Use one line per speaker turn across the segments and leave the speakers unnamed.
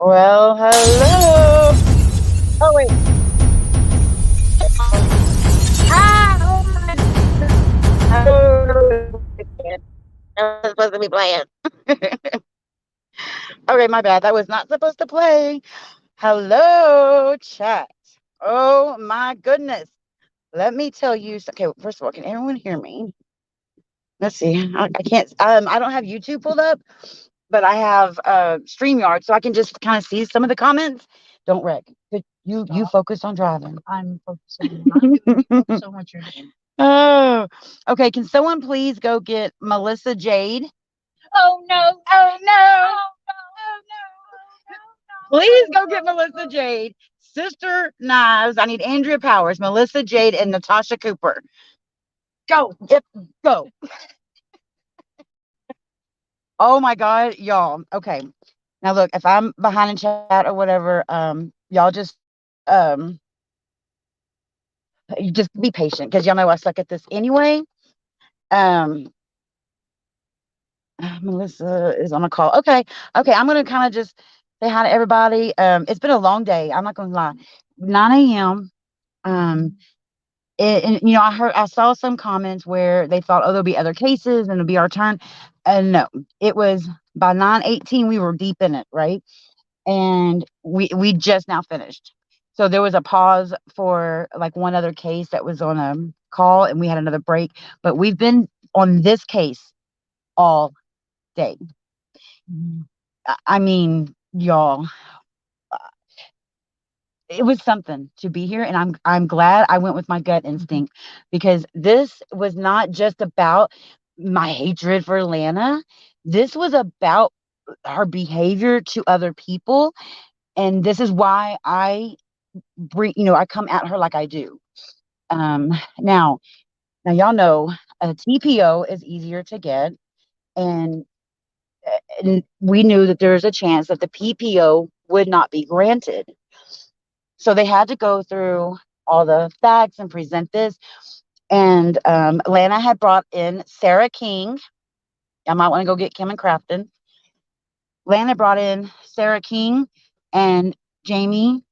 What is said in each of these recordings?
Well, hello. Oh wait. Ah, oh my goodness. Oh, I was supposed to be playing. Okay, my bad. That was not supposed to play. Hello, chat. Oh my goodness. Let me tell you. Okay, first of all, can everyone hear me? Let's see. I can't. I don't have YouTube pulled up, but I have StreamYard, so I can just kind of see some of the comments. Don't wreck. You focus on driving. I'm focusing. Focus on what you're doing. Oh, okay. Can someone please go get Melissa Jade? Oh no! Oh no! Oh no! Please go get Melissa Jade. Sister Knives. I need Andrea Powers, Melissa Jade, and Natasha Cooper. Go. Yep. Go. Oh my God, y'all. Okay. Now look, if I'm behind in chat or whatever, y'all um you just be patient because y'all know I suck at this anyway. Um Melissa is on a call. Okay. Okay, I'm gonna kind of just say hi to everybody. It's been a long day. I'm not gonna lie. 9 a.m. Um and I saw some comments where they thought, oh, there'll be other cases and it'll be our turn. And no, it was by 9:18 we were deep in it, right? And we just now finished. So there was a pause for like one other case that was on a call, and we had another break. But we've been on this case all day. I mean, y'all, it was something to be here, and I'm glad I went with my gut instinct because this was not just about my hatred for Lana. This was about her behavior to other people, and this is why I come at her like I do. Um, now, now y'all know a TPO is easier to get, and, and we knew that there was a chance that the PPO would not be granted. So they had to go through all the facts and present this. And Lana had brought in Sarah King. I might want to go get Kim and Crafton. Lana brought in Sarah King and Jamie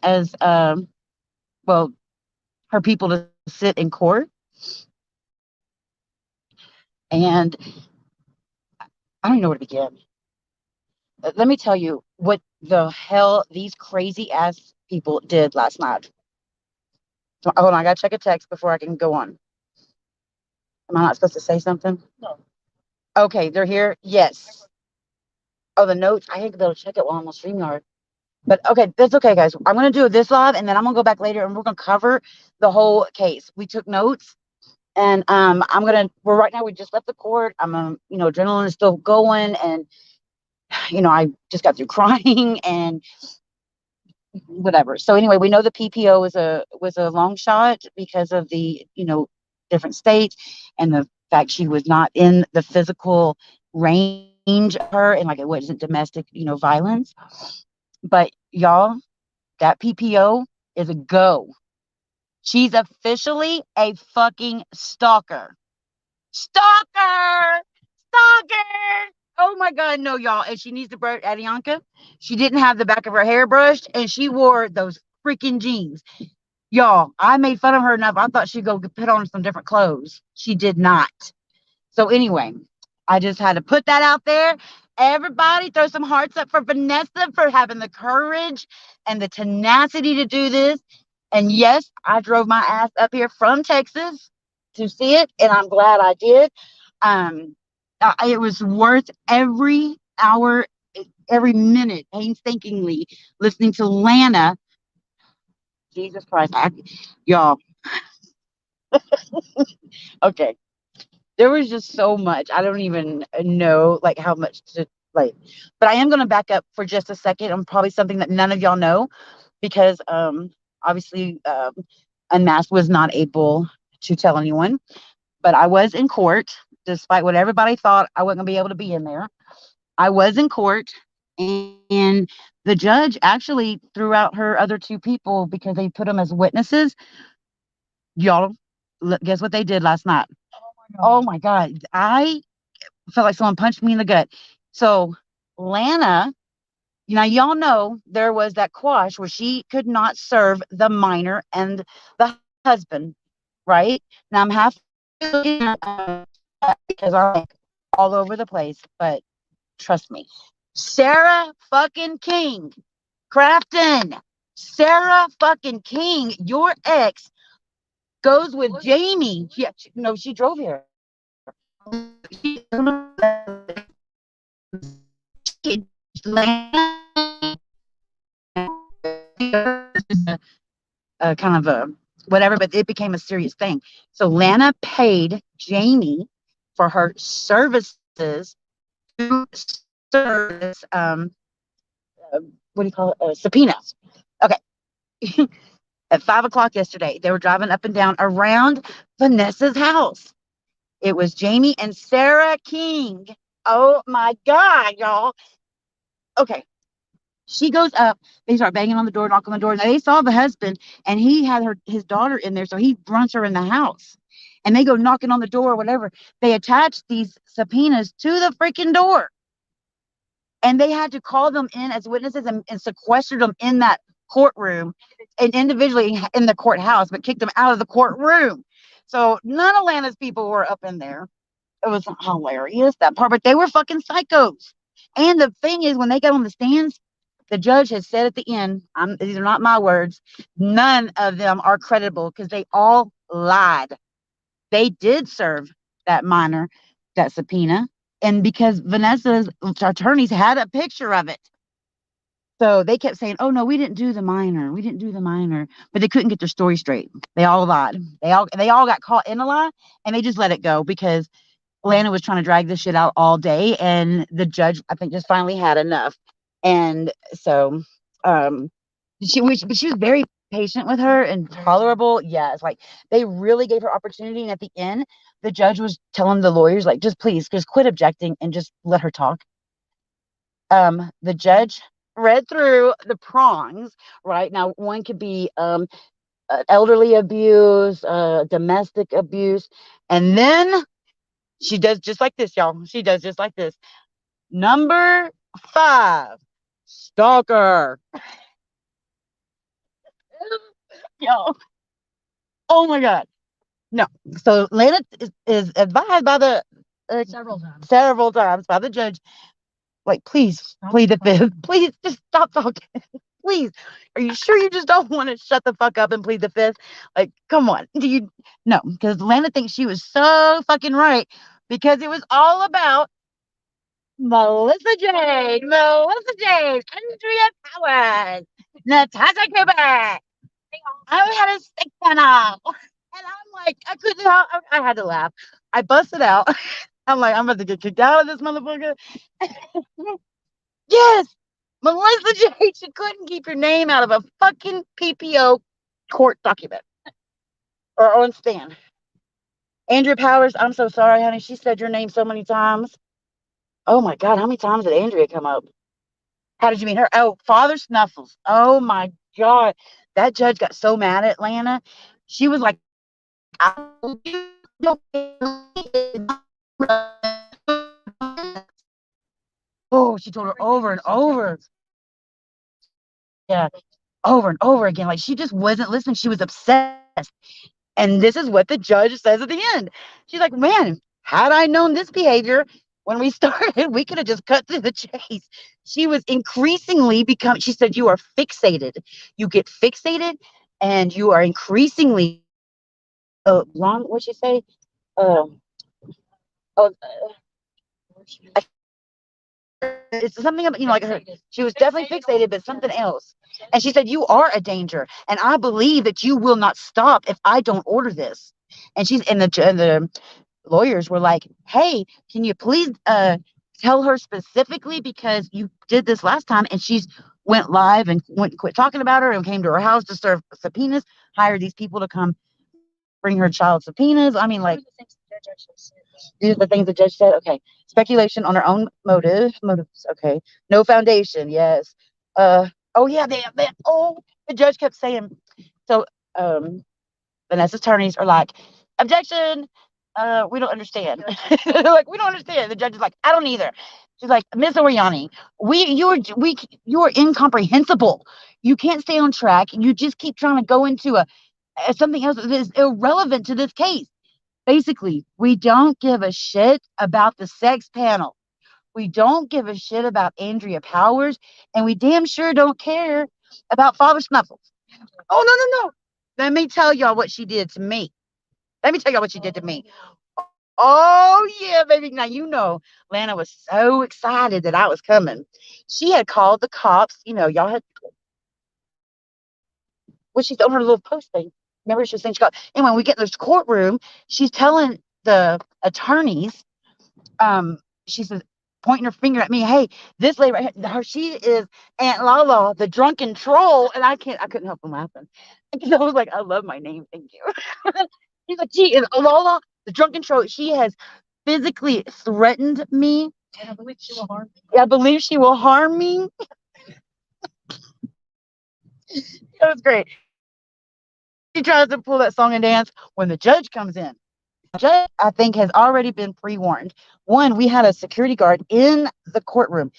as well, her people to sit in court. And I don't even know where to begin. Let me tell you what the hell these crazy ass people did last night. So, hold on, I gotta check a text before I can go on. Am I not supposed to say something? No. Okay, they're here. Yes. Oh, the notes. I ain't gonna be able to check it while I'm on StreamYard. But okay, that's okay, guys. I'm gonna do this live, and then I'm gonna go back later, and we're gonna cover the whole case. We took notes, and I'm gonna. We're right now. We just left the court. Adrenaline is still going, and I just got through crying, and whatever. So anyway, we know the PPO was a long shot because of the different states and the fact she was not in the physical range of her, and like it wasn't domestic violence. But y'all, that PPO is a go. She's officially a fucking stalker. Stalker! Stalker! Oh my God, no, y'all. And she needs to brush Adianka. She didn't have the back of her hair brushed, and she wore those freaking jeans. Y'all, I made fun of her enough. I thought she'd go put on some different clothes. She did not. So anyway, I just had to put that out there. Everybody throw some hearts up for Vanessa for having the courage and the tenacity to do this. And yes, I drove my ass up here from Texas to see it, and I'm glad I did. It was worth every hour, every minute, painstakingly listening to Lana. Jesus Christ, y'all. Okay, there was just so much. I don't even know like how much to like, but I am going to back up for just a second on probably something that none of y'all know because obviously Unmasked was not able to tell anyone, but I was in court despite what everybody thought I wasn't going to be able to be in there. I was in court, and the judge actually threw out her other two people because they put them as witnesses. Y'all, guess what they did last night? Oh my God. I felt like someone punched me in the gut. So Lana Now, y'all know there was that quash where she could not serve the minor and the husband, right? Now, I'm half looking because I'm like all over the place, but trust me. Sarah fucking King, Crafton, Sarah fucking King, your ex goes with Jamie. No, she drove here. Kind of a whatever, but it became a serious thing. So Lana paid Jamie for her services to serve this what do you call it? Subpoenas. Okay. At 5 o'clock yesterday, they were driving up and down around Vanessa's house. It was Jamie and Sarah King. Oh my God, y'all. Okay. She goes up. They start banging on the door, knock on the door. Now they saw the husband, and he had his daughter in there, so he brunch her in the house. And they go knocking on the door or whatever. They attach these subpoenas to the freaking door, and they had to call them in as witnesses and sequester them in that courtroom and individually in the courthouse, but kicked them out of the courtroom. So none of Lana's people were up in there. It was hilarious, that part, but they were fucking psychos. And the thing is, when they got on the stands, the judge has said at the end, these are not my words, none of them are credible because they all lied. They did serve that minor that subpoena. And because Vanessa's attorneys had a picture of it. So they kept saying, oh, no, we didn't do the minor. We didn't do the minor. But they couldn't get their story straight. They all lied. They all got caught in a lie, and they just let it go because Lana was trying to drag this shit out all day, and the judge, I think, just finally had enough. And so, um, but she was very patient with her and tolerable. Yeah, it's like they really gave her opportunity. And at the end, the judge was telling the lawyers, like, just please, just quit objecting and just let her talk. The judge read through the prongs. Right now, one could be elderly abuse, domestic abuse, and then she does just like this, y'all. She does just like this. Number 5, stalker. Yo, oh my God. No. So Lana is advised by the several times by the judge, like, please plead the fifth. Please just stop talking. Please. Are you sure you just don't want to shut the fuck up and plead the fifth? Like, come on. Do you no, because Lana thinks she was so fucking right because it was all about Melissa Jade, Andrea Powers, Natasha Cooper. I had a sick panel. And I'm like, I couldn't help. I had to laugh. I busted out. I'm like, I'm about to get kicked out of this motherfucker. Yes, Melissa Jade, she couldn't keep your name out of a fucking PPO court document or on stand. Andrea Powers, I'm so sorry, honey. She said your name so many times. Oh my God, how many times did Andrea come up? How did you meet her? Oh, Father Snuffles. Oh my God. That judge got so mad at Lana. She was like, oh, she told her over and over. Yeah, over and over again. Like she just wasn't listening. She was obsessed. And this is what the judge says at the end. She's like, man, had I known this behavior when we started, we could have just cut to the chase. She was increasingly she said, you are fixated. You get fixated and you are increasingly, wrong, what'd she say? Um, oh, it's something about, like her, she was definitely fixated, but something else. And she said, you are a danger. And I believe that you will not stop if I don't order this. And the lawyers were like, hey, can you please tell her specifically because you did this last time and she's went live and went quit talking about her and came to her house to serve subpoenas, hired these people to come bring her child subpoenas. I mean, like, these are the things the judge said. Okay. Speculation on her own motives. Okay. No foundation. Yes. Oh yeah, the judge kept saying, so Vanessa's attorneys are like, objection. We don't understand. Like, we don't understand. The judge is like, I don't either. She's like, Miss Oriani, you are incomprehensible. You can't stay on track. You just keep trying to go into something else that is irrelevant to this case. Basically, we don't give a shit about the sex panel. We don't give a shit about Andrea Powers, and we damn sure don't care about Father Snuffles. Oh, no, no, no. Let me tell y'all what she did to me. Let me tell y'all what she did to me. Oh, yeah, baby. Now, Lana was so excited that I was coming. She had called the cops. Y'all had, well, she's on her little post thing. Remember, she was saying she called. And when we get in this courtroom, she's telling the attorneys, um, she says, pointing her finger at me, hey, this lady right here, she is Aunt Lala, the drunken troll. And I couldn't help from laughing. Because I was like, I love my name. Thank you. She's like, she is Lala, the drunken troll. She has physically threatened me. And I believe she will harm me. I believe she will harm me. That was great. She tries to pull that song and dance when the judge comes in. The judge, I think, has already been pre-warned. One, we had a security guard in the courtroom.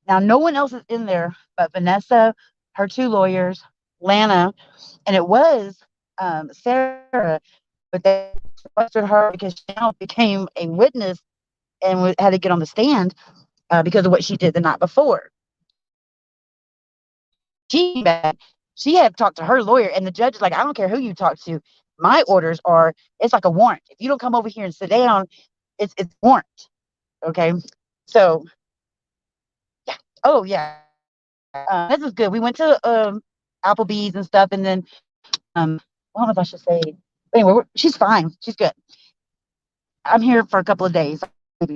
Now, no one else is in there but Vanessa, her two lawyers, Lana, and it was Sarah, but they sequestered her because she now became a witness and had to get on the stand because of what she did the night before. She she had talked to her lawyer, and the judge is like, I don't care who you talk to. My orders are, it's like a warrant. If you don't come over here and sit down, it's warrant. Okay. So, yeah. Oh, yeah. This is good. We went to Applebee's and stuff, and then I don't know if I should say. Anyway, she's fine. She's good. I'm here for a couple of days. So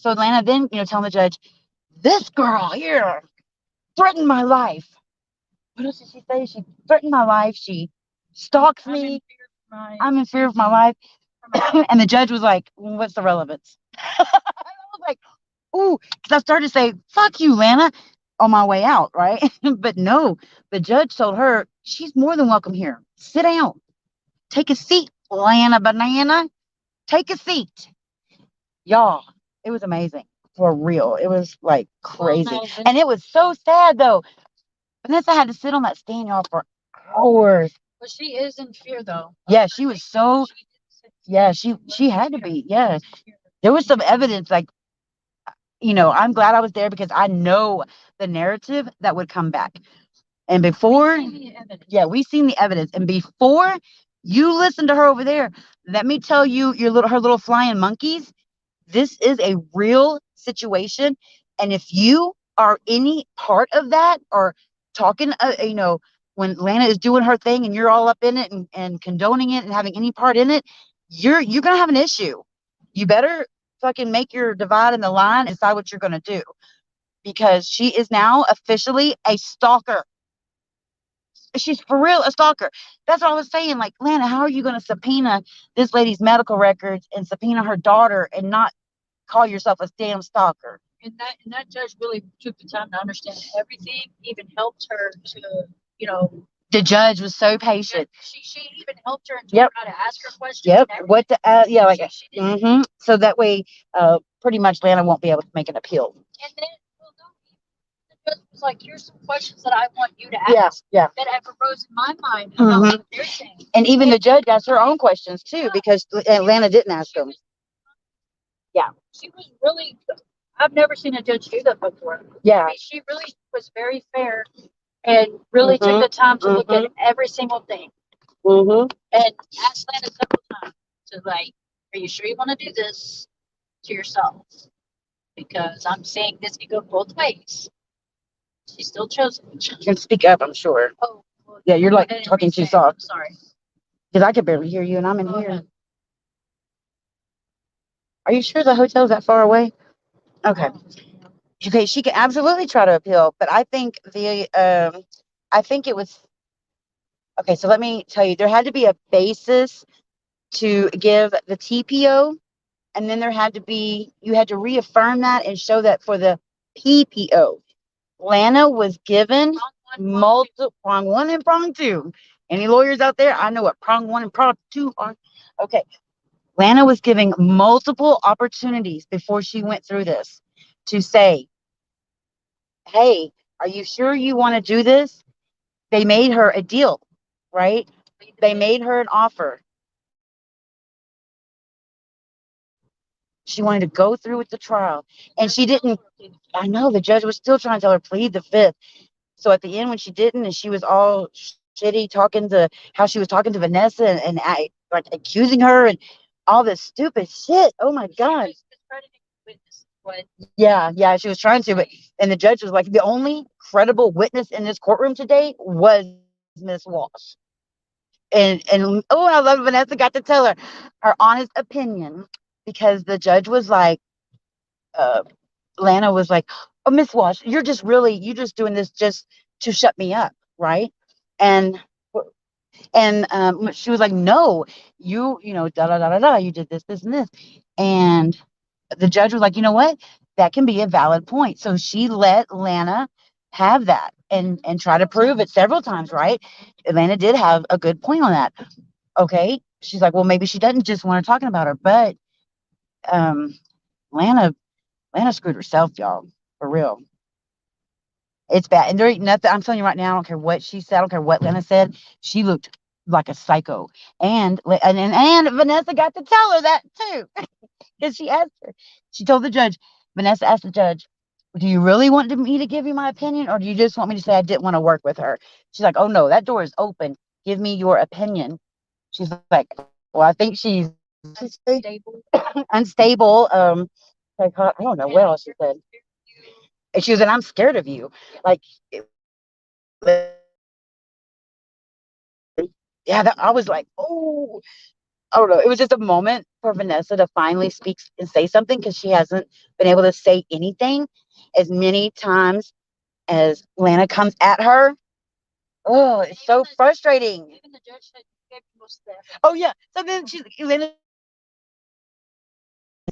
Atlanta then, telling the judge, this girl here threatened my life. What else did she say? She threatened my life. She stalks me. I'm in fear of my life. And the judge was like, what's the relevance? I was like, ooh, because I started to say, fuck you, Lana, on my way out, right? But no, the judge told her, she's more than welcome here. Sit down. Take a seat, Lana Banana. Take a seat. Y'all, it was amazing. For real. It was like crazy. And it was so sad, though. Vanessa had to sit on that stand, y'all, for hours.
But she is in fear, though.
Yeah, she was so. Yeah, she had to be. Yeah, there was some evidence, like, I'm glad I was there because I know the narrative that would come back. And before, yeah, we've seen the evidence. And before you listen to her over there, let me tell you, her little flying monkeys, this is a real situation. And if you are any part of that or talking, when Lana is doing her thing and you're all up in it and condoning it and having any part in it, you're gonna have an issue. You better fucking make your divide in the line and decide what you're gonna do. Because she is now officially a stalker. She's for real a stalker. That's what I was saying. Like, Lana, how are you going to subpoena this lady's medical records and subpoena her daughter and not call yourself a damn stalker?
And that judge really took the time to understand everything, even helped her to, you know.
The judge was so patient.
She even helped her and
yep.
how to ask her questions.
Yep. What the yeah, like so that way pretty much Lana won't be able to make an appeal.
And then the judge was like, here's some questions that I want you to ask that have arose in my mind about what they're saying.
And even the judge asked her own questions too, because Lana didn't ask them. Yeah.
She was really, I've never seen a judge do that before.
Yeah.
I mean, she really was very fair and really took the time to look at every single thing. And asked Lana several times to, like, are you sure you want to do this to yourself? Because I'm saying this could go both ways. She still chose it.
You can speak up, I'm sure.
Oh, well,
yeah, you're like talking too soft.
I'm sorry.
Because I could barely hear you and I'm in here. Are you sure the hotel's that far away? Okay. Okay, she can absolutely try to appeal, but I think I think it was okay. So let me tell you, there had to be a basis to give the TPO, and then you had to reaffirm that and show that for the PPO. Lana was given multiple prong one and prong two. Any lawyers out there? I know what prong one and prong two are. Okay. Lana was giving multiple opportunities before she went through this to say, hey, are you sure you want to do this? They made her a deal, right? They made her an offer. She wanted to go through with the trial, and she didn't. I know the judge was still trying to tell her plead the fifth. So at the end, when she didn't, and she was all shitty talking to how she was talking to Vanessa and I like accusing her and all this stupid shit. Oh my god. Yeah, yeah, she was trying to, but and the judge was like, the only credible witness in this courtroom today was Miss Walsh. And oh, I love Vanessa got to tell her honest opinion because the judge was like, uh, Lana was like, "Oh, Miss Walsh, you're just doing this just to shut me up, right?" And she was like, "No, you know, da da da da da, you did this, this, and this," and the judge was like, "You know what? That can be a valid point." So she let Lana have that and try to prove it several times, right? Lana did have a good point on that. Okay, she's like, "Well, maybe she doesn't just want to talking about her, but um, Lana Lana screwed herself, y'all, for real." It's bad. And there ain't nothing. I'm telling you right now, I don't care what she said. I don't care what Lena said. She looked like a psycho. And Vanessa got to tell her that too. Because she asked her. She told the judge, Vanessa asked the judge, do you really want me to give you my opinion? Or do you just want me to say I didn't want to work with her? She's like, oh no, that door is open. Give me your opinion. She's like, well, I think she's unstable. Like, I don't know what else she said. And she was, and I'm scared of you. Like, yeah, I was like, oh, I don't know. It was just a moment for Vanessa to finally speak and say something because she hasn't been able to say anything as many times as Lana comes at her. Oh, it's so frustrating. Oh yeah. So then Lana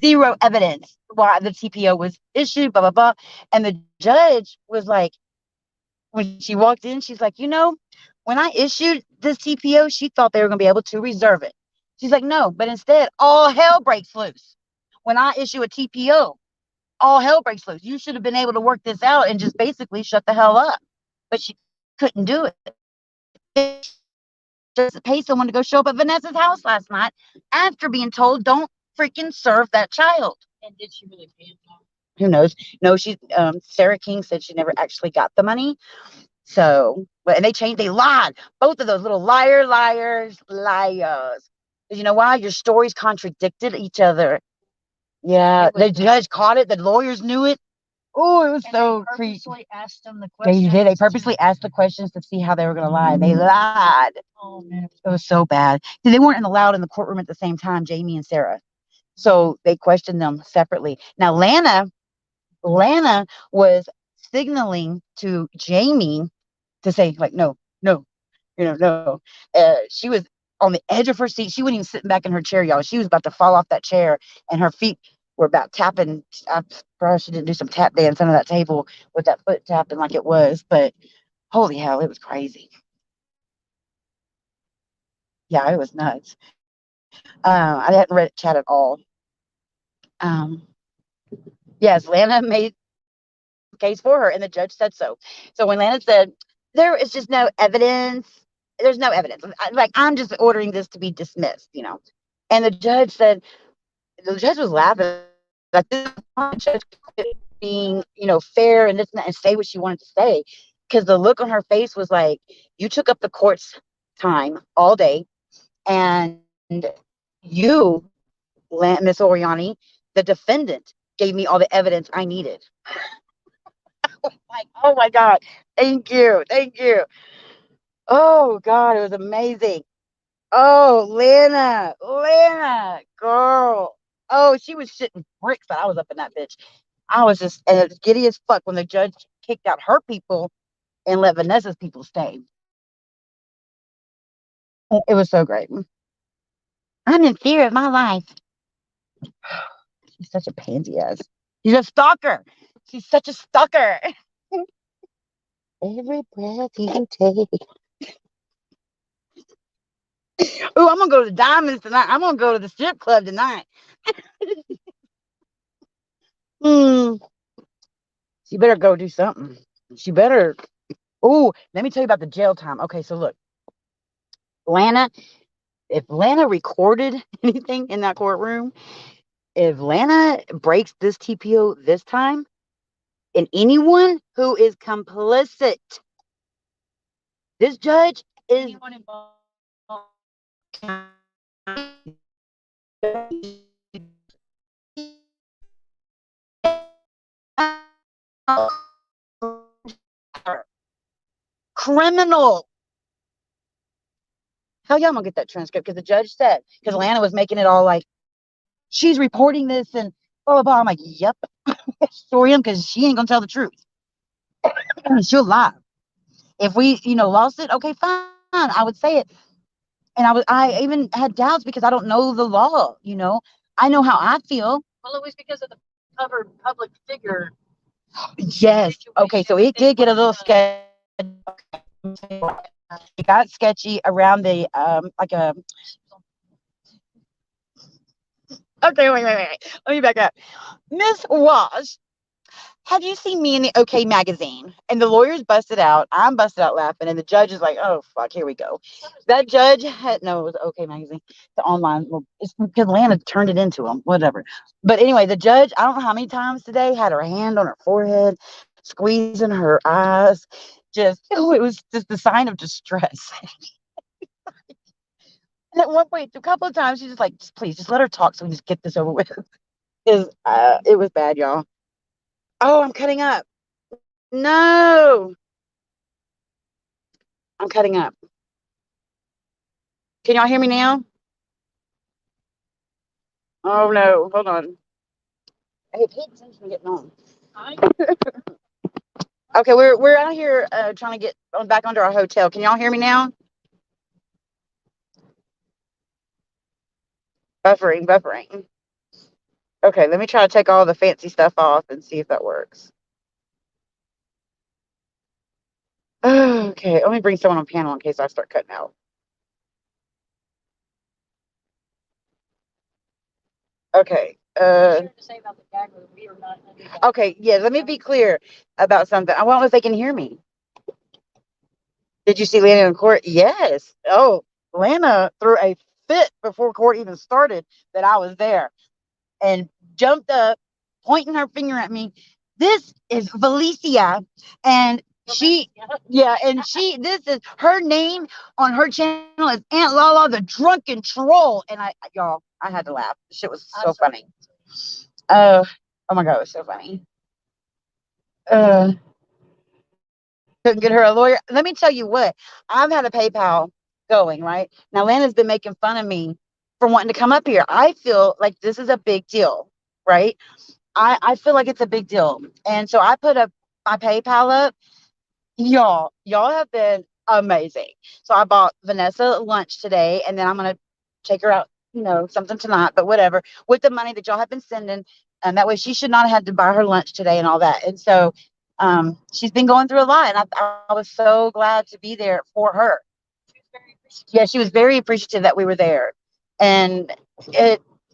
zero evidence why the TPO was issued, blah blah blah. And the judge was like, when she walked in, she's like, when I issued this TPO, she thought they were going to be able to reserve it. She's like, no, but instead, all hell breaks loose. When I issue a TPO, all hell breaks loose. You should have been able to work this out and just basically shut the hell up. But she couldn't do it. Just pay someone to go show up at Vanessa's house last night after being told, don't freaking serve that child. And did she really pay him? Who knows? No, Sarah King said she never actually got the money. So, but and they lied. Both of those little liars. You know why? Your stories contradicted each other. Yeah, the judge caught it. The lawyers knew it. Oh, it was so creepy. They did. They purposely asked the questions to see how they were going to lie. They lied. Oh man, it was so bad. See, they weren't allowed in the courtroom at the same time, Jamie and Sarah. So they questioned them separately. Now, Lana was signaling to Jamie to say like, no, no, no. She was on the edge of her seat. She wasn't even sitting back in her chair, y'all. She was about to fall off that chair, and her feet were about tapping. I probably she didn't do some tap dance under that table with that foot tapping like it was, but holy hell, it was crazy. Yeah, it was nuts. I hadn't read chat at all. Um, yes, Lana made case for her, and the judge said so. So when Lana said there is just no evidence, there's no evidence. Like I'm just ordering this to be dismissed. And the judge was laughing. Like this judge being fair and this and, that, and say what she wanted to say, because the look on her face was like, you took up the court's time all day, and you, Miss Oriani, the defendant, gave me all the evidence I needed. Like, oh my God, thank you. Oh God, it was amazing. Oh, Lena, girl. Oh, she was shitting bricks, but I was up in that bitch. I was just as giddy as fuck when the judge kicked out her people and let Vanessa's people stay. It was so great. I'm in fear of my life. She's such a pansy ass. She's a stalker. She's such a stalker. Every breath you take. Oh, I'm gonna go to the Diamonds tonight. I'm gonna go to the strip club tonight. Hmm. She better go do something. She better. Oh, let me tell you about the jail time. Okay, so look, Lana. If Lana recorded anything in that courtroom, if Lana breaks this TPO this time, and anyone who is complicit, this judge is
Anyone involved.
criminal. How y'all gonna get that transcript? Because the judge said, because Lana was making it all like she's reporting this and blah blah blah. I'm like, yep, sure am, because she ain't gonna tell the truth. She'll lie. If we, lost it, okay, fine. I would say it. And I even had doubts because I don't know the law. I know how I feel.
Well, it was because of the covered public figure
Yes. Okay,
situation.
so it did get a little
uh,
sketchy. It got sketchy around the like a. Okay, wait. Let me back up. Miss Wash, have you seen me in the OK magazine? And the lawyer's busted out. I'm busted out laughing. And the judge is like, oh, fuck, here we go. That judge had, no, it was OK magazine, the online. Well, it's because Atlanta turned it into them, whatever. But anyway, the judge, I don't know how many times today, had her hand on her forehead, squeezing her eyes. Just, oh, it was just the sign of distress. And at one point, a couple of times, she's just like, please, just let her talk so we just get this over with. It was bad, y'all. Oh, I'm cutting up. No, I'm cutting up. Can y'all hear me now? Oh no, hold on. Hey, pay attention to getting on. Okay, we're out here trying to get back onto our hotel. Can y'all hear me now? Buffering. Okay, let me try to take all the fancy stuff off and see if that works. Okay, let me bring someone on panel in case I start cutting out. Okay. Okay, yeah, let me be clear about something. I don't know if they can hear me. Did you see Lana in court? Yes. Oh, Lana threw a fit before court even started that I was there and jumped up, pointing her finger at me. This is Valicia. And yeah, and this is her name on her channel is Aunt Lala, the drunken troll. And y'all, I had to laugh. The shit was so funny. Oh my God, it was so funny. Uh, couldn't get her a lawyer. Let me tell you what, I've had a PayPal going, right? Now, Lana's been making fun of me for wanting to come up here. I feel like this is a big deal, right? I feel like it's a big deal. And so I put up my PayPal up. Y'all have been amazing. So I bought Vanessa lunch today, and then I'm going to take her out, something tonight, but whatever, with the money that y'all have been sending. And that way she should not have had to buy her lunch today and all that. And so she's been going through a lot, and I was so glad to be there for her. Yeah, she was very appreciative that we were there. And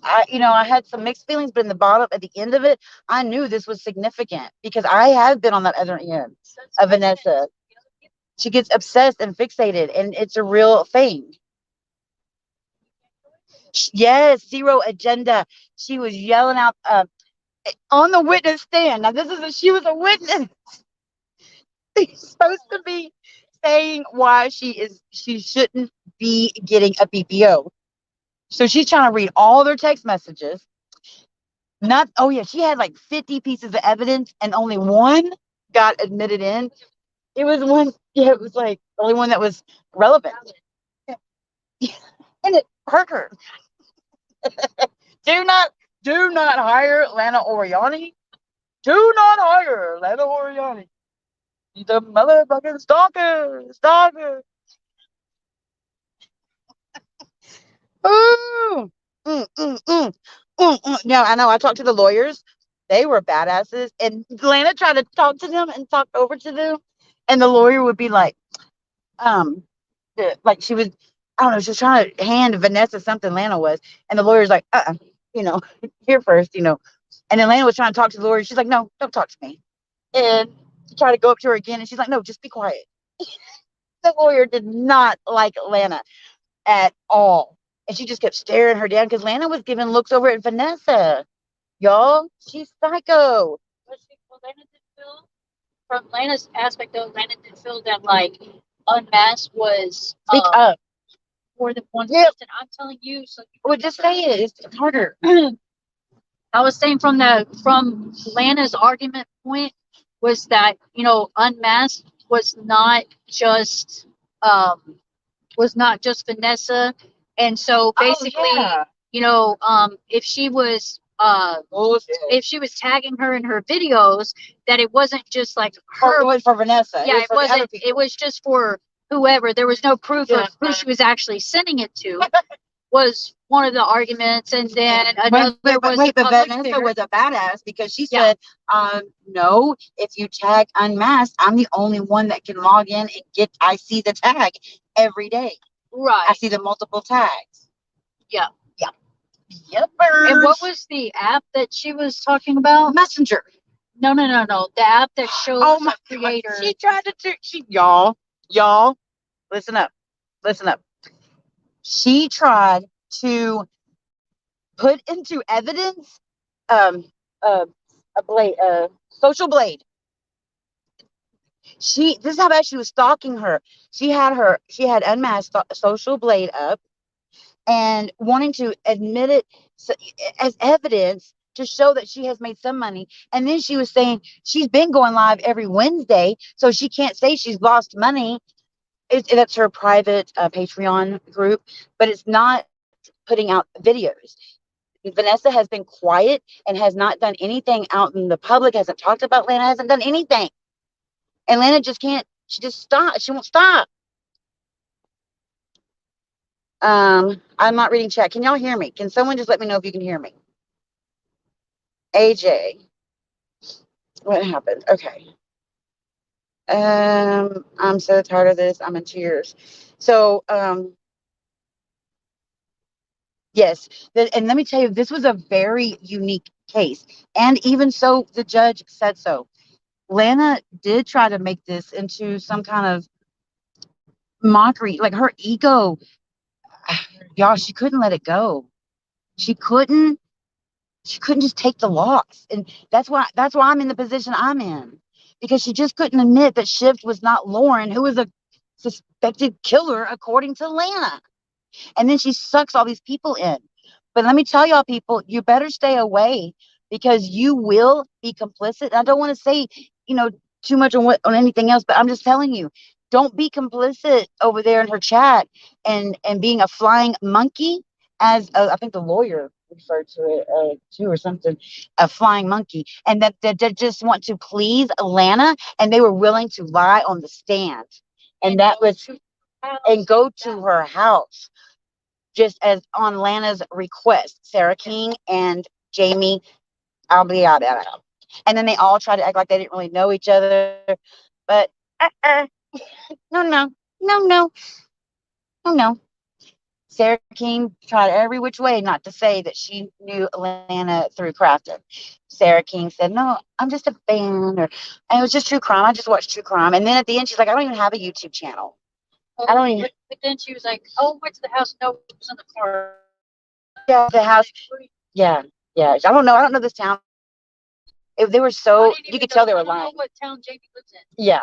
I had some mixed feelings, but in the bottom, at the end of it, I knew this was significant because I have been on that other end of Vanessa. She gets obsessed and fixated, and it's a real thing. Yes, zero agenda. She was yelling out on the witness stand. Now, she was a witness. She's supposed to be saying why she shouldn't be getting a PPO. So she's trying to read all their text messages. Not, oh yeah, she had like 50 pieces of evidence and only one got admitted in. It was one, yeah, it was like the only one that was relevant. And it hurt her. Do not, do not hire Lana Oriani. Do not hire Lana Oriani. She's a motherfucking stalker. Ooh. No, I know. I talked to the lawyers. They were badasses. And Lana tried to talk to them and talk over to them. And the lawyer would be like, um, like she was, I don't know, she was trying to hand Vanessa something, Lana was, and the lawyer's like, you know, here first, you know. And then Lana was trying to talk to the lawyer. She's like, no, don't talk to me. And she tried to go up to her again, and she's like, no, just be quiet. The lawyer did not like Lana at all. And she just kept staring her down because Lana was giving looks over at Vanessa. Y'all, she's psycho.
But she, well, Lana did feel, from Lana's aspect though, Lana did feel that like Unmasked was
Speak up.
more than one
Yeah.
person. I'm telling you, so you
Well, just say it. It's harder.
I was saying from Lana's argument point was that, you know, Unmasked was not just Vanessa. And so basically, you know, if she was if she was tagging her in her videos, that it wasn't just like her.
It was for Vanessa.
Yeah, it wasn't. It was just for whoever. There was no proof of who she was actually sending it to. Was one of the arguments, and then another was
but Vanessa was a badass because she said, no, if you tag Unmasked, I'm the only one that can log in and I see the tag every day.
Right.
I see the multiple tags.
Yeah.
Yeah. Yep.
And what was the app that she was talking about?
Messenger.
No. The app that shows the creator.
God. She tried to y'all, listen up. She tried to put into evidence a social blade. This is how bad she was stalking her. She had Unmasked social blade up and wanting to admit it as evidence to show that she has made some money. And then she was saying she's been going live every Wednesday, so she can't say she's lost money. That's her private Patreon group, but it's not putting out videos. Vanessa has been quiet and has not done anything out in the public, hasn't talked about Lana, hasn't done anything. And Lana just can't, she just stops. She won't stop. I'm not reading chat. Can y'all hear me? Can someone just let me know if you can hear me? AJ. What happened? Okay. I'm so tired of this. I'm in tears. So, yes. And let me tell you, this was a very unique case. And even so, the judge said so. Lana did try to make this into some kind of mockery. Like her ego, y'all, she couldn't let it go. She couldn't just take the loss. And that's why I'm in the position I'm in. Because she just couldn't admit that Shift was not Lauren, who was a suspected killer according to Lana. And then she sucks all these people in. But let me tell y'all, people, you better stay away because you will be complicit. I don't want to say, you know, too much on anything else, but I'm just telling you, don't be complicit over there in her chat and being a flying monkey, as I think the lawyer referred to it too, or something, a flying monkey, and that they just want to please Lana, and they were willing to lie on the stand, and that was and go to her house just as on Lana's request, Sarah King and Jamie Albiada. And then they all tried to act like they didn't really know each other. But uh-uh. No. Sarah King tried every which way not to say that she knew Lana through Crafton. Sarah King said, no, I'm just a fan. And it was just true crime. I just watched true crime. And then at the end, she's like, I don't even have a YouTube channel. I don't even.
But then she was like, oh, went to the house. No, it was in the car.
Yeah, the house. Yeah. I don't know. I don't know this town. They were so, you could tell they were lying. I don't know what town Jamie lives in. Yeah.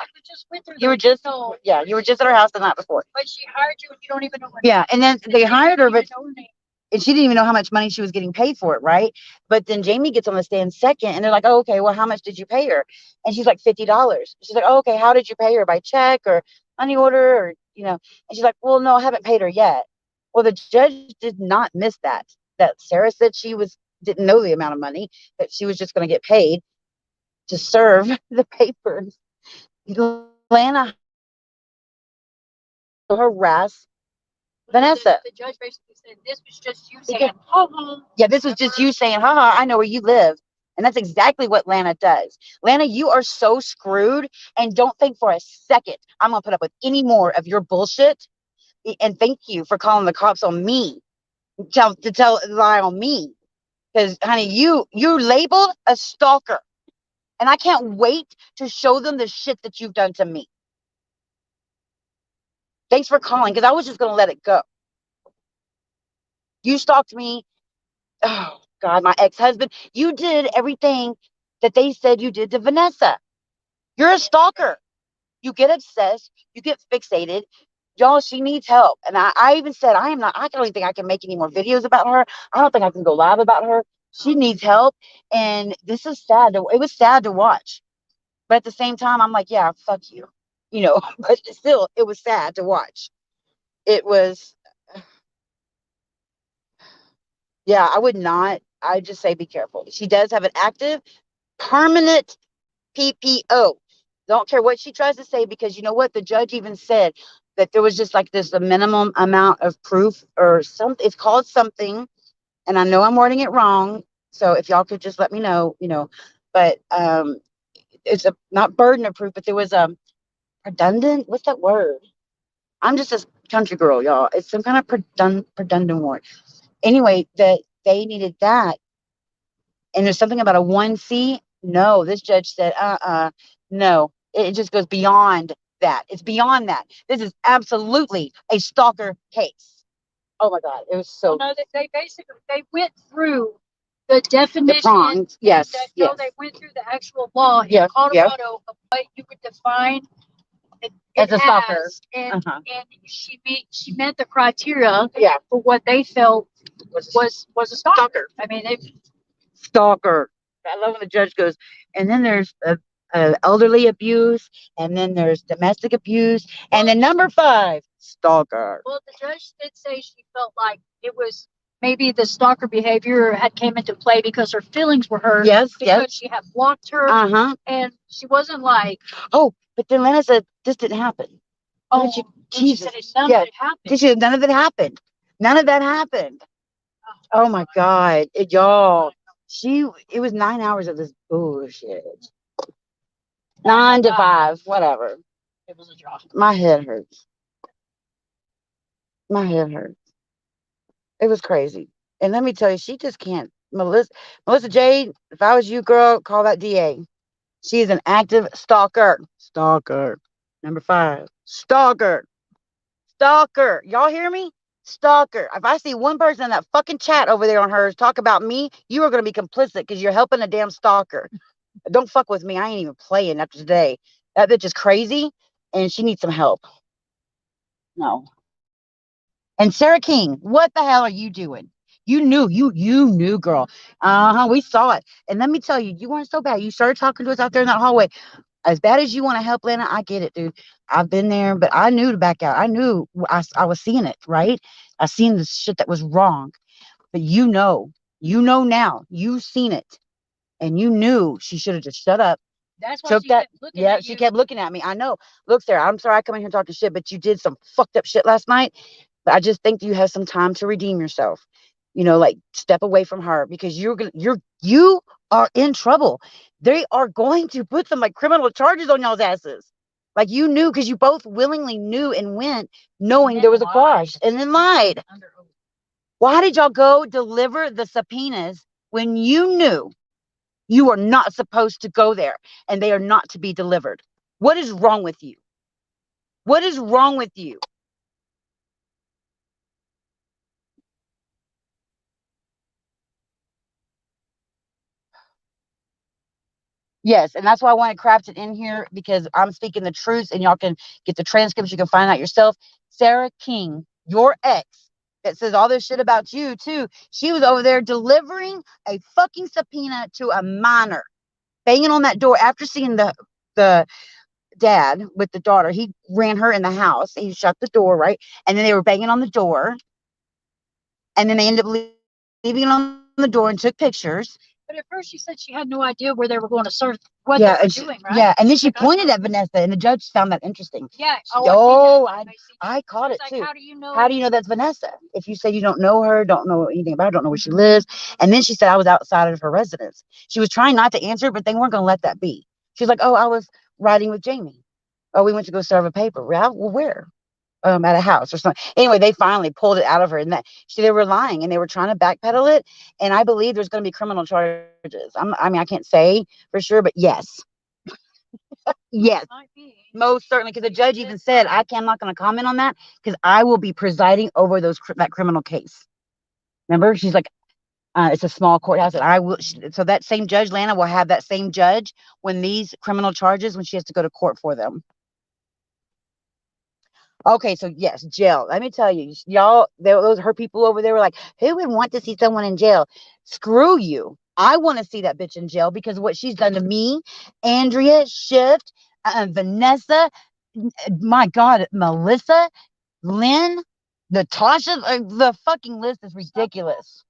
You were just at her house the night before.
But she hired you and you don't even know her
name. Yeah, and then they hired her, but and she didn't even know how much money she was getting paid for it, right? But then Jamie gets on the stand second, and they're like, oh, okay, well, how much did you pay her? And she's like, $50. She's like, oh, okay, how did you pay her? By check or money order or, And she's like, well, no, I haven't paid her yet. Well, the judge did not miss that Sarah said didn't know the amount of money, that she was just going to get paid to serve the papers. Lana harass Vanessa.
The judge basically said this was just you saying, ha.
Yeah, this was just you saying, haha, I know where you live. And that's exactly what Lana does. Lana, you are so screwed, and don't think for a second I'm going to put up with any more of your bullshit, And thank you for calling the cops on me, to lie on me. Because, honey, you labeled a stalker, and I can't wait to show them the shit that you've done to me. Thanks for calling, because I was just gonna let it go. You stalked me. Oh God, my ex-husband. You did everything that they said you did to Vanessa. You're a stalker. You get obsessed. You get fixated. Y'all, she needs help. And I even said, I don't even think I can make any more videos about her. I don't think I can go live about her. She needs help. And this is sad. It was sad to watch. But at the same time, I'm like, yeah, fuck you. But still, it was sad to watch. It was, yeah, I would not. I just say be careful. She does have an active, permanent PPO. Don't care what she tries to say, because you know what? The judge even said that there was just like this a minimum amount of proof or something. It's called something, and I know I'm wording it wrong. So if y'all could just let me know. But it's a not burden of proof, but there was a redundant. What's that word? I'm just a country girl, y'all. It's some kind of redundant word. Anyway, that they needed that, and there's something about a 1C. No, this judge said, no. It just goes beyond that. It's beyond that. This is absolutely a stalker case. Oh my God, it was so.
No, they basically they went through the definition.
Prongs, yes,
No, they went through the actual law in Colorado of what you would define
as a stalker,
and she met the criteria for what they felt was a stalker. I mean,
stalker. I love when the judge goes, and then there's elderly abuse, and then there's domestic abuse, and then number 5, stalker.
Well, the judge did say she felt like it was maybe the stalker behavior had came into play because her feelings were hurt.
Yes,
because she had blocked her, and she wasn't like.
Oh, but then Lena said this didn't happen.
Oh, Jesus! None of it happened.
None of it happened. None of that happened. Oh my God, y'all. It was 9 hours of this bullshit. 9 to 5, whatever.
It was a job.
My head hurts. My head hurts. It was crazy. And let me tell you, she just can't. Melissa Jade, if I was you, girl, call that DA. She is an active stalker. Stalker. Number 5. Stalker. Stalker. Y'all hear me? Stalker. If I see one person in that fucking chat over there on hers talk about me, you are going to be complicit because you're helping a damn stalker. Don't fuck with me. I ain't even playing after today. That bitch is crazy and she needs some help. No. And Sarah King, what the hell are you doing? You knew, girl. We saw it. And let me tell you, you weren't so bad. You started talking to us out there in that hallway. As bad as you want to help, Lena, I get it, dude. I've been there, but I knew to back out. I knew I was seeing it, right? I seen the shit that was wrong. But now. You've seen it. And you knew she should have just shut up.
That's why she kept looking at you.
She kept looking at me. I know. Look, Sarah, I'm sorry I come in here talking shit, but you did some fucked up shit last night. But I just think you have some time to redeem yourself. Like step away from her because you are in trouble. They are going to put some like criminal charges on y'all's asses. Like you knew because you both willingly knew and went knowing there was a crash and then lied. Why did y'all go deliver the subpoenas when you knew you are not supposed to go there and they are not to be delivered? What is wrong with you? What is wrong with you? Yes, and that's why I wanted Crafted in here because I'm speaking the truth and y'all can get the transcripts. You can find out yourself. Sarah King, your ex, that says all this shit about you too. She was over there delivering a fucking subpoena to a minor, banging on that door after seeing the dad with the daughter. He ran her in the house. He shut the door, right? And then they were banging on the door. And then they ended up leaving it on the door and took pictures.
But at first she said she had no idea where they were going to serve, what they were doing, right?
Yeah, and then she pointed at Vanessa, and the judge found that interesting.
Yeah.
I caught it too.
How do you know?
How do you know that's Vanessa? If you say you don't know her, don't know anything about her, don't know where she lives. And then she said I was outside of her residence. She was trying not to answer, but they weren't going to let that be. She's like, oh, I was riding with Jamie. Oh, we went to go serve a paper. Well, where? at a house or something. Anyway, they finally pulled it out of her, and that they were lying and they were trying to backpedal it. And I believe there's going to be criminal charges. I mean, I can't say for sure, but yes, yes, most certainly. Because the judge even said, I'm not going to comment on that because I will be presiding over that criminal case. Remember, she's like, it's a small courthouse, and I will. So that same judge, Lana, will have that same judge when these criminal charges, when she has to go to court for them. Okay, so yes, jail. Let me tell you, y'all, those her people over there were like, who would want to see someone in jail? Screw you. I want to see that bitch in jail because of what she's done to me, Andrea, Shift, Vanessa, my God, Melissa, Lynn, Natasha. The fucking list is ridiculous.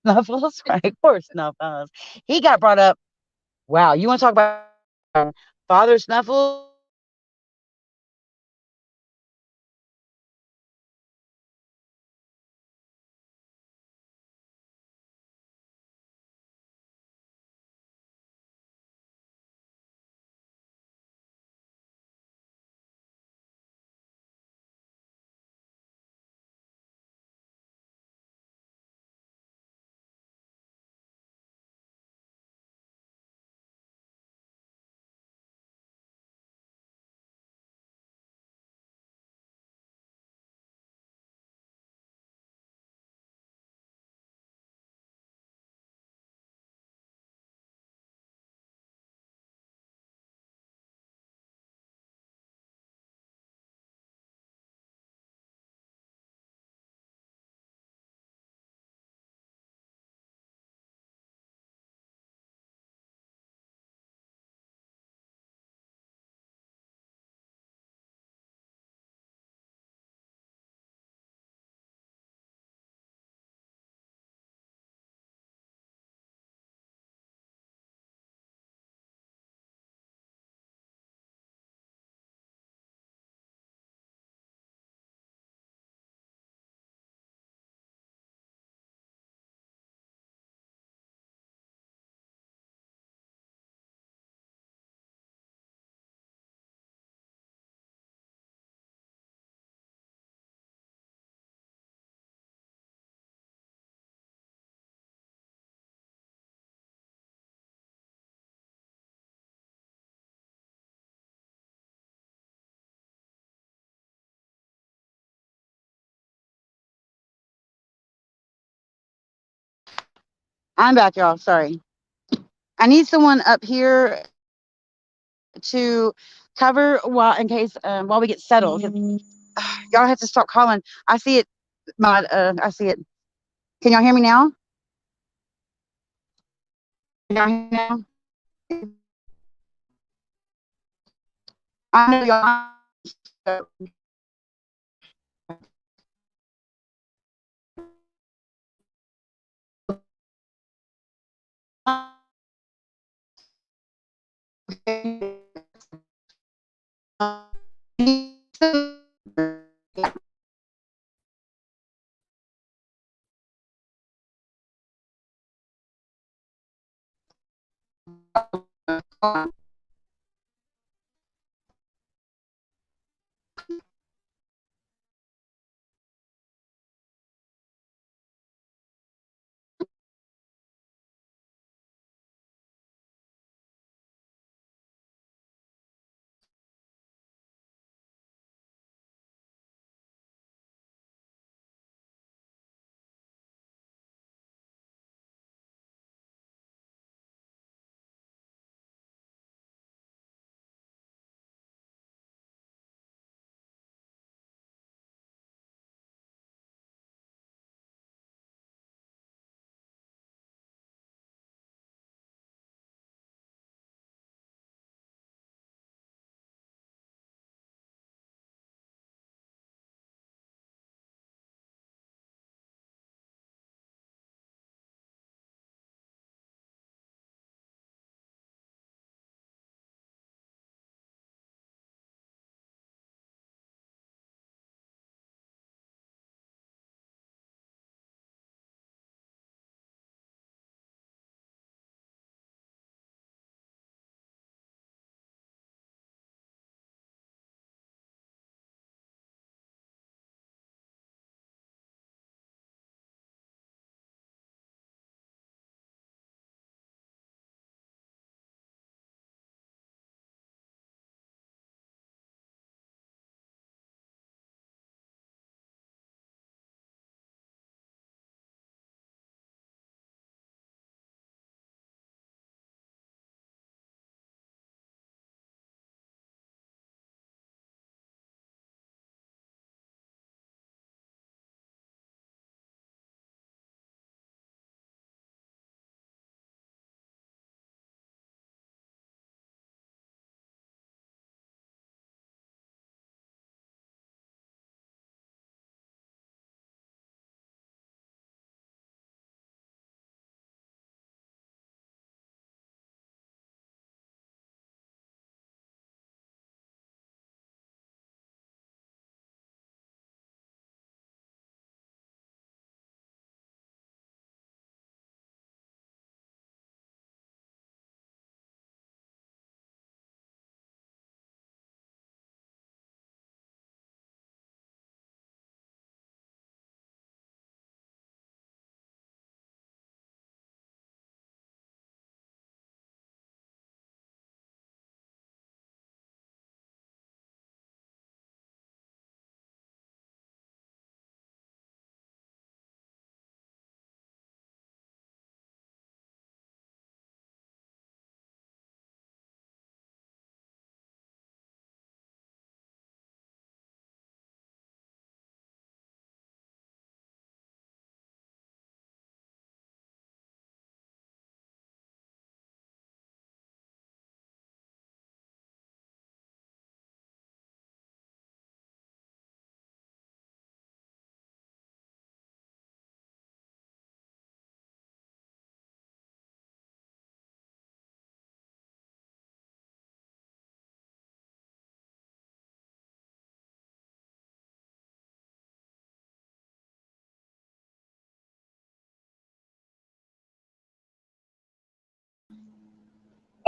Snuffles, right? Poor Snuffles. He got brought up. Wow, you want to talk about Father Snuffles? I'm back, y'all. Sorry. I need someone up here to cover while in case while we get settled. Y'all have to stop calling. I see it. I see it. Can y'all hear me now? Can y'all hear me now? I know y'all.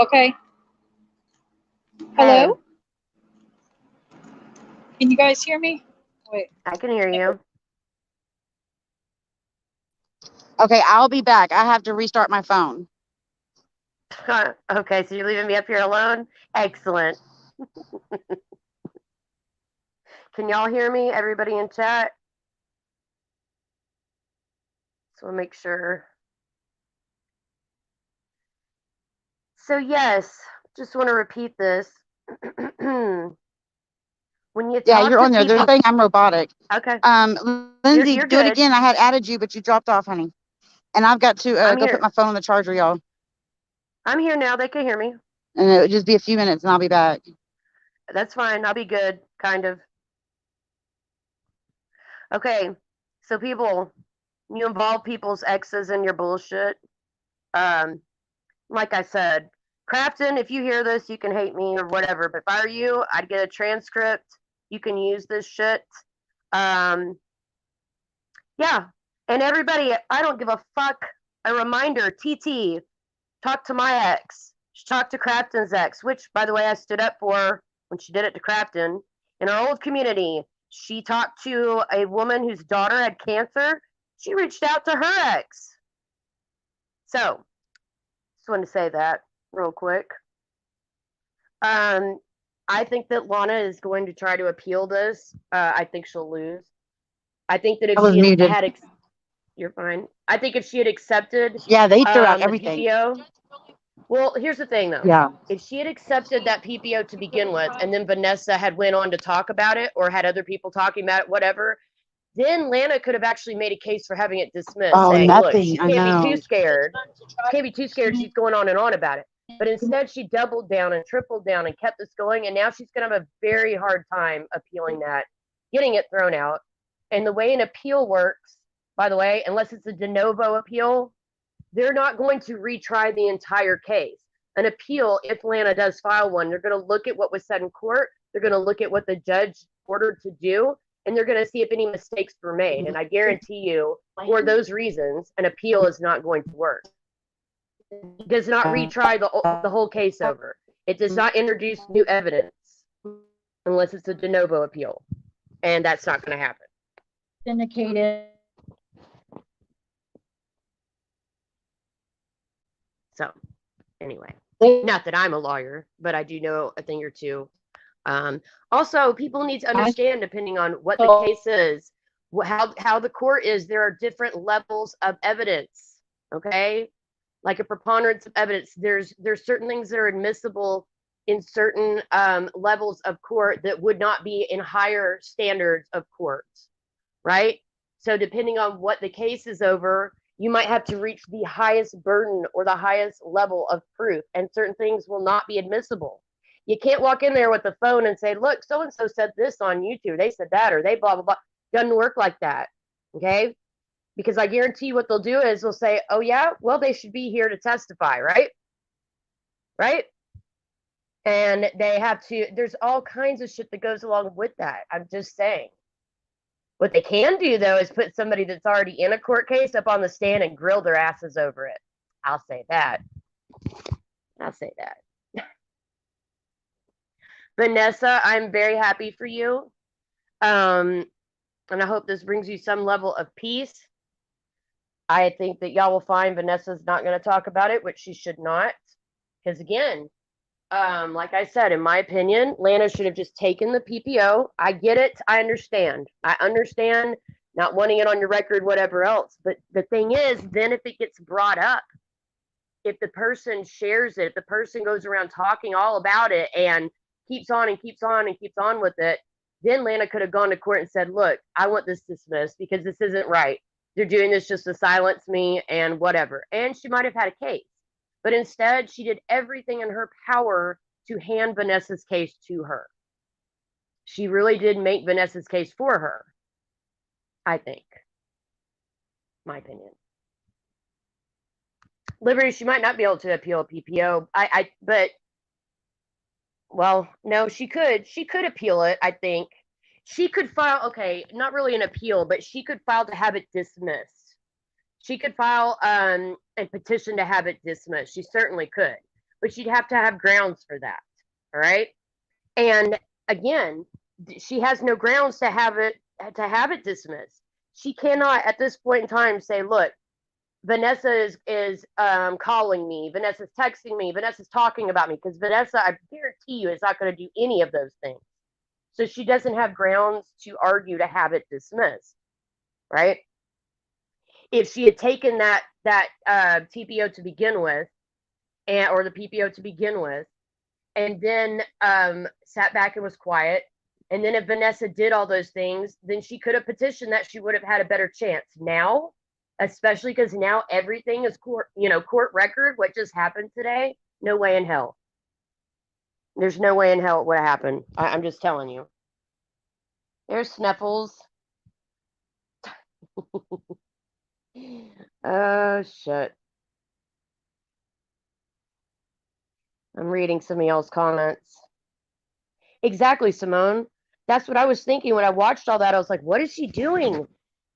Okay.
Hey,
Hello? Can you guys hear me? Wait.
I can hear you.
Okay, I'll be back. I have to restart my phone.
Okay, so you're leaving me up here alone? Excellent. Can y'all hear me? Everybody in chat? So we'll make sure. So yes, just want to repeat this. When you
Yeah,
talk
you're
to
on there. They're
people,
saying I'm robotic.
okay,
Lindsay,
you're
do it
good.
again. I had added you, but you dropped off, honey. And I've got to
I'm
go put
here.
my phone on the charger, y'all.
I'm here now. They can hear me.
And it'll just be a few minutes and I'll be back.
That's fine. I'll be good, kind of. Okay, so people, you involve people's exes in your bullshit. Um, like I said, Crafton, if you hear this, you can hate me or whatever. But if I were you, I'd get a transcript. You can use this shit. Um, yeah. And everybody, I don't give a fuck. A reminder, TT, talk to my ex. She talked to Crafton's ex, which, by the way, I stood up for when she did it to Crafton. In our old community, she talked to a woman whose daughter had cancer. She reached out to her ex. So, just wanted to say that real quick. Um, I think that Lana is going to try to appeal this. I think she'll lose. I think that if
I was
she
muted.
had, you're fine. I think if she had accepted
Yeah, they threw out
the
everything.
PPO, well, here's the thing though.
Yeah.
If she had accepted that PPO to begin with, and then Vanessa had went on to talk about it, or had other people talking about it, whatever, then Lana could have actually made a case for having it dismissed,
Oh,
saying, "Look,
nothing.
she
I
can't be too
know.
scared. She can't be too scared. She's going on and on about it." But instead, she doubled down and tripled down and kept this going, and now she's going to have a very hard time appealing that, getting it thrown out. And the way an appeal works, by the way, unless it's a de novo appeal, they're not going to retry the entire case. An appeal, if Lana does file one, they're going to look at what was said in court. They're going to look at what the judge ordered to do, and they're going to see if any mistakes were made. And I guarantee you, for those reasons, an appeal is not going to work. It does not retry the whole case over. It does not introduce new evidence unless it's a de novo appeal, and that's not going to happen.
Indicated.
So, anyway, not that I'm a lawyer, but I do know a thing or two. Also, people need to understand, depending on what the case is, how the court is. There are different levels of evidence. Okay, like a preponderance of evidence. There's certain things that are admissible in certain levels of court that would not be in higher standards of courts, right? So depending on what the case is over, you might have to reach the highest burden or the highest level of proof, and certain things will not be admissible. You can't walk in there with the phone and say, "Look, so and so said this on YouTube. They said that, or they blah blah blah." Doesn't work like that. Okay, because I guarantee you what they'll do is they'll say, "Oh yeah, well they should be here to testify," right? Right? And they have to. There's all kinds of shit that goes along with that. I'm just saying. What they can do though is put somebody that's already in a court case up on the stand and grill their asses over it. I'll say that. I'll say that. Vanessa, I'm very happy for you. And I hope this brings you some level of peace. I think that y'all will find Vanessa's not going to talk about it, which she should not. Because again, like I said, in my opinion, Lana should have just taken the PPO. I get it. I understand. I understand not wanting it on your record, whatever else. But the thing is, then if it gets brought up, if the person shares it, if the person goes around talking all about it and keeps on and keeps on and keeps on with it, then Lana could have gone to court and said, "Look, I want this dismissed because this isn't right. They're doing this just to silence me and whatever." And she might have had a case. But instead, she did everything in her power to hand Vanessa's case to her. She really did make Vanessa's case for her, I think. My opinion. Liberty, she might not be able to appeal a PPO. But well, no, she could. She could appeal it, I think. She could file, okay, not really an appeal, but she could file to have it dismissed. She could file and petition to have it dismissed. She certainly could. but she'd have to have grounds for that. All right. And again, she has no grounds to have it dismissed. She cannot at this point in time say, look, Vanessa is calling me, Vanessa's texting me, Vanessa's talking about me, because Vanessa, I guarantee you, is not going to do any of those things. So she doesn't have grounds to argue to have it dismissed, right? If she had taken that TPO to begin with, or the PPO to begin with, and then sat back and was quiet, and then if Vanessa did all those things, then she could have petitioned that, she would have had a better chance. Now, especially because now everything is court record, what just happened today, no way in hell. There's no way in hell it would have happened. I'm just telling you. There's Snuffles. Oh, shit. I'm reading some of y'all's comments. Exactly, Simone. That's what I was thinking when I watched all that. I was like, what is she doing?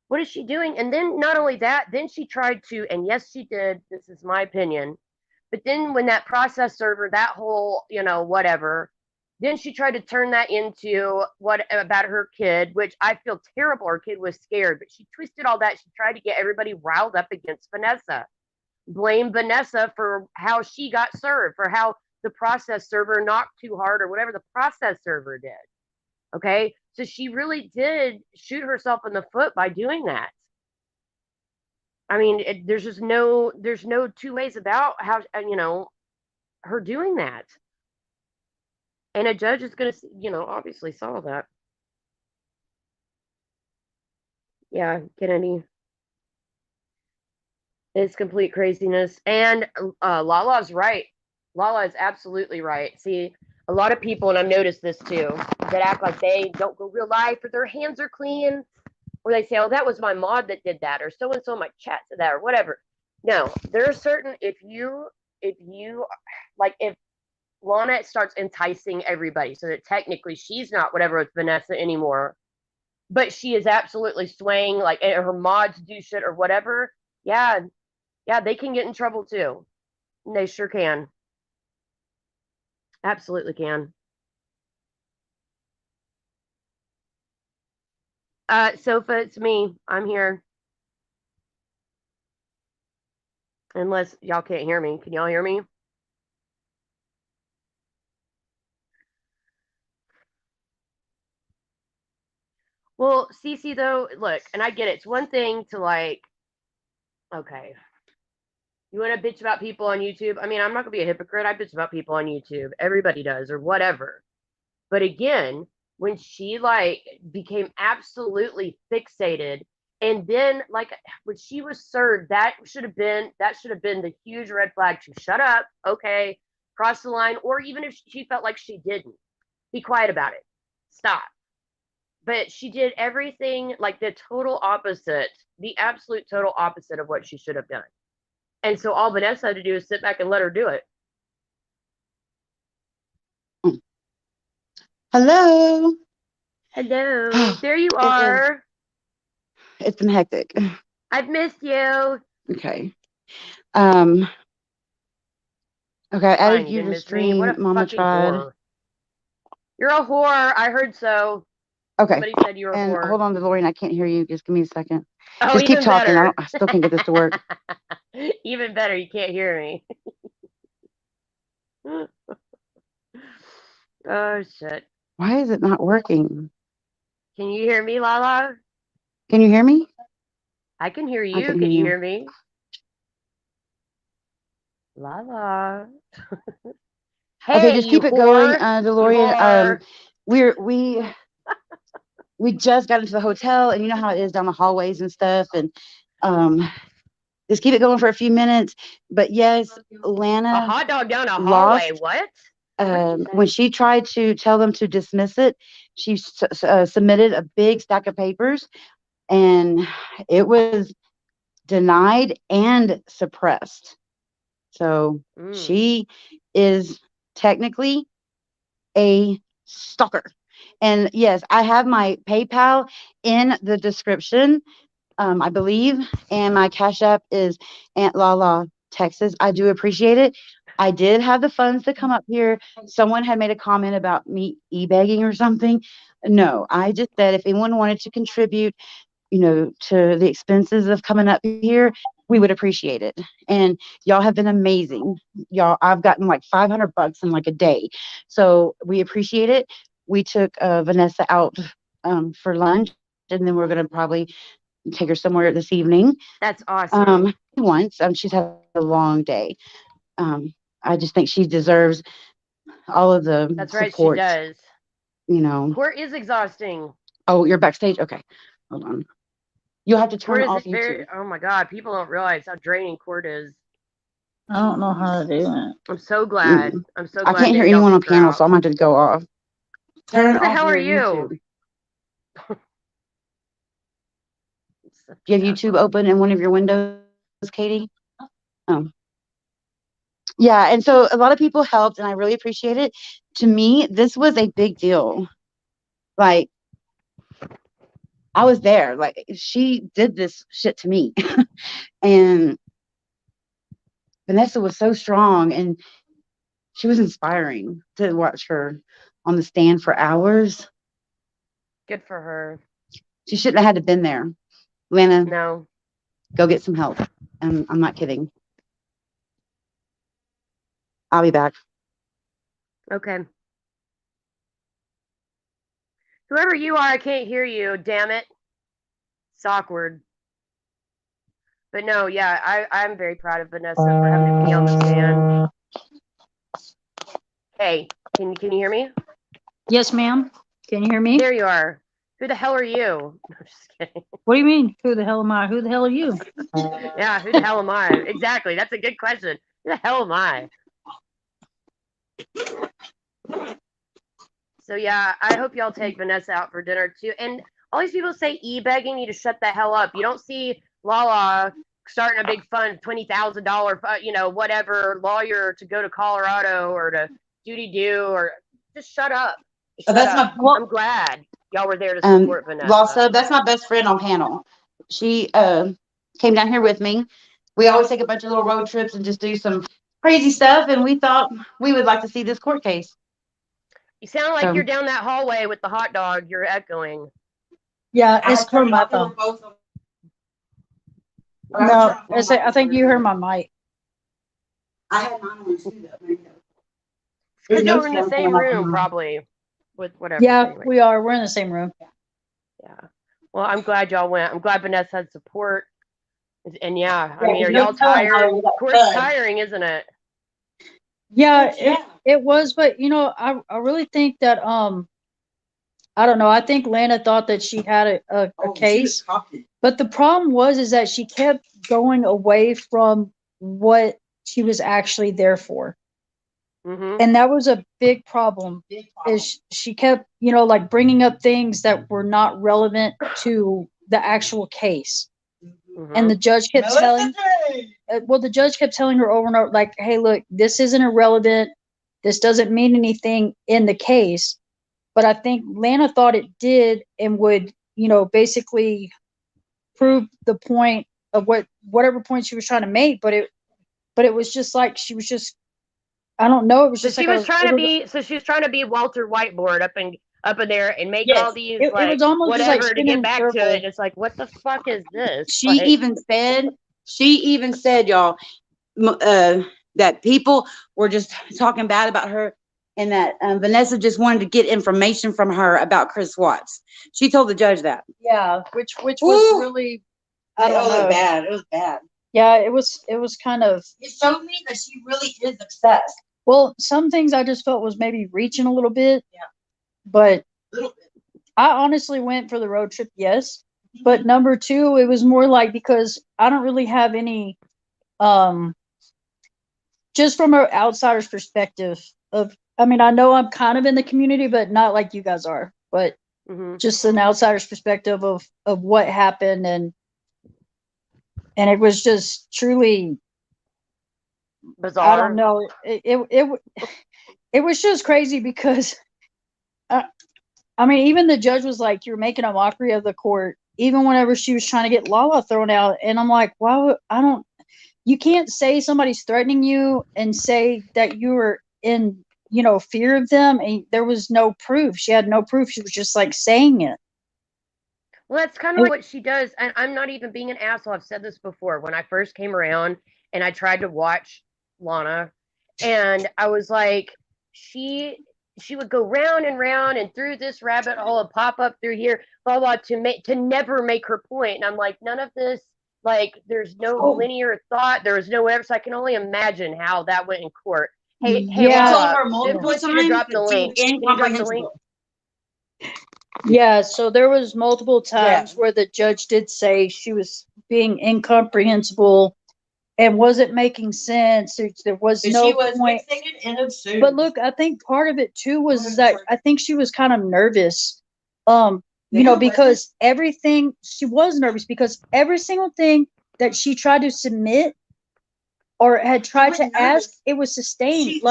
What is she doing? And then not only that, then she tried to, and yes, she did. This is my opinion. But then when that process server, that whole, whatever, then she tried to turn that into what about her kid, which I feel terrible. Her kid was scared, but she twisted all that. She tried to get everybody riled up against Vanessa. Blame Vanessa for how she got served, for how the process server knocked too hard or whatever the process server did. Okay. So she really did shoot herself in the foot by doing that. I mean, there's no two ways about how, her doing that. And a judge is going to, obviously saw that. Yeah, Kennedy. It's complete craziness. And Lala's right. Lala is absolutely right. See, a lot of people, and I've noticed this too, that act like they don't go real life or their hands are clean, or they say, oh, that was my mod that did that, or so and so my chat to that, or whatever. No, there are certain, if you like, if Lana starts enticing everybody so that technically she's not whatever with Vanessa anymore, but she is absolutely swaying, like her mods do shit or whatever, yeah, they can get in trouble too. They sure can. Absolutely can. Sofa, it's me. I'm here. Unless y'all can't hear me. Can y'all hear me? Well, Cece, though, look, and I get it. It's one thing to like, okay, you want to bitch about people on YouTube? I mean, I'm not going to be a hypocrite. I bitch about people on YouTube. Everybody does, or whatever. But again, when she like became absolutely fixated, and then like when she was served, that should have been the huge red flag to shut up, okay, cross the line, or even if she felt like she didn't, be quiet about it, stop. But she did everything like the total opposite, the absolute total opposite of what she should have done. And so all Vanessa had to do is sit back and let her do it.
Hello.
Hello. There you are.
It's been hectic.
I've missed you.
Okay. Okay, I added you to stream.
What a
Mama
fucking
tried.
whore. You're a whore. I heard so.
Okay.
Somebody said you were a
and
whore.
Hold on, DeLorean. I can't hear you. Just give me a second.
Oh,
just keep talking.
Better.
I still can't get this to work.
Even better. You can't hear me. Oh, shit.
Why is it not working?
Can you hear me, Lala?
Can you hear me?
I can hear you. Can you hear me? Lala. Hey,
okay, just keep it going, DeLorean. We just got into the hotel, and you know how it is down the hallways and stuff, and just keep it going for a few minutes. But yes, Lana,
a hot dog down a hallway. What?
When she tried to tell them to dismiss it, she submitted a big stack of papers, and it was denied and suppressed. So she is technically a stalker. And yes, I have my PayPal in the description, I believe, and my Cash App is Aunt Lala Texas. I do appreciate it. I did have the funds to come up here. Someone had made a comment about me e-begging or something. No, I just said if anyone wanted to contribute, to the expenses of coming up here, we would appreciate it. And y'all have been amazing. Y'all, I've gotten like $500 in like a day. So we appreciate it. We took Vanessa out for lunch, and then we're going to probably take her somewhere this evening.
That's awesome.
Once, she's had a long day. I just think she deserves all of the
That's right, she
support.
does. Court is exhausting.
Oh, you're backstage? Okay. Hold on. You'll have to turn
Court
off
is very, oh my God, people don't realize how draining court is.
I don't know how to do it.
I'm so glad. I'm so glad
I can't hear
that y'all
anyone on
took her
panel,
out.
so I'm going to have to go off. Turn
Who the
off
hell are
your
you?
YouTube. Do you have YouTube open in one of your windows, Katie? Oh. Yeah, and so a lot of people helped, and I really appreciate it. To me, this was a big deal. Like, I was there. Like, she did this shit to me. And Vanessa was so strong, and she was inspiring to watch her on the stand for hours.
Good for her.
She shouldn't have had to been there. Lana,
No.
go get some help. I'm not kidding. I'll be back.
Okay. Whoever you are, I can't hear you. Damn it. It's awkward. But no, yeah, I'm very proud of Vanessa for having to be on the stand. Hey, can you hear me?
Yes, ma'am. Can you hear me?
There you are. Who the hell are you? No, I'm just kidding.
What do you mean? Who the hell am I? Who the hell are you?
Yeah, who the hell am I? Exactly. That's a good question. Who the hell am I? So yeah, I hope y'all take Vanessa out for dinner too. And all these people say e-begging you to shut the hell up. You don't see Lala starting a big fund, $20,000, whatever lawyer to go to Colorado or to do or just shut up. Just shut up. I'm glad y'all were there to support Vanessa.
Law Sub, that's my best friend on panel. She came down here with me. We always take a bunch of little road trips and just do some crazy stuff. And we thought we would like to see this court case.
You sound like you're down that hallway with the hot dog. You're echoing.
Yeah, it's from my phone. No, I think you heard my mic.
I had mine on too, though.
Because you're in the same room, probably, with whatever.
Yeah,
anyway.
we are. We're in the same room.
Yeah. Well, I'm glad y'all went. I'm glad Vanessa had support. And yeah, I mean, are y'all tired? Court's tiring, isn't it?
Yeah, it was, but I really think that I don't know. I think Lana thought that she had a case, but the problem was that she kept going away from what she was actually there for.
Mm-hmm.
And that was a big problem. Is she kept, like bringing up things that were not relevant to the actual case. Mm-hmm. And the judge kept the judge kept telling her over and over, like, hey, look, this isn't irrelevant. This doesn't mean anything in the case. But I think Lana thought it did and would, basically prove the point of whatever point she was trying to make. But it was just like she was just, I don't know. It was just
she was trying to be Walter Whiteboard up in there and make all these it was almost whatever like to get back to it. And it's like, what the fuck is this?
She even said, y'all, that people were just talking bad about her, and that Vanessa just wanted to get information from her about Chris Watts. She told the judge that.
Yeah, which was really, I don't know.
Bad. It was bad.
Yeah, it was kind of.
It showed me that she really is obsessed.
Well, some things I just felt was maybe reaching a little bit. Yeah. But I honestly went for the road trip, yes. But number two, it was more like because I don't really have any, just from an outsider's perspective of, I mean, I know I'm kind of in the community, but not like you guys are. But just an outsider's perspective of what happened, and it was just truly
bizarre.
I don't know. It was just crazy because, I mean, even the judge was like, "You're making a mockery of the court." Even whenever she was trying to get Lala thrown out, and I'm like, "Why? you can't say somebody's threatening you and say that you were in, fear of them. And there was no proof. She had no proof. She was just like saying it.
Well, that's kind of like what she does. And I'm not even being an asshole. I've said this before. When I first came around and I tried to watch Lana, and I was like, she would go round and round and through this rabbit hole and pop up through here, blah blah, to never make her point. And I'm like, none of this, like, there's no linear thought, there was no whatever. So I can only imagine how that went in court. Hey,
Yeah.
Laura, drop the link. Can you drop the link?
Yeah, so there was multiple times where the judge did say she was being incomprehensible and wasn't making sense. There was no point. But look, I think part of it too was that I think she was kind of nervous. Because she was nervous because every single thing that she tried to submit or had tried to ask, it was sustained.
She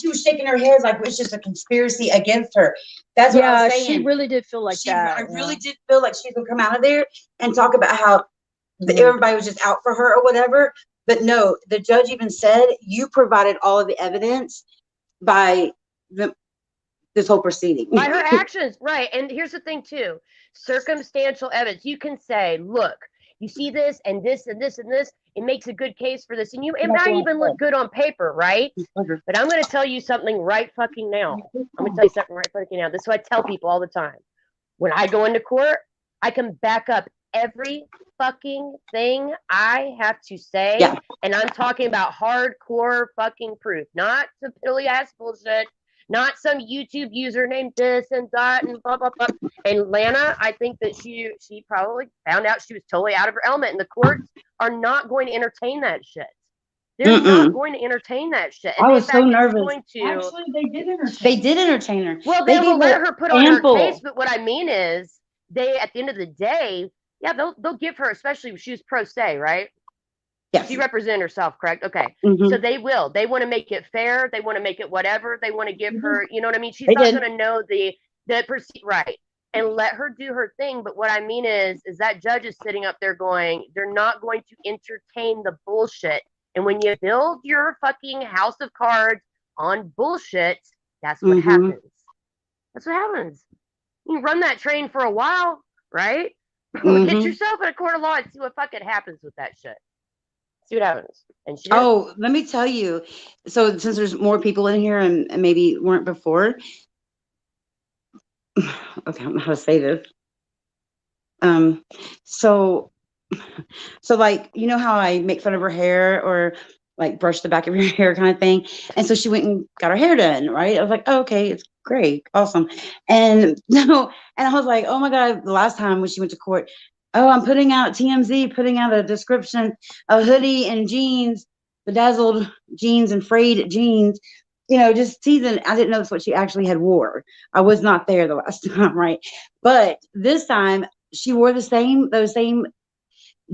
was shaking her head like it was just a conspiracy against her. That's what I was saying.
She really did feel like that.
I really did feel like she could come out of there and talk about how everybody was just out for her or whatever. But no, the judge even said you provided all of the evidence by this whole proceeding.
By her actions, right. And here's the thing too, circumstantial evidence. You can say, look, you see this and this and this and this, it makes a good case for this. And it might even look good on paper, right? But I'm going to tell you something right fucking now. I'm going to tell you something right fucking now. This is what I tell people all the time. When I go into court, I can back up every fucking thing I have to say. Yeah. And I'm talking about hardcore fucking proof, not some silly ass bullshit. Not some YouTube user named this and that and blah, blah, blah. And Lana, I think that she probably found out she was totally out of her element. And the courts are not going to entertain that shit. They're not going to entertain that shit. And
I was so nervous.
Actually,
they did entertain her.
Well, they will let her put on her case. But what I mean is, at the end of the day, yeah, they'll give her, especially if she was pro se, right? Yes. She represented herself, correct? Okay. So they will. They want to make it fair. They want to make it whatever. They want to give her, you know what I mean? She's not going to know the right, and let her do her thing. But what I mean is that judge is sitting up there going, they're not going to entertain the bullshit. And when you build your fucking house of cards on bullshit, that's what happens. That's what happens. You run that train for a while, right? Get yourself in a court of law and see what fucking happens with that shit. See what happens. And
let me tell you. So since there's more people in here and maybe weren't before. Okay, I don't know how to say this. So like, you know how I make fun of her hair or like brush the back of your hair kind of thing. And so she went and got her hair done, right? I was like, oh, okay, it's great, awesome. And no, and I was like, oh my God, the last time when she went to court, oh, I'm putting out TMZ, putting out a description, a hoodie and jeans, bedazzled jeans and frayed jeans, just teasing. I didn't notice what she actually had wore. I was not there the last time, right? But this time she wore those same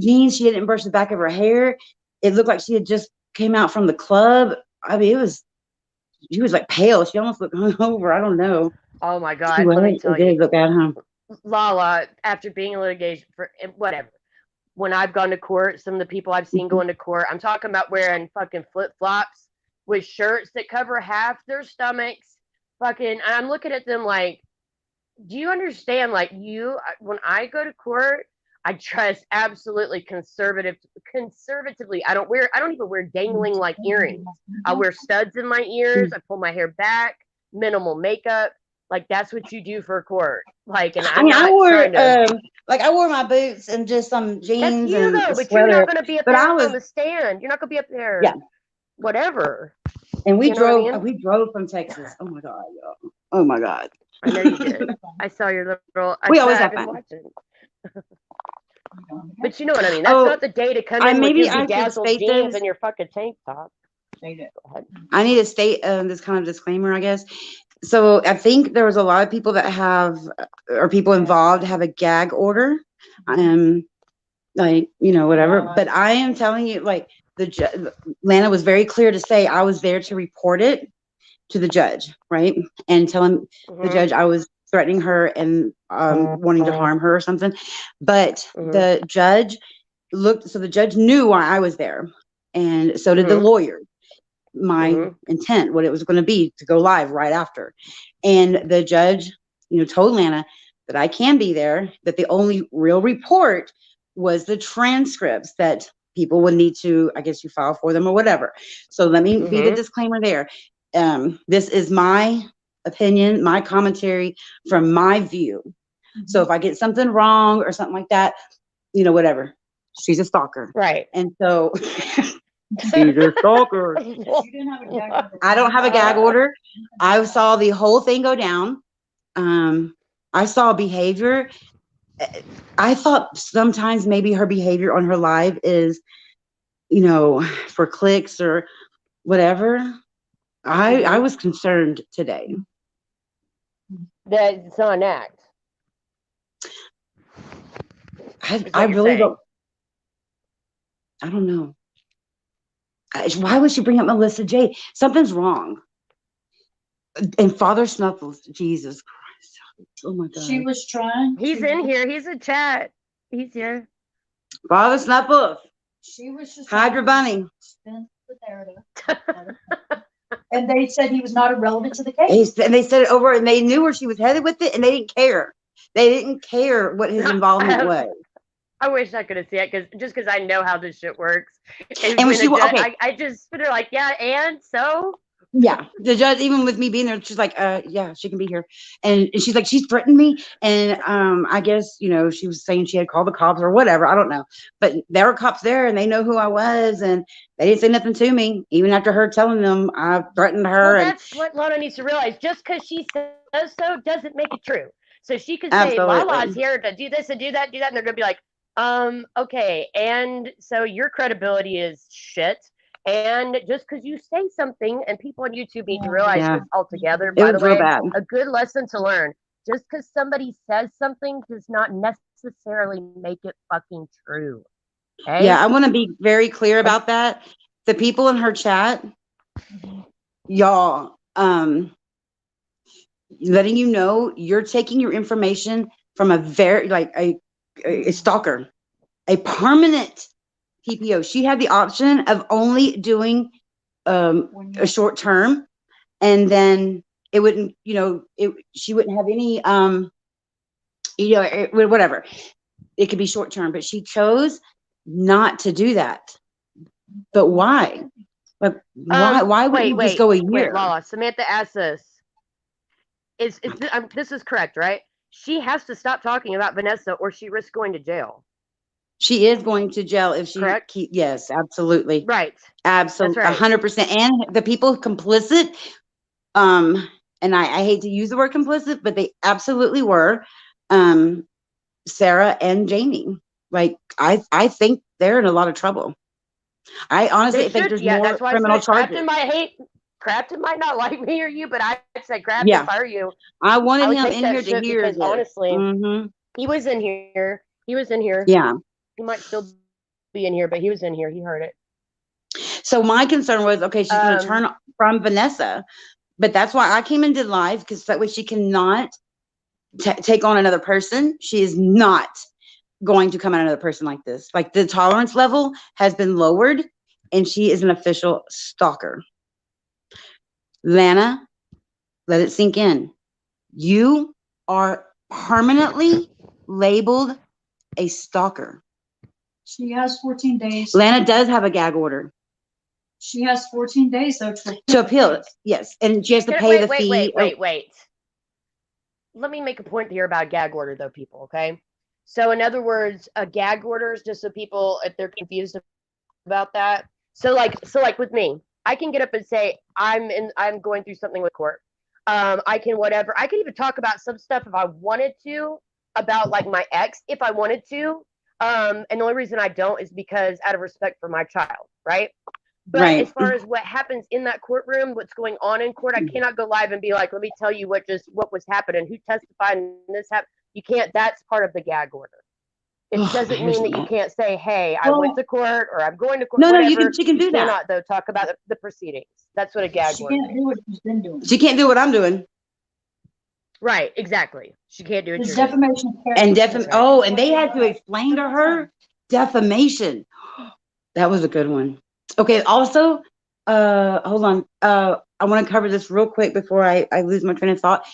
jeans. She didn't brush the back of her hair. It looked like she had just came out from the club. I mean, she was like pale. She almost looked hungover. I don't know.
Oh my God. Let me tell you.
Look at huh?
Lala, after being in litigation for whatever, when I've gone to court, some of the people I've seen going to court, I'm talking about wearing fucking flip-flops with shirts that cover half their stomachs. Fucking, I'm looking at them like, do you understand? Like, when I go to court, I dress absolutely conservatively. I don't even wear dangling like earrings. I wear studs in my ears. I pull my hair back, minimal makeup. Like, that's what you do for a court. Like, and I
wore my boots and just some jeans.
That's you, though, but you're not going to be up there on the stand. You're not going to be up there.
Yeah.
Whatever.
And we drove from Texas. Oh my God, y'all. Oh my God.
I know you did. I saw your little.
We always have fun.
But you know what I mean. That's not the day to come in with your bedazzled jeans and your fucking tank top.
I need to state this kind of disclaimer, I guess. So I think there was a lot of people that people involved have a gag order, whatever. But I am telling you, like, Lana was very clear to say I was there to report it to the judge, right, and tell him the judge I was threatening her and wanting to harm her or something. But the judge looked, so the judge knew why I was there, and so did the lawyer. My intent, what it was going to be, to go live right after. And the judge, told Lana that I can be there, that the only real report was the transcripts that people would need to, I guess, you file for them or whatever. So let me be the disclaimer there. This is my opinion, my commentary from my view. So if I get something wrong or something like that, whatever. She's a stalker.
Right.
And so she's a stalker. I don't have a gag order. I saw the whole thing go down. I saw behavior. I thought sometimes maybe her behavior on her live is, for clicks or whatever. I was concerned today.
That it's not an act.
I really don't. I don't know. Why would she bring up Melissa J? Something's wrong. And Father Snuffles, Jesus Christ. Oh my God.
She was trying.
He's in here. He's in chat. He's here.
Father Snuffles.
She was just
Hydra Bunny.
Spin the narrative. And they said he was not irrelevant to the case.
And they said it over, and they knew where she was headed with it, and they didn't care. They didn't care what his involvement was.
I wish I could have seen it because I know how this shit works.
And when she
I just put her like, yeah, and so
yeah, the judge, even with me being there, she's like, yeah, she can be here, and she's like, she's threatened me, and I guess she was saying she had called the cops or whatever, I don't know, but there were cops there, and they know who I was, and they didn't say nothing to me, even after her telling them I threatened her.
Well, that's what Lana needs to realize. Just because she says so doesn't make it true. So she could say, Lala's here to do this and do that, and they're gonna be like, okay, and so your credibility is shit. And just because you say something, and people on YouTube need to realize this altogether, by the way, a good lesson to learn. Just because somebody says something does not necessarily make it fucking true. Okay?
Yeah, I want to be very clear about that. The people in her chat, y'all, letting you know you're taking your information from a very, like a stalker, a permanent PPO. She had the option of only doing a short term, and then it wouldn't, she wouldn't have any, whatever. It could be short term, but she chose not to do that. But why? Like, why would you just go a year?
Wait, Lala, Samantha asked this. This is correct, right? She has to stop talking about Vanessa, or she risks going to jail.
She is going to jail if she yes, absolutely.
Right.
Absolutely. 100%. And the people complicit, and I hate to use the word complicit, but they absolutely were, Sarah and Jamie. Like, I think they're in a lot of trouble. I honestly think there's more criminal charges.
Crafton might not like me or you, but I'd say Crafton, if I were you.
I wanted him in here to hear
this. Honestly, he was in here.
Yeah.
He might still be in here, but he was in here. He heard it.
So my concern was, okay, she's going to turn from Vanessa, but that's why I came and did live, because that way she cannot take on another person. She is not going to come at another person like this. Like, the tolerance level has been lowered, and she is an official stalker. Lana, let it sink in. You are permanently labeled a stalker.
She has 14 days.
Lana does have a gag order.
She has 14 days, though,
to appeal it. Yes, and she has to pay the fee.
Wait. Let me make a point here about gag order, though, people. Okay, so in other words, a gag order is just so people, if they're confused about that. So like with me, I can get up and say I'm going through something with court. I can even talk about some stuff if I wanted to, about like my ex if I wanted to. And the only reason I don't is because out of respect for my child, right? But as far as what happens in that courtroom, what's going on in court, I cannot go live and be like, let me tell you what was happening, who testified, and this happened. You can't. That's part of the gag order. It doesn't mean that you can't say, hey, I went to court, or I'm going to court.
No, she can do that.
Cannot, though, talk about the proceedings. That's what a gag order is.
She can't do what she's been doing.
She can't do what I'm doing.
Right, exactly. She can't do it.
It's defamation of character.
And and they had to explain to her defamation. That was a good one. Okay, also, hold on. I want to cover this real quick before I lose my train of thought.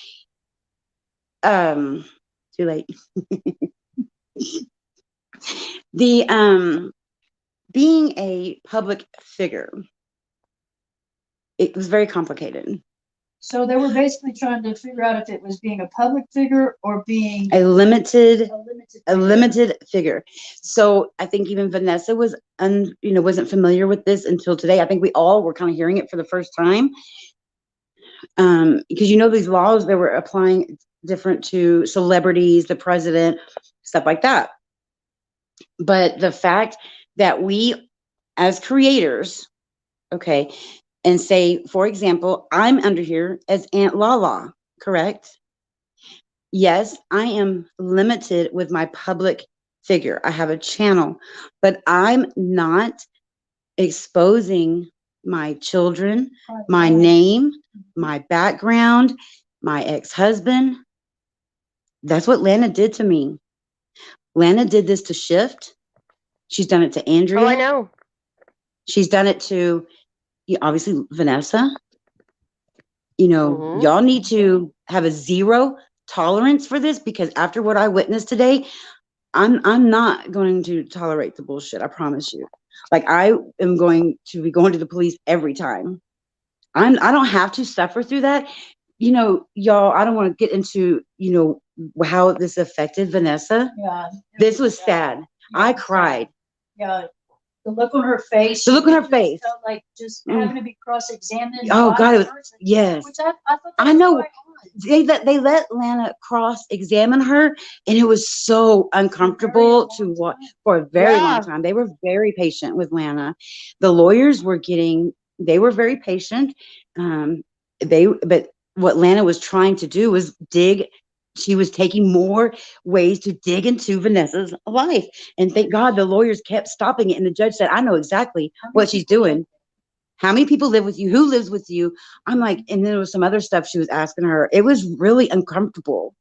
Too late. The being a public figure, it was very complicated.
So they were basically trying to figure out if it was being a public figure or being
A limited
a
limited figure. So I think even Vanessa was wasn't familiar with this until today. I think we all were kind of hearing it for the first time. Because these laws that were applying different to celebrities, the president, stuff like that. But the fact that we as creators, okay, and say, for example, I'm under here as Aunt Lala, correct? Yes, I am limited with my public figure. I have a channel, but I'm not exposing my children, my name, my background, my ex-husband. That's what Lana did to me. Lana did this to Shift. She's done it to Andrea.
Oh, I know.
She's done it to, obviously, Vanessa. Y'all need to have a zero tolerance for this, because after what I witnessed today, I'm not going to tolerate the bullshit. I promise you. Like, I am going to be going to the police every time. I don't have to suffer through that. Y'all, I don't want to get into, how this affected Vanessa.
Yeah.
This was sad.
Yeah,
I cried.
Yeah. The look on her face.
The look on her face.
Felt like just having to be cross-examined.
Oh God, it was, yes.
Which I thought
I know. They let Lana cross-examine her, and it was so uncomfortable to watch for a very long time. They were very patient with Lana. The lawyers were very patient. But what Lana was trying to do was dig. She was taking more ways to dig into Vanessa's life. And thank God the lawyers kept stopping it. And the judge said, I know exactly what she's doing. How many people live with you? Who lives with you? I'm like, and then there was some other stuff she was asking her. It was really uncomfortable.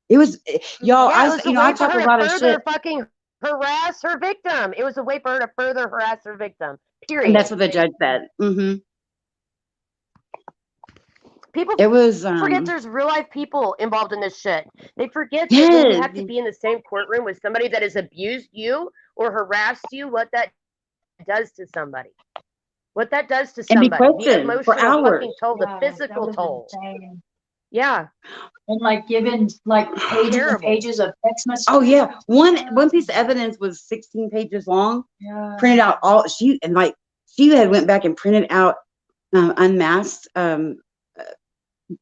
It was, y'all, I talk a lot of shit.
Fucking harass her victim. It was a way for her to further harass her victim. Period.
And that's what the judge said. Mm-hmm.
People forget there's real life people involved in this shit. They forget that when you have to be in the same courtroom with somebody that has abused you or harassed you, what that does to somebody. What that does to somebody. The emotional fucking toll, the physical toll. Insane. Yeah.
And like given like pages and pages of text messages.
Oh yeah. One piece of evidence was 16 pages long.
Yeah.
Printed out she had went back and printed out unmasked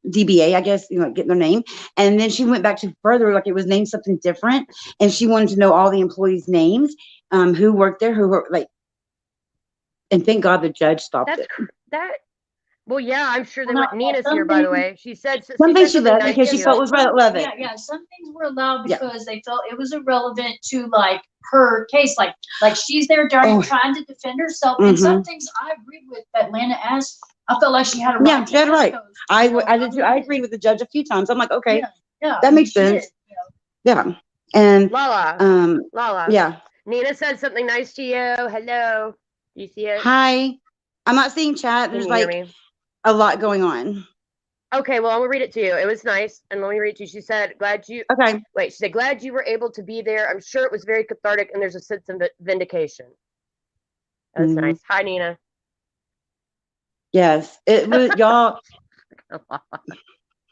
DBA, I guess, getting their name. And then she went back to further, like it was named something different. And she wanted to know all the employees' names, who worked there, who were like, and thank God the judge stopped it.
Well, yeah, I'm sure Nina's here, by the way. She said
something she left because she felt was relevant.
Yeah. Some things were allowed because they felt it was irrelevant to like her case. Like she's there trying to defend herself. And some things I agreed with that Lana asked. I felt like she had a right.
Yeah, that's right. I did too. I agreed with the judge a few times. I'm like, okay, that makes sense. Yeah. And
Lala.
Yeah.
Nina said something nice to you. Hello. Do you see it?
Hi. I'm not seeing chat. There's like a lot going on.
Okay, well, I'm gonna read it to you. It was nice, and let me read it to you. She said, she said, glad you were able to be there. I'm sure it was very cathartic, and there's a sense of vindication. That's nice. Hi, Nina.
Yes, it was, y'all.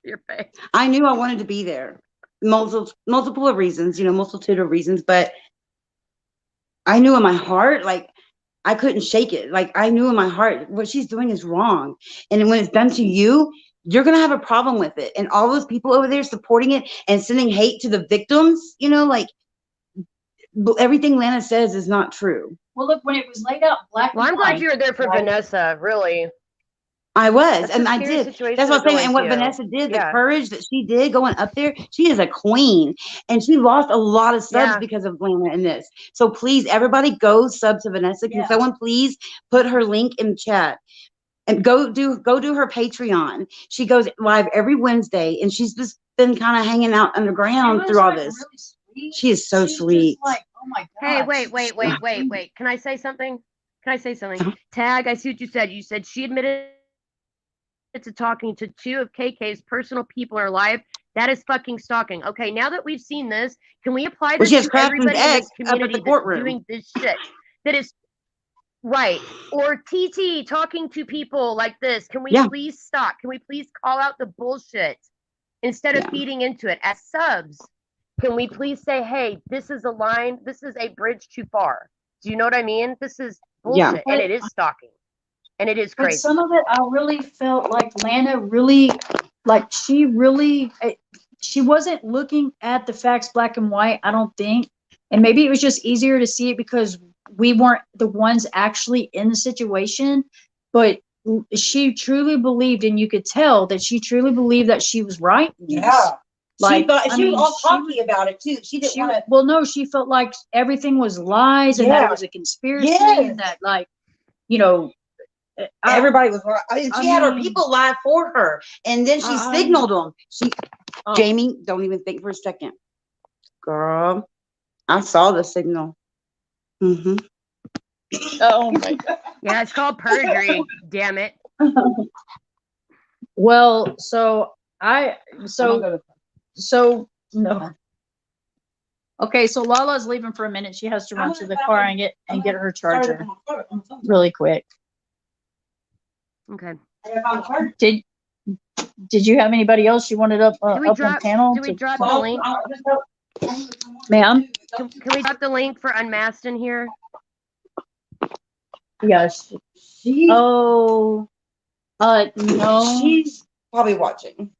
Your face.
I knew I wanted to be there. Multiple of reasons, multitude of reasons, but I knew in my heart, like, I couldn't shake it. Like, I knew in my heart what she's doing is wrong. And when it's done to you, you're going to have a problem with it. And all those people over there supporting it and sending hate to the victims, like, everything Lana says is not true.
Well, look, when it was laid out black.
Well, I'm glad you were there for Vanessa, really.
I was, and I did. That's what I'm saying. And what Vanessa did, the courage that she did going up there, she is a queen. And she lost a lot of subs because of Lana in this. So please, everybody go sub to Vanessa. Can someone please put her link in the chat? And go do her Patreon. She goes live every Wednesday, and she's just been kind of hanging out underground through all this. Really she is so sweet.
Like,
Oh my
Hey,
gosh.
wait. Can I say something? Tag, I see what you said. You said she admitted to talking to two of KK's personal people in her life. That is fucking stalking. Okay, now that we've seen this, can we apply
Well,
this
she has
to
Craftsman's
everybody in
ex
this
up at the
community that's
courtroom.
doing this shit? That is right. Or TT talking to people like this. Can we please stop? Can we please call out the bullshit instead of feeding into it? As subs, can we please say, hey, this is a line, this is a bridge too far. Do you know what I mean? This is bullshit, and it is stalking. And it is crazy.
But some of it, I really felt like Lana really, like she wasn't looking at the facts black and white, I don't think. And maybe it was just easier to see it because we weren't the ones actually in the situation. But she truly believed, and you could tell that she truly believed that she was right.
Yeah.
Like,
she was all cocky about it too. She didn't want to.
Well, no, she felt like everything was lies and that it was a conspiracy and that, like, you know,
everybody was right. She had her people lie for her, and then she signaled them. Jamie, don't even think for a second, girl. I saw the signal. Mm-hmm.
Oh my God.
Yeah, it's called perjury. Damn it.
Well, no. Okay, so Lala's leaving for a minute. She has to run to the car and get her charger really quick.
Okay.
Did you have anybody else you wanted up on the panel?
Do we drop the link?
Ma'am?
Can we drop the link for Unmasked in here?
Yes. No.
She's probably watching.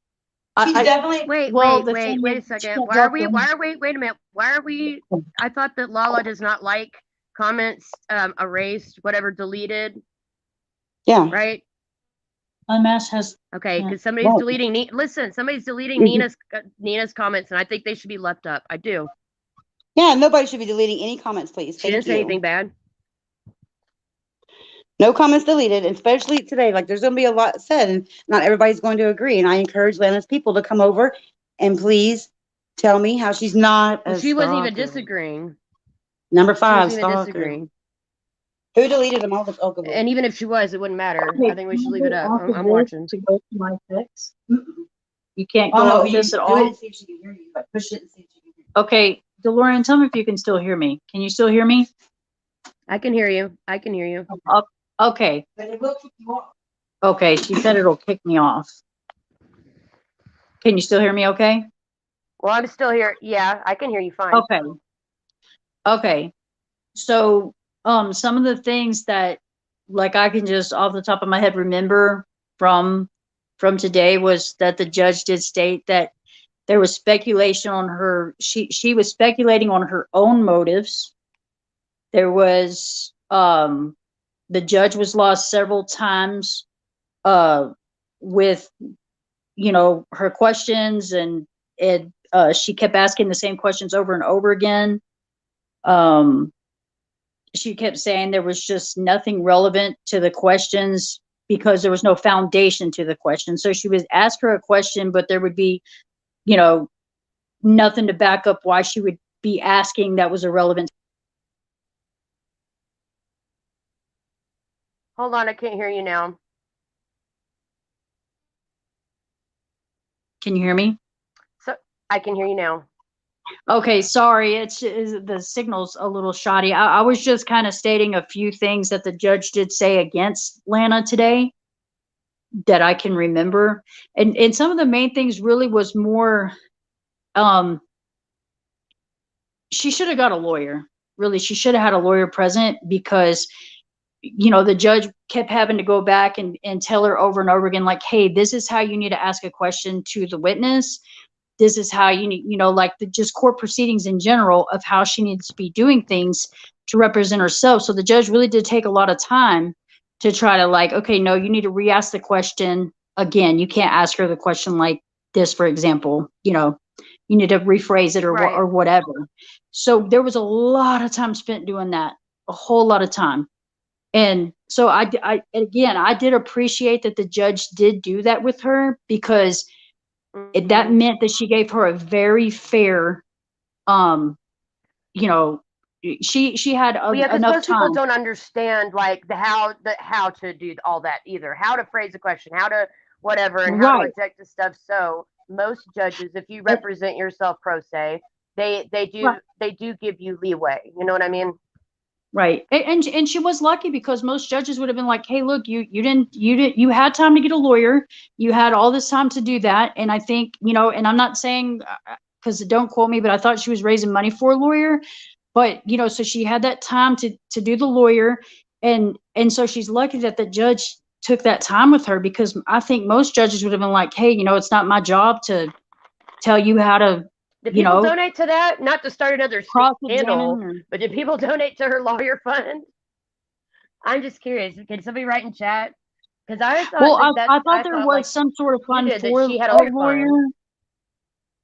She's definitely.
Wait a second. Wait a minute. Why are we? I thought that Lala does not like comments erased, whatever, deleted.
Yeah.
Right?
Unmasked has.
Okay, because somebody's deleting. Somebody's deleting Nina's comments, and I think they should be left up. I do.
Yeah, nobody should be deleting any comments, please.
She didn't say anything bad.
No comments deleted, especially today. Like, there's going to be a lot said, and not everybody's going to agree. And I encourage Lana's people to come over and please tell me how she's not.
Well, she wasn't even disagreeing.
Number 5,
she wasn't even disagreeing.
Who deleted them?
And even if she was, it wouldn't matter. I think we should leave it up. I'm watching.
To go to my text. You can't go off this at all.
Do it and see if she can hear you. Like, push it and see if she can hear you.
Okay, DeLorean, tell me if you can still hear me. Can you still hear me?
I can hear you.
Okay.
But it will kick you off.
Okay, she said it'll kick me off. Can you still hear me okay?
Well, I'm still here. Yeah, I can hear you fine.
Okay. So, some of the things that, like, I can just off the top of my head remember from today was that the judge did state that there was speculation on her. She was speculating on her own motives. There was the judge was lost several times with her questions, and she kept asking the same questions over and over again. She kept saying there was just nothing relevant to the questions because there was no foundation to the question. So she would ask her a question, but there would be, nothing to back up why she would be asking that was irrelevant.
Hold on, I can't hear you now.
Can you hear me?
So I can hear you now.
Okay, sorry, it's the signal's a little shoddy. I was just kind of stating a few things that the judge did say against Lana today that I can remember. And some of the main things really was more, she should have got a lawyer. Really, she should have had a lawyer present because, the judge kept having to go back and tell her over and over again, like, hey, this is how you need to ask a question to the witness. This is how you need, like just court proceedings in general of how she needs to be doing things to represent herself. So the judge really did take a lot of time to try to, like, okay, no, you need to re-ask the question again. You can't ask her the question like this, for example, you need to rephrase it or whatever. So there was a lot of time spent doing that, a whole lot of time. And so I did appreciate that the judge did do that with her because that meant that she gave her a very fair, she had
Yeah, because
enough
most people
time.
don't understand like how to do all that either. How to phrase a question, how to whatever, and how to
Right.
reject the stuff. So most judges, if you
And-
represent yourself pro se, they
right.
do give you leeway. You know what I mean?
Right. And she was lucky because most judges would have been like, "Hey, look, you had time to get a lawyer. You had all this time to do that." And I think, and I'm not saying, because don't quote me, but I thought she was raising money for a lawyer. But, so she had that time to do the lawyer, and so she's lucky that the judge took that time with her, because I think most judges would have been like, "Hey, it's not my job to tell you how to,
Did people donate to that? Not to start another scandal,
cross-examine." Or,
but did people donate to her lawyer fund? I'm just curious. Can somebody write in chat? Because I
well,
thought
I thought
I
there
thought like
was some sort of
you
fund
did that
for
she had a
a
lawyer
lawyer.
fund.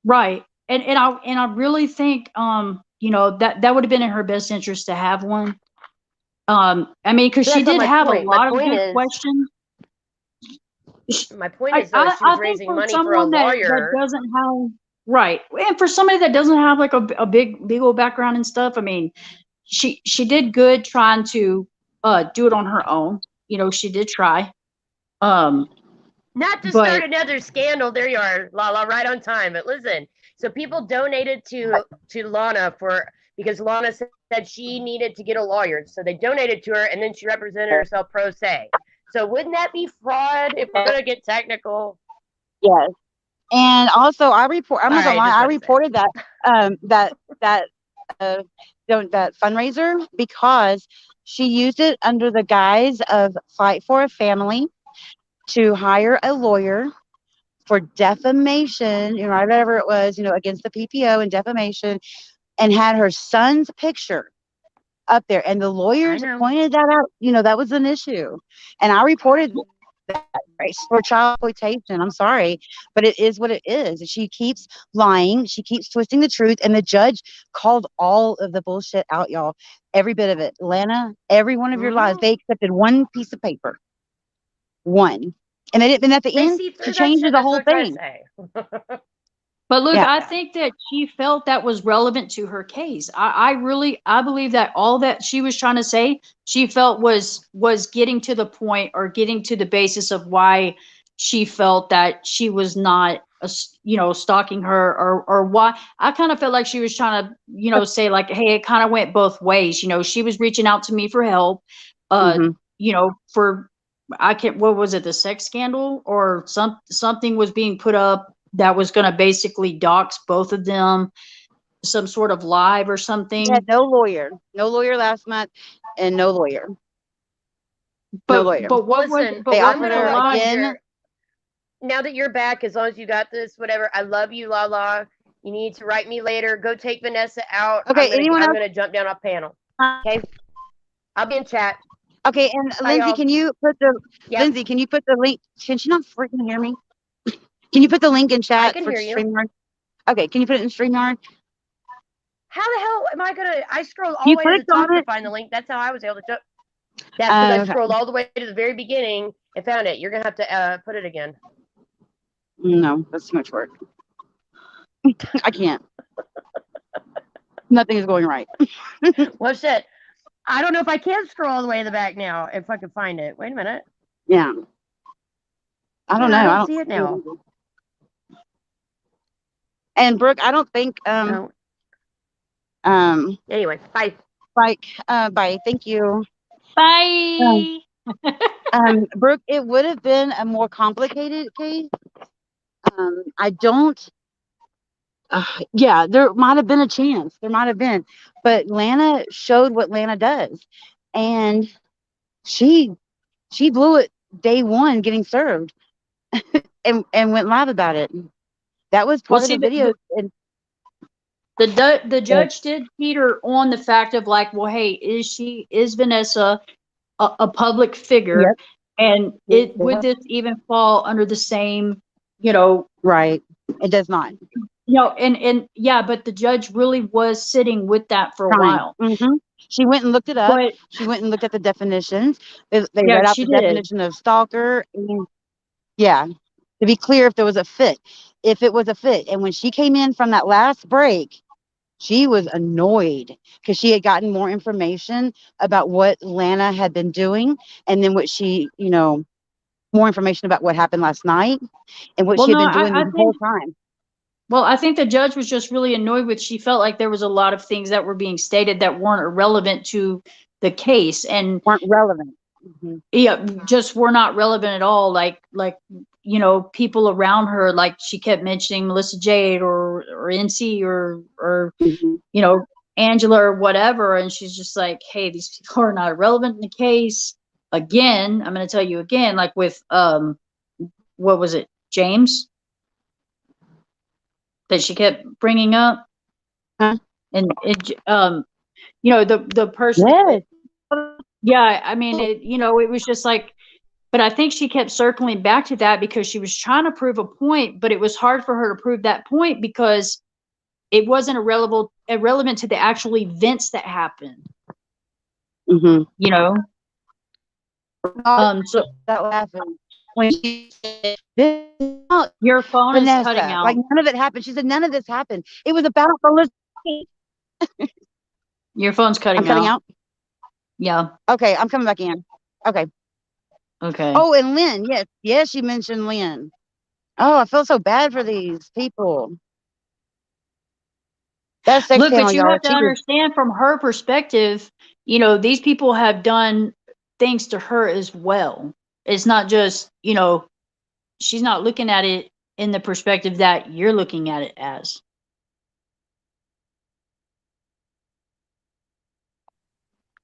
Right. And I really think, that would have been in her best interest to have one. I mean, because
So
she
that's not
did
my
have a
point. My
lot of
point
good
is
questions.
my point
I,
is though
I,
she
I
was
think
raising
for
money for a
someone that
lawyer.
doesn't have, right, and for somebody that doesn't have like a big legal background and stuff, I mean, she did good trying to do it on her own. She did try. Um,
Not to start
but
another scandal. There you are, Lala, right on time. But listen, so people donated to Lana because Lana said she needed to get a lawyer, so they donated to her, and then she represented herself pro se. So wouldn't that be fraud if we're gonna get technical?
Yes. And also, I'm
All
not gonna
right,
lie.
just
I
want to say.
reported that uh, that fundraiser because she used it under the guise of Fight for a Family to hire a lawyer for defamation, whatever it was, against the PPO and defamation, and had her son's picture up there. And the
I
lawyers
know.
pointed that out. That was an issue. And I reported that, right, for child exploitation. I'm sorry, but it is what it is. She keeps lying. She keeps twisting the truth. And the judge called all of the bullshit out, y'all. Every bit of it. Lana, every one of your lies.
Mm-hmm.
They accepted one piece of paper. One. And they didn't, and at the
They
end,
see
she
through that
changes
shit.
the
That's
whole
what I'm trying to
thing.
say.
But look,
Yeah.
I think that she felt that was relevant to her case. I believe that all that she was trying to say, she felt was getting to the point, or getting to the basis of why she felt that she was not, stalking her, or why. I kind of felt like she was trying to, say like, hey, it kind of went both ways. She was reaching out to me for help,
Hmm.
for, I can't, what was it, the sex scandal, or something was being put up that was going to basically dox both of them, some sort of live or
Yeah,
something.
no lawyer. No lawyer last month, and no lawyer. No lawyer.
But what was
Listen,
They
what
I'm
was
offered
the
her
gonna
lie?
again.
wager. Now that you're back, as long as you got this, whatever. I love you, Lala. You need to write me later. Go take Vanessa out.
Okay, anyone
I'm
else?
gonna jump down off panel. Okay, I'll be in chat.
Okay, and
Bye,
Lindsay,
y'all.
can you put the
Yep,
link? Can she not freaking hear me? Can you put the link in
I
chat
can
for
hear you.
StreamYard? Okay, can you put it in StreamYard?
How the hell am I gonna? I scrolled all
You
the way to the
clicked
top
on
to
it.
find the link. That's how I was able to jump. That's because I
Okay.
scrolled all the way to the very beginning and found it. You're gonna have to put it again.
No, that's too much work. I can't. Nothing is going right.
Well, shit. I don't know if I can scroll all the way to the back now. If I can find it. Wait a minute.
Yeah. I don't
Yeah,
know.
I
I
don't
don't
see it
see
now.
it. And Brooke, I don't think
No.
um
Anyway, bye.
bye. Thank you.
Bye.
Brooke, it would have been a more complicated case. I don't. Yeah, there might have been a chance. There might have been, but Lana showed what Lana does, and she blew it day one getting served, and went live about it. That was
Well,
part of
see,
the video. And
the judge did teeter on the fact of like, well, hey, is Vanessa a public figure,
yep,
and would
yep,
this even fall under the same, you know,
right. It does not.
and yeah, but the judge really was sitting with that for a
Time.
while.
She went and looked it up.
But
She went and looked at the definitions. They
yeah,
read out
she
the
did.
definition of stalker. And yeah, to be clear, if there was a fit, if it was a fit. And when she came in from that last break, She was annoyed because she had gotten more information about what Lana had been doing, and then what she, more information about what happened last night and what
Well,
she had
no,
been doing
I
the
think
whole time.
well, I think the judge was just really annoyed with she felt like there was a lot of things that were being stated that weren't irrelevant to the case and
Weren't relevant. Mm-hmm.
yeah, just were not relevant at all. Like people around her, like she kept mentioning Melissa Jade or NC or
Mm-hmm.
Angela or whatever, and she's just like, hey, these people are not relevant in the case. Again, I'm going to tell you again, like with what was it, James, that she kept bringing up,
Huh?
and the person.
Yes.
Yeah, I mean, it was just like, but I think she kept circling back to that because she was trying to prove a point, but it was hard for her to prove that point because it wasn't irrelevant to the actual events that happened.
Mm-hmm.
So
That laughing when she said, "This is not
your phone is cutting
Vanessa."
out.
Like none of it happened. She said none of this happened. It was about Melissa.
Your phone's
I'm
cutting
cutting
out.
out.
Yeah.
Okay, I'm coming back in. Okay.
Okay.
Oh, and Lynn. Yes, yes, you mentioned Lynn. Oh, I feel so bad for these people. That sex
Look,
channel,
but you
y'all.
have to
She was.
understand from her perspective, these people have done things to her as well. It's not just, she's not looking at it in the perspective that you're looking at it as.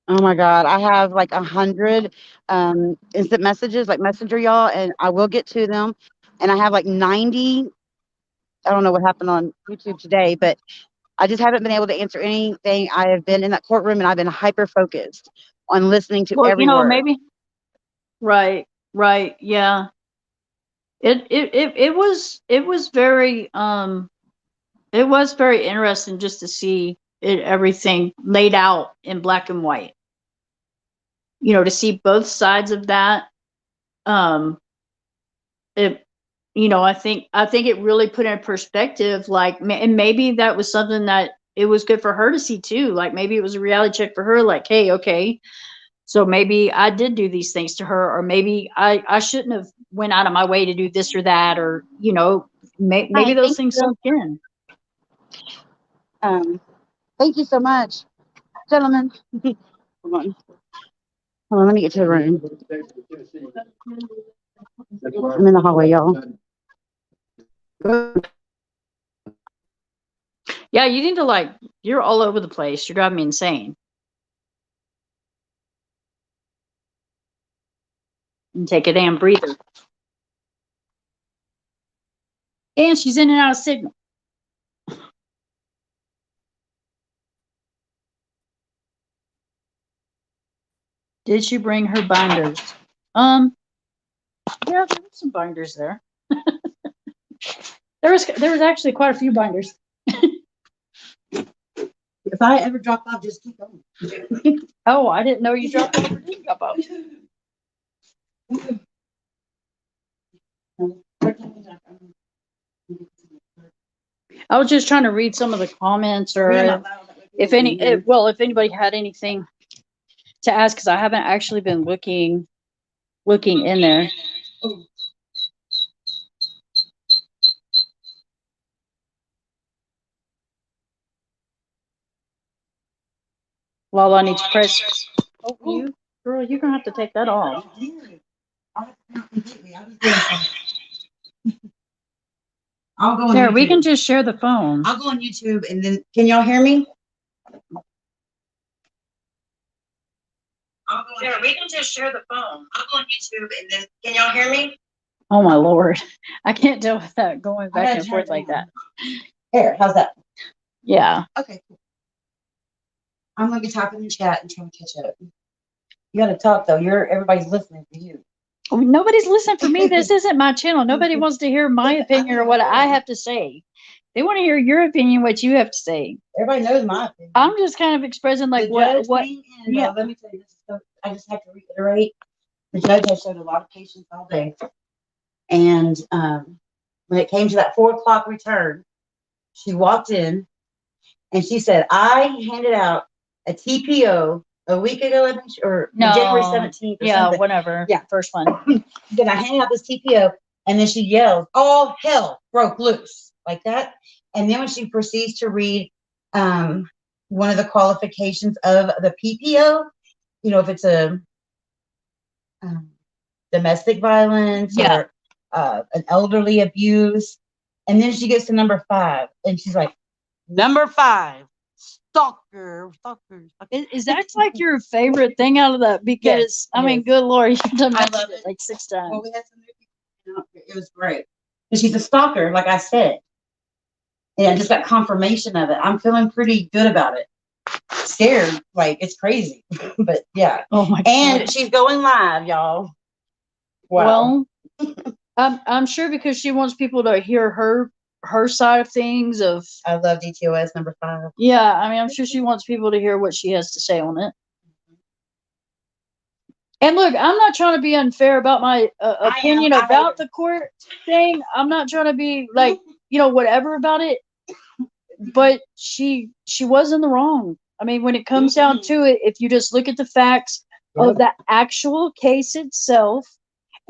Oh my God, I have like 100 instant messages, like Messenger, y'all, and I will get to them. And I have like 90. I don't know what happened on YouTube today, but I just haven't been able to answer anything. I have been in that courtroom and I've been hyper focused on listening to
Well,
every word.
maybe right, yeah. It was very interesting just to see everything laid out in black and white. To see both sides of that. It I think it really put in perspective, like, and maybe that was something that it was good for her to see too. Like maybe it was a reality check for her, like, hey, okay, so maybe I did do these things to her, or maybe I shouldn't have went out of my way to do this or that, or maybe
Hi,
those
thank
things
you.
sunk in.
Um, Thank you so much, gentlemen. Hold on. Hold on, let me get to the room. I'm in the hallway, y'all.
Yeah, you need to, you're all over the place. You're driving me insane. And take a damn breather. And she's in and out of signal. Did she bring her binders? Yeah, there were some binders there. There was actually quite a few binders.
If I ever drop off, just keep going.
Oh, I didn't know you dropped off or didn't drop off. I was just trying to read some of the comments, or if anybody had anything to ask, because I haven't actually been looking in there. While I need to press. Oh, girl, you're gonna have to take that off.
I'll go on
There,
YouTube.
we can just share the phone.
I'll go on YouTube and then can y'all hear me?
There, we can just share the phone.
I'll go on YouTube and then can y'all hear me?
Oh my Lord. I can't deal with that going back and forth like that.
Here, how's that?
Yeah.
Okay, cool. I'm gonna be typing in the chat and trying to catch up. You gotta talk though. Everybody's listening for you.
Nobody's listening for me. This isn't my channel. Nobody wants to hear my opinion or what I have to say. They want to hear your opinion, what you have to say.
Everybody knows my opinion.
I'm just kind of expressing like what
yeah. Let me tell you this. So I just have to reiterate. The judge has showed a lot of patience all day. And when it came to that 4 o'clock return, she walked in And she said, I handed out a TPO a week ago, or January 17th. Or something.
Whatever.
Yeah.
First one.
Then I handed out this TPO, and then she yelled, all hell broke loose, like that. And then when she proceeds to read one of the qualifications of the PPO, if it's a domestic violence or an elderly abuse. And then she gets to number 5, and she's like, number 5, stalker.
Is that like your favorite thing out of that? Because
Yes,
I mean, good Lord, you done
I
mentioned
love
it
it.
like 6 times.
Well, we had some new people. It was great. And she's a stalker, like I said. And I just got confirmation of it. I'm feeling pretty good about it. Scared, like it's crazy. But yeah.
Oh my
And
God.
she's going live, y'all. Wow.
Well, I'm sure because she wants people to hear her side of things.
I love DTOS number 5.
Yeah, I mean, I'm sure she wants people to hear what she has to say on it. And look, I'm not trying to be unfair about my opinion about the court thing. I'm not trying to be like, whatever about it. But she was in the wrong. I mean, when it comes down to it, if you just look at the facts of the actual case itself,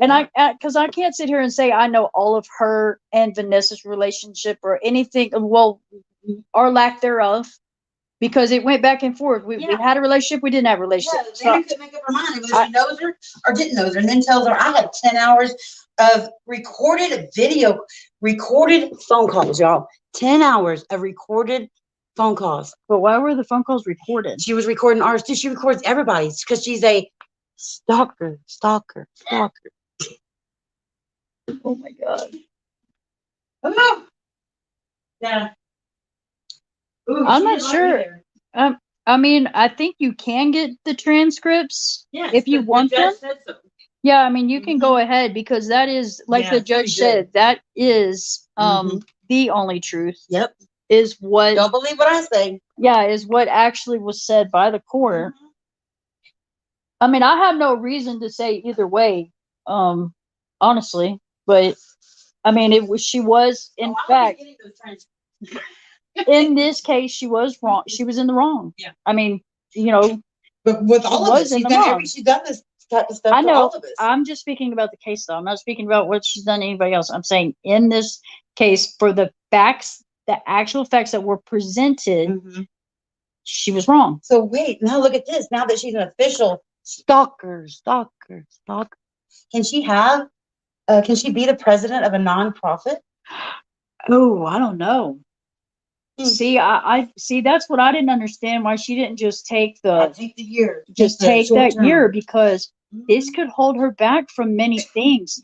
and because I can't sit here and say I know all of her and Vanessa's relationship or anything, well, or lack thereof, because it went back and forth. We had a relationship, we didn't have a relationship.
Yeah, Xander couldn't make up her mind whether she knows her or didn't know her, and then tells her, I have 10 hours of recorded phone calls, y'all. 10 hours of recorded phone calls.
But why were the phone calls recorded?
She was recording ours too. She records everybody's because she's a stalker.
Oh my God.
Oh, yeah. Ooh,
I'm not sure. I mean, I think you can get the transcripts if you want them.
So.
Yeah, I mean, you can go ahead because that is, like the judge said, that is the only truth.
Yep.
Is what.
Don't believe what I say.
Yeah, is what actually was said by the court. I mean, I have no reason to say either way, honestly. But I mean, she was in fact. In this case, she was wrong. She was in the wrong. Yeah. I mean,
but with all of it, she's done this type of stuff.
I know.
To all of us.
I'm just speaking about the case, though. I'm not speaking about what she's done to anybody else. I'm saying in this case, for the facts, the actual facts that were presented, she was wrong.
So wait, now look at this. Now that she's an official stalker, can she have? Can she be the president of a nonprofit?
Oh, I don't know. See, I see. That's what I didn't understand. Why she didn't just take the
year,
just take that year, because this could hold her back from many things.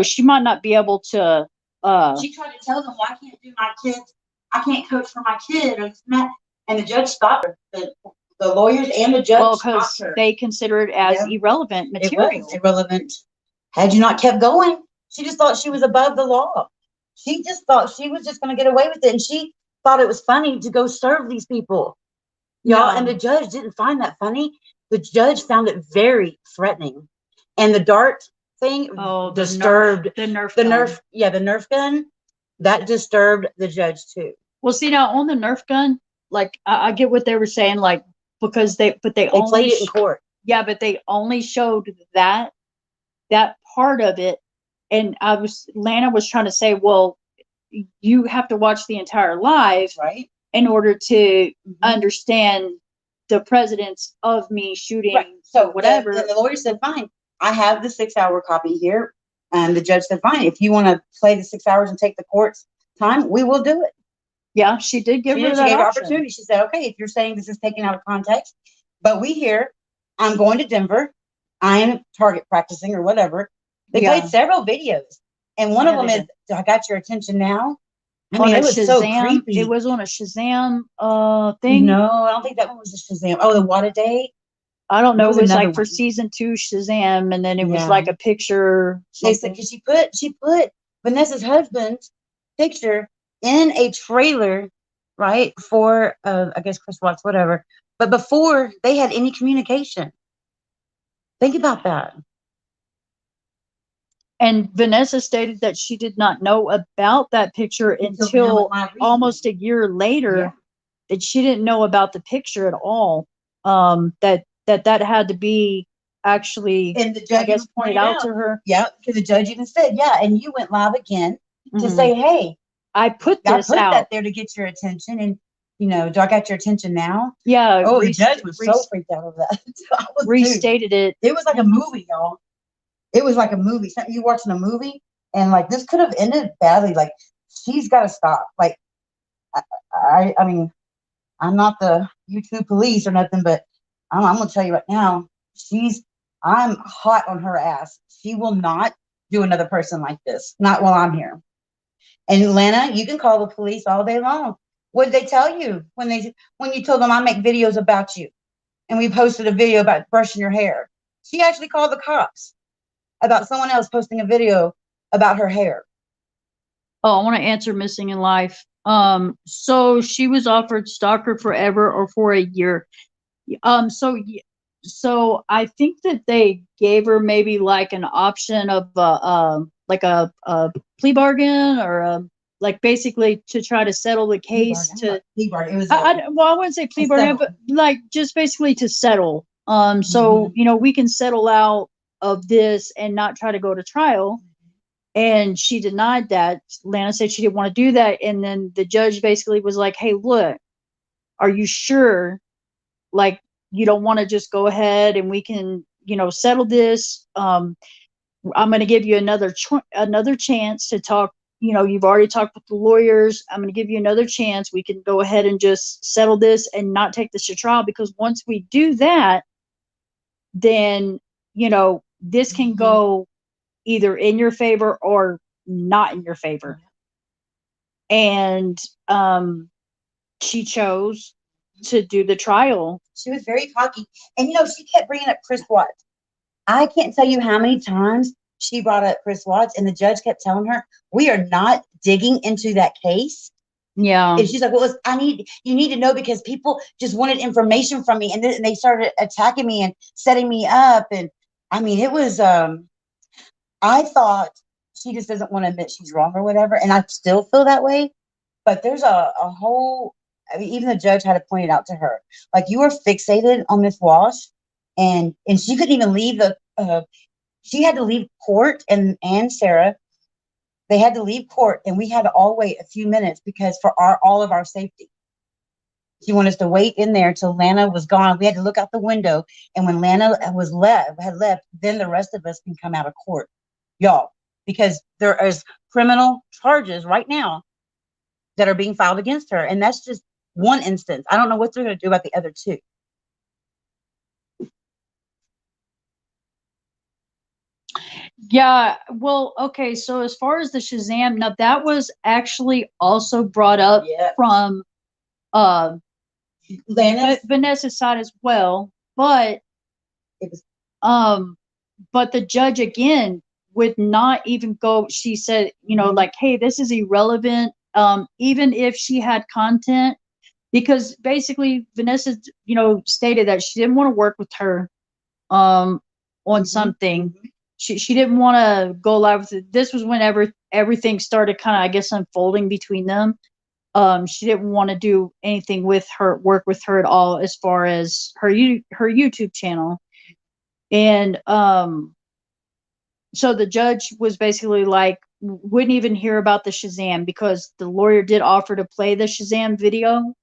She might not be able to.
She tried to tell them, "Well, I can't do my kids. I can't coach for my kid." And the judge stopped her. The lawyers and the judge stopped her.
They consider it as irrelevant material.
It was irrelevant. Had you not kept going, she just thought she was above the law. She just thought she was just going to get away with it, and she thought it was funny to go serve these people, y'all. And the judge didn't find that funny. The judge found it very threatening, and the dart thing disturbed
the Nerf
gun that disturbed the judge too.
Well, see, now on the Nerf gun, like I get what they were saying, like because they only
played it in court.
Yeah, but they only showed that part of it, and Lana was trying to say, well, you have to watch the entire live,
right,
in order to understand the precedence of me shooting.
Right. So
whatever.
The lawyer said, fine, I have the 6-hour copy here. And the judge said, fine, if you want to play the 6 hours and take the court's time, we will do it.
Yeah, she did give her that
opportunity. She said, okay, if you're saying this is taken out of context, but we hear, I'm going to Denver, I'm target practicing or whatever. They played several videos. And one of them is, I got your attention now. I mean, it was
Shazam,
so creepy.
It was on a Shazam thing.
No, I don't think that one was a Shazam. Oh, the What a Day.
I don't know. It was like for season 2 Shazam, and then it was like a picture.
They said because she put Vanessa's husband's picture in a trailer, right, for I guess Chris Watts, whatever. But before they had any communication. Think about that.
And Vanessa stated that she did not know about that picture until almost a year later.
that she didn't know about the picture at all. That had to be actually,
and the judge,
I guess, pointed out to her.
Yeah, because the judge even said, yeah, and you went live again to say, hey,
I put this out
that there to get your attention, and do I got your attention now?
Yeah.
Oh, the judge was so freaked out of that.
Restated it.
It was like a movie, y'all. It was like a movie. Something you watching a movie, and like this could have ended badly. Like, she's got to stop. Like, I mean, I'm not the YouTube police or nothing, but I'm gonna tell you right now, I'm hot on her ass. She will not do another person like this. Not while I'm here. And Lana, you can call the police all day long. What did they tell you when you told them I make videos about you, and we posted a video about brushing your hair? She actually called the cops about someone else posting a video about her hair.
Oh, I want to answer missing in life. So she was offered stalker forever or for a year. So I think that they gave her maybe like an option of like a plea bargain, or like basically to try to settle the case.
Plea bargain. It was
I wouldn't say plea bargain, but like just basically to settle. So we can settle out of this and not try to go to trial. And she denied that. Lana said she didn't want to do that. And then the judge basically was like, hey, look, are you sure? Like, you don't want to just go ahead and we can, settle this. I'm going to give you another chance to talk. You've already talked with the lawyers. I'm going to give you another chance. We can go ahead and just settle this and not take this to trial, because once we do that, then, this can go either in your favor or not in your favor. And she chose to do the trial.
She was very cocky. And, she kept bringing up Chris Watts. I can't tell you how many times she brought up Chris Watts, and the judge kept telling her, we are not digging into that case.
Yeah.
And she's like, well, you need to know, because people just wanted information from me, and they started attacking me and setting me up. And I mean, it was, I thought she just doesn't want to admit she's wrong or whatever. And I still feel that way. But there's a whole, I mean, even the judge had to point it out to her. Like, you were fixated on Miss Walsh, and she couldn't even leave she had to leave court, and Sarah, they had to leave court, and we had to all wait a few minutes because for all of our safety. She wanted us to wait in there till Lana was gone. We had to look out the window, and when Lana had left, then the rest of us can come out of court, y'all, because there is criminal charges right now that are being filed against her, and that's just one instance. I don't know what they're going to do about the other two.
Yeah, well, okay, so as far as the Shazam, now that was actually also brought up from Vanessa's side as well, but
it was
but the judge again would not even go. She said, like, hey, this is irrelevant, even if she had content, because basically Vanessa, stated that she didn't want to work with her on something. She didn't want to go live with it. This was whenever everything started kind of, I guess, unfolding between them. She didn't want to do anything with her, work with her at all, as far as her YouTube channel. And so the judge was basically like, wouldn't even hear about the Shazam, because the lawyer did offer to play the Shazam video,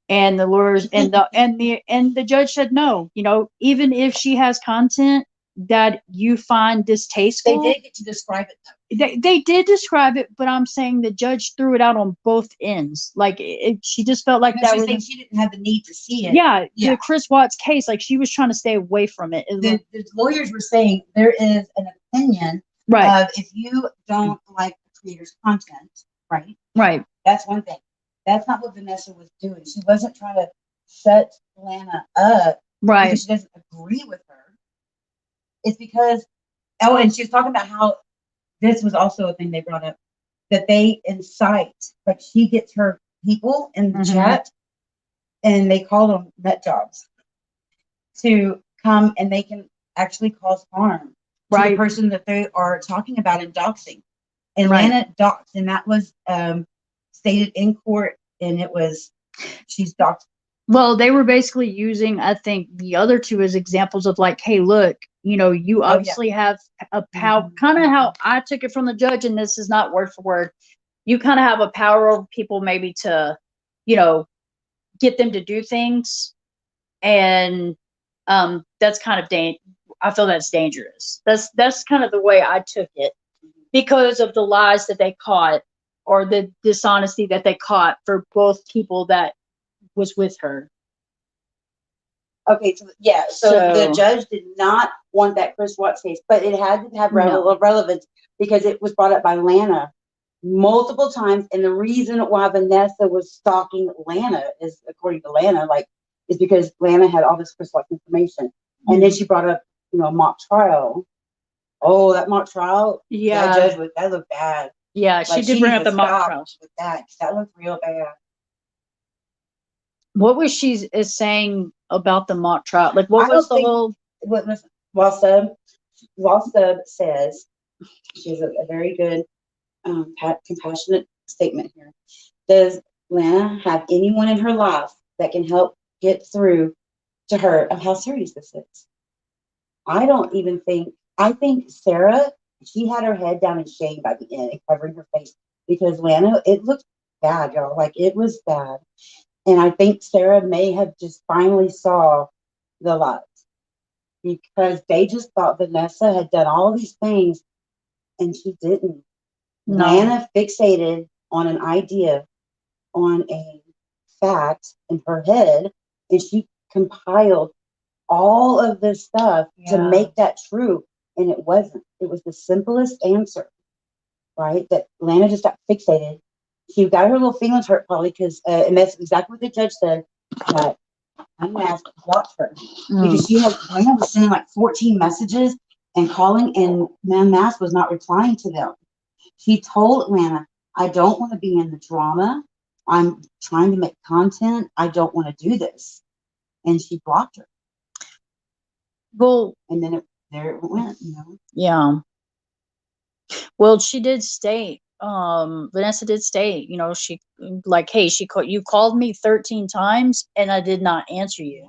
and the lawyers and the judge said no. Even if she has content that you find distasteful,
they did get to describe it though.
They did describe it, but I'm saying the judge threw it out on both ends. Like, she just felt like that was,
she didn't have the need to see it.
Yeah, the Chris Watts case, like, she was trying to stay away from it.
The lawyers were saying there is an opinion
right
of, if you don't like the creator's content,
right,
that's one thing. That's not what Vanessa was doing. She wasn't trying to set Lana up because she doesn't agree with her. It's because, and she was talking about how this was also a thing they brought up, that they incite, like, she gets her people in the chat, and they call them nut jobs, to come, and they can actually cause harm to the person that they are talking about and doxing. And Lana doxed, and that was stated in court, and it was She's doxed.
Well, they were basically using, I think, the other two as examples of like, hey, look, you know, you obviously have a power, kind of how I took it from the judge, and this is not word for word. You kind of have a power over people, maybe to, you know, get them to do things, and that's kind of I feel that's dangerous. That's kind of the way I took it because of the lies that they caught or the dishonesty that they caught for both people that was with her.
Okay, so yeah, so the judge did not want that Chris Watts case, but it had to have relevance because it was brought up by Lana multiple times, and the reason why Vanessa was stalking Lana is, according to Lana, like, is because Lana had all this Chris Watts information, and then she brought up, you know, a mock trial. Oh, that mock trial,
yeah,
that judge that looked bad.
Yeah,
Like,
she did bring up the mock trials
with that, 'cause that looked real bad.
What was she is saying about the mock trial? Like, what was the whole?
Walsub says she has a very good, compassionate statement here. Does Lana have anyone in her life that can help get through to her of how serious this is? I don't even think. I think Sarah, she had her head down in shame by the end and covering her face because Lana, it looked bad, y'all. Like, it was bad. And I think Sarah may have just finally saw the light because they just thought Vanessa had done all these things and she didn't. No. Lana fixated on an idea, on a fact in her head, and she compiled all of this stuff to make that true. And it wasn't. It was the simplest answer, right? That Lana just got fixated. She got her little feelings hurt probably because, and that's exactly what the judge said, that Unmasked blocked her. Because Lana was sending like 14 messages and calling, and Unmasked was not replying to them. She told Lana, I don't want to be in the drama. I'm trying to make content. I don't want to do this. And she blocked her.
Well,
and then there it went, you know?
Yeah. Well, she did state, Vanessa did state, you know, she like, hey, you called me 13 times and I did not answer you.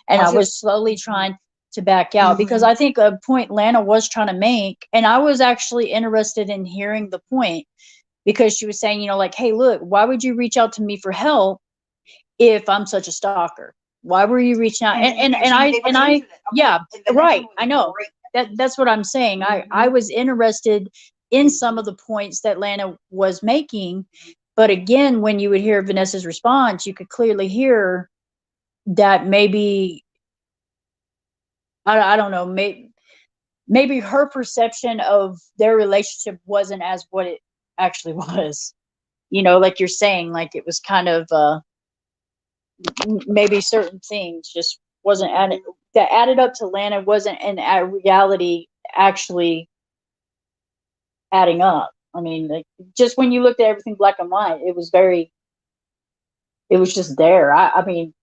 And I was slowly trying to back out because I think a point Lana was trying to make, and I was actually interested in hearing the point because she was saying, you know, like, hey, look, why would you reach out to me for help if I'm such a stalker? Why were you reaching out? And I, yeah, right. I know that's what I'm saying. I was interested in some of the points that Lana was making, but again, when you would hear Vanessa's response, you could clearly hear that maybe, I don't know, maybe her perception of their relationship wasn't as what it actually was. You know, like you're saying, like it was kind of, maybe certain things just wasn't added, that added up to Lana wasn't in reality actually adding up. I mean, like, just when you looked at everything black and white, it was just there. I mean,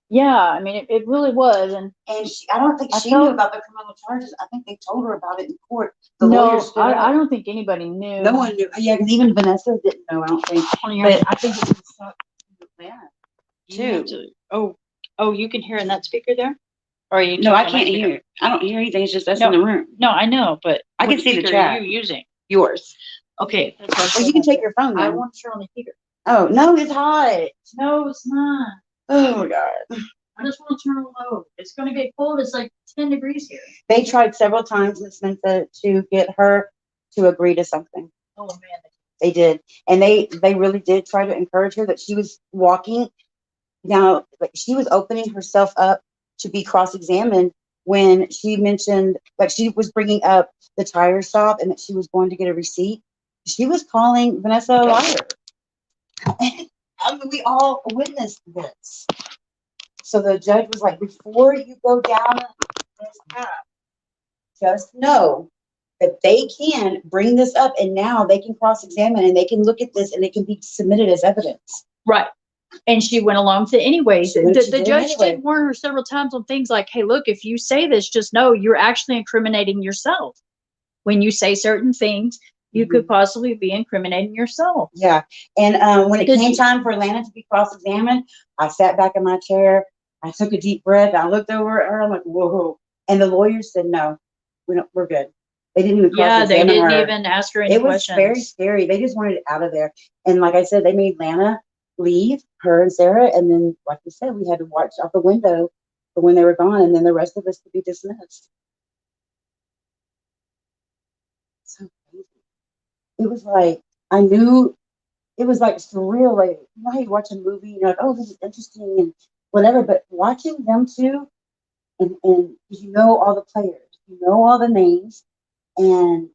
yeah, I mean, it really was. And
I don't think she knew about the criminal charges. I think they told her about it in court. I
don't think anybody knew.
No one knew. Yeah, because even Vanessa didn't know, I don't think. But I think it was Lana, too.
Oh, you can hear in that speaker there? Or are you?
No, I can't hear. I don't hear anything. It's just us in the room.
No, I know, but
I can see the chat.
Are you using?
Yours.
Okay.
Well, you can take your phone.
I want to turn on the heater.
Oh, no, it's hot.
No, it's not.
Oh, my God.
I just want to turn it low. It's going to get cold. It's like 10 degrees here.
They tried several times, Miss Samantha, to get her to agree to something.
Oh, man.
They did. And they really did try to encourage her, that she was walking down, like she was opening herself up to be cross-examined when she mentioned, like she was bringing up the tire shop and that she was going to get a receipt. She was calling Vanessa a liar. I mean, we all witnessed this. So the judge was like, before you go down this path, just know that they can bring this up and now they can cross-examine and they can look at this and it can be submitted as evidence.
Right. And she went along with it anyways. The judge did warn her several times on things like, hey, look, if you say this, just know you're actually incriminating yourself. When you say certain things, you could possibly be incriminating yourself.
Yeah. And when it
Did
came
you-
time for Lana to be cross-examined, I sat back in my chair. I took a deep breath. I looked over at her. I'm like, whoa. And the lawyers said, no, we're good. They didn't even
Yeah, they
cross-examine
didn't
her.
even ask her any
It was
questions.
very scary. They just wanted it out of there. And like I said, they made Lana leave, her and Sarah. And then, like you said, we had to watch out the window for when they were gone. And then the rest of us could be dismissed. So crazy. It was like, I knew it was like surreal. Like, you know how you watch a movie and you're like, oh, this is interesting and whatever. But watching them two, and you know all the players, you know all the names, and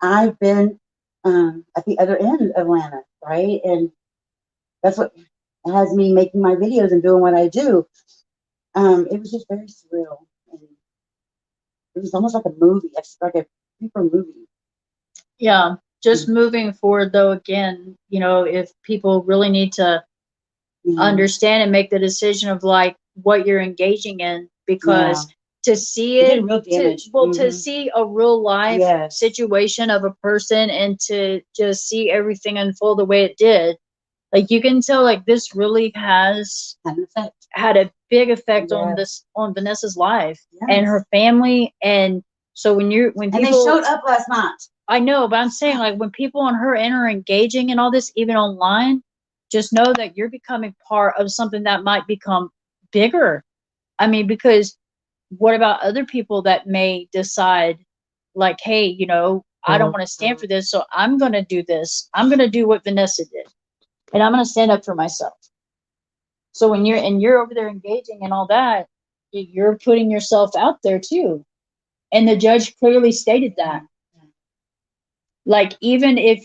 I've been at the other end of Atlanta, right? And that's what has me making my videos and doing what I do. It was just very surreal. And it was almost like a movie, like a paper movie.
Yeah. Just moving forward though, again, you know, if people really need to understand and make the decision of like what you're engaging in, because to see
It
it,
did real
to,
damage.
to see a real life
Yes.
situation of a person and to just see everything unfold the way it did, like you can tell like this really has
Had an effect.
had a big effect on
Yes.
this, on Vanessa's life
Yes.
and her family. And so when
And
people
they showed up last night.
I know, but I'm saying like when people on her end are engaging in all this, even online, just know that you're becoming part of something that might become bigger. I mean, because what about other people that may decide like, hey, you know, I don't want to stand for this, so I'm going to do this. I'm going to do what Vanessa did, and I'm going to stand up for myself. So when you're over there engaging and all that, you're putting yourself out there too. And the judge clearly stated that. Like, even if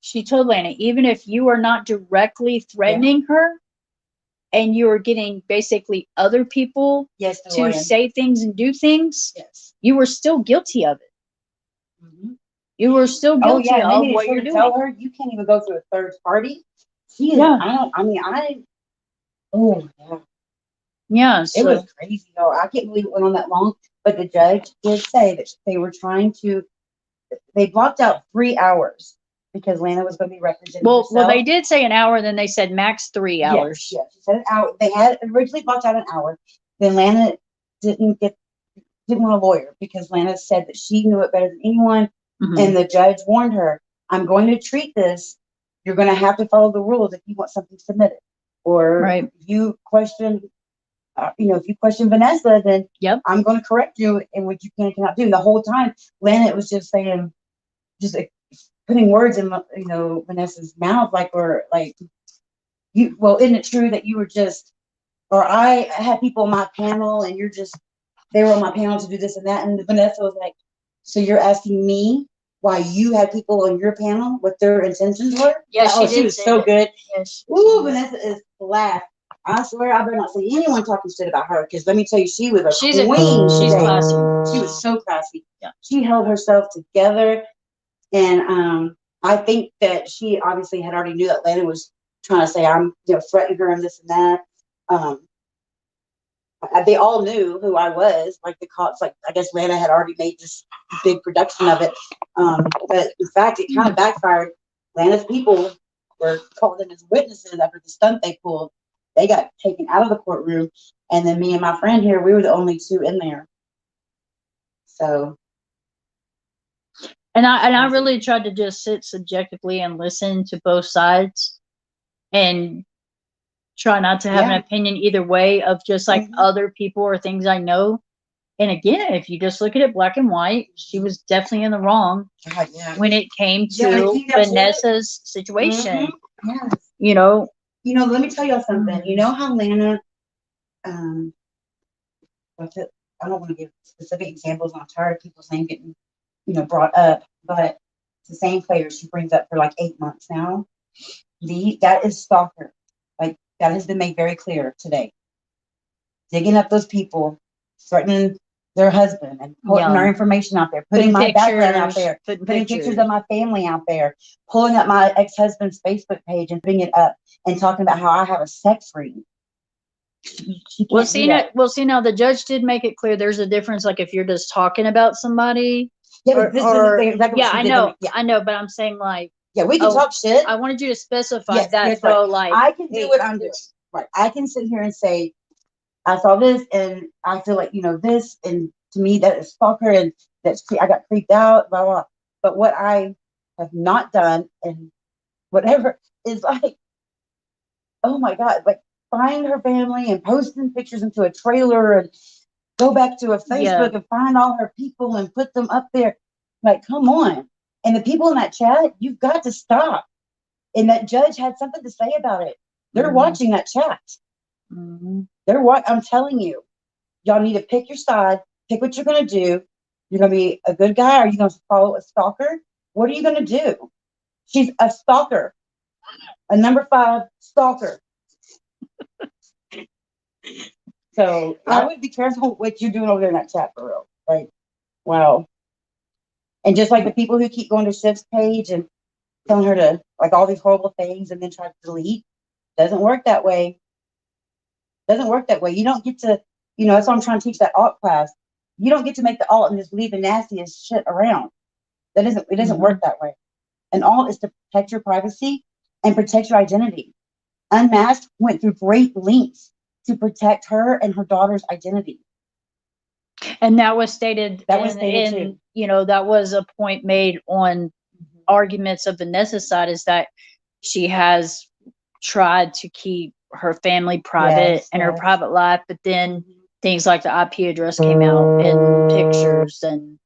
she told Lana, even if you are not directly threatening her and you are getting basically other people to say things and do things, you were still guilty of it.
Mm-hmm.
You were still guilty
and
of
they made
what
sure
you're
to
doing.
tell her you can't even go through a third party. She is,
Yeah.
Oh, yeah.
Yeah.
It was crazy though. I can't believe it went on that long. But the judge did say that they were trying to, they blocked out 3 hours because Lana was going to be representing
well,
herself.
they did say an hour, then they said max 3 hours.
Yes, she said an hour. They had originally blocked out an hour. Then Lana didn't want a lawyer because Lana said that she knew it better than anyone.
Mhm.
And the judge warned her, I'm going to treat this. You're going to have to follow the rules if you want something submitted. Or if you question, if you question Vanessa, then I'm going to correct you in what you can and cannot do. And the whole time, Lana was just saying, just putting words in, Vanessa's mouth, isn't it true that you were just, or I had people on my panel and they were on my panel to do this and that. And Vanessa was like, so you're asking me why you had people on your panel, what their intentions were?
Yeah, she
was so good.
Yes.
Ooh, Vanessa is flat. I swear I better not see anyone talking shit about her, because let me tell you, she was
She's
a queen.
She's
today.
classy.
She was so classy.
Yeah.
She held herself together. And I think that she obviously had already knew that Lana was trying to say I'm threatening her and this and that. They all knew who I was, like the cops. Like, I guess Lana had already made this big production of it. But in fact, it kind of backfired. Lana's people were called in as witnesses after the stunt they pulled. They got taken out of the courtroom, and then me and my friend here, we were the only two in there. So,
and I really tried to just sit subjectively and listen to both sides, and try not to have an opinion either way of just like other people or things I know. And again, if you just look at it black and white, she was definitely in the wrong when it came to Vanessa's situation.
Yes. Let me tell you something. You know how Lana, I don't want to give specific examples. I'm tired of people's name getting, brought up, but it's the same player she brings up for like 8 months now. That is stalker. Like, that has been made very clear today. Digging up those people, threatening their husband, and putting our information out there, putting my background out there, putting pictures of my family out there, pulling up my ex-husband's Facebook page and putting it up and talking about how I have a sex ring.
Well, see now the judge did make it clear there's a difference. Like if you're just talking about somebody
Yeah, but this is exactly
yeah,
what she
I
did to
know,
me. Yeah.
I know, but I'm saying like,
Yeah, we can
Oh,
talk shit.
I wanted you to specify
Yes,
that
yes,
though,
right.
like,
I can do
hey,
what I'm doing. Right. I can sit here and say, I saw this and I feel like, this, and to me that is stalker and I got creeped out, blah, blah. But what I have not done and whatever is like, oh my God, like find her family and posting pictures into a trailer and go back to a
Yeah.
Facebook and find all her people and put them up there. Like, come on. And the people in that chat, you've got to stop. And that judge had something to say about it. They're watching that chat. I'm telling you, y'all need to pick your side, pick what you're going to do. You're going to be a good guy. Or are you going to follow a stalker? What are you going to do? She's a stalker, a number 5 stalker. So I would be careful what you're doing over there in that chat for real. Like, wow. And just like the people who keep going to Shiv's page and telling her to like all these horrible things and then try to delete, doesn't work that way. Doesn't work that way. You don't get to, that's what I'm trying to teach that alt class. You don't get to make the alt and just leave the nastiest shit around. It doesn't work that way. An alt is to protect your privacy and protect your identity. Unmasked went through great lengths to protect her and her daughter's identity.
And that was stated.
That was stated too.
That was a point made on arguments of Vanessa's side, is that she has tried to keep her family private and her private life, but then things like the IP address came out in pictures and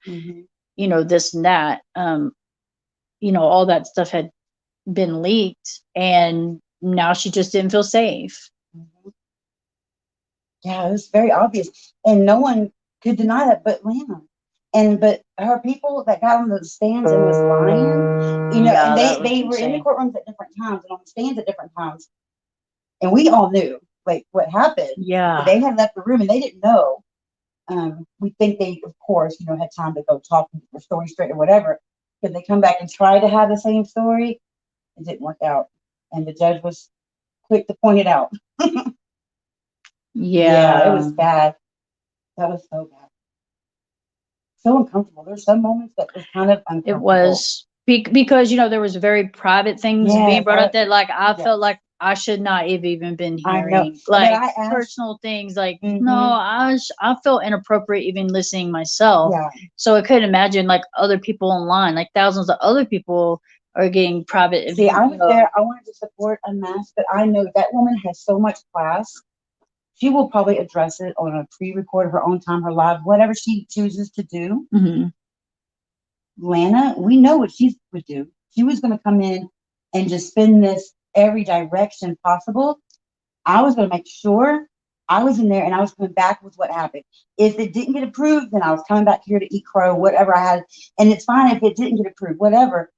this and that. All that stuff had been leaked, and now she just didn't feel safe.
Yeah, it was very obvious, and no one could deny that but Lana. But her people that got on the stands and was lying,
Yeah,
and they were in the courtrooms at different times and on the stands at different times. And we all knew like what happened.
Yeah.
They had left the room and they didn't know. We think they, of course, had time to go talk and get their story straight or whatever. Could they come back and try to have the same story? It didn't work out. And the judge was quick to point it out. Yeah, it was bad. That was so bad. So uncomfortable. There's some moments that was kind of uncomfortable.
It was because there was very private things being brought up that like I felt like I should not have even been hearing, like personal things. Like no, I felt inappropriate even listening myself.
Yeah.
So I couldn't imagine like other people online, like thousands of other people are getting private.
See, I was there. I wanted to support Unmasked, but I know that woman has so much class. She will probably address it on a pre-record, her own time, her live, whatever she chooses to do. Lana, we know what she would do. She was going to come in and just spin this every direction possible. I was going to make sure I was in there and I was coming back with what happened. If it didn't get approved, then I was coming back here to eat crow, whatever I had. And it's fine if it didn't get approved, whatever.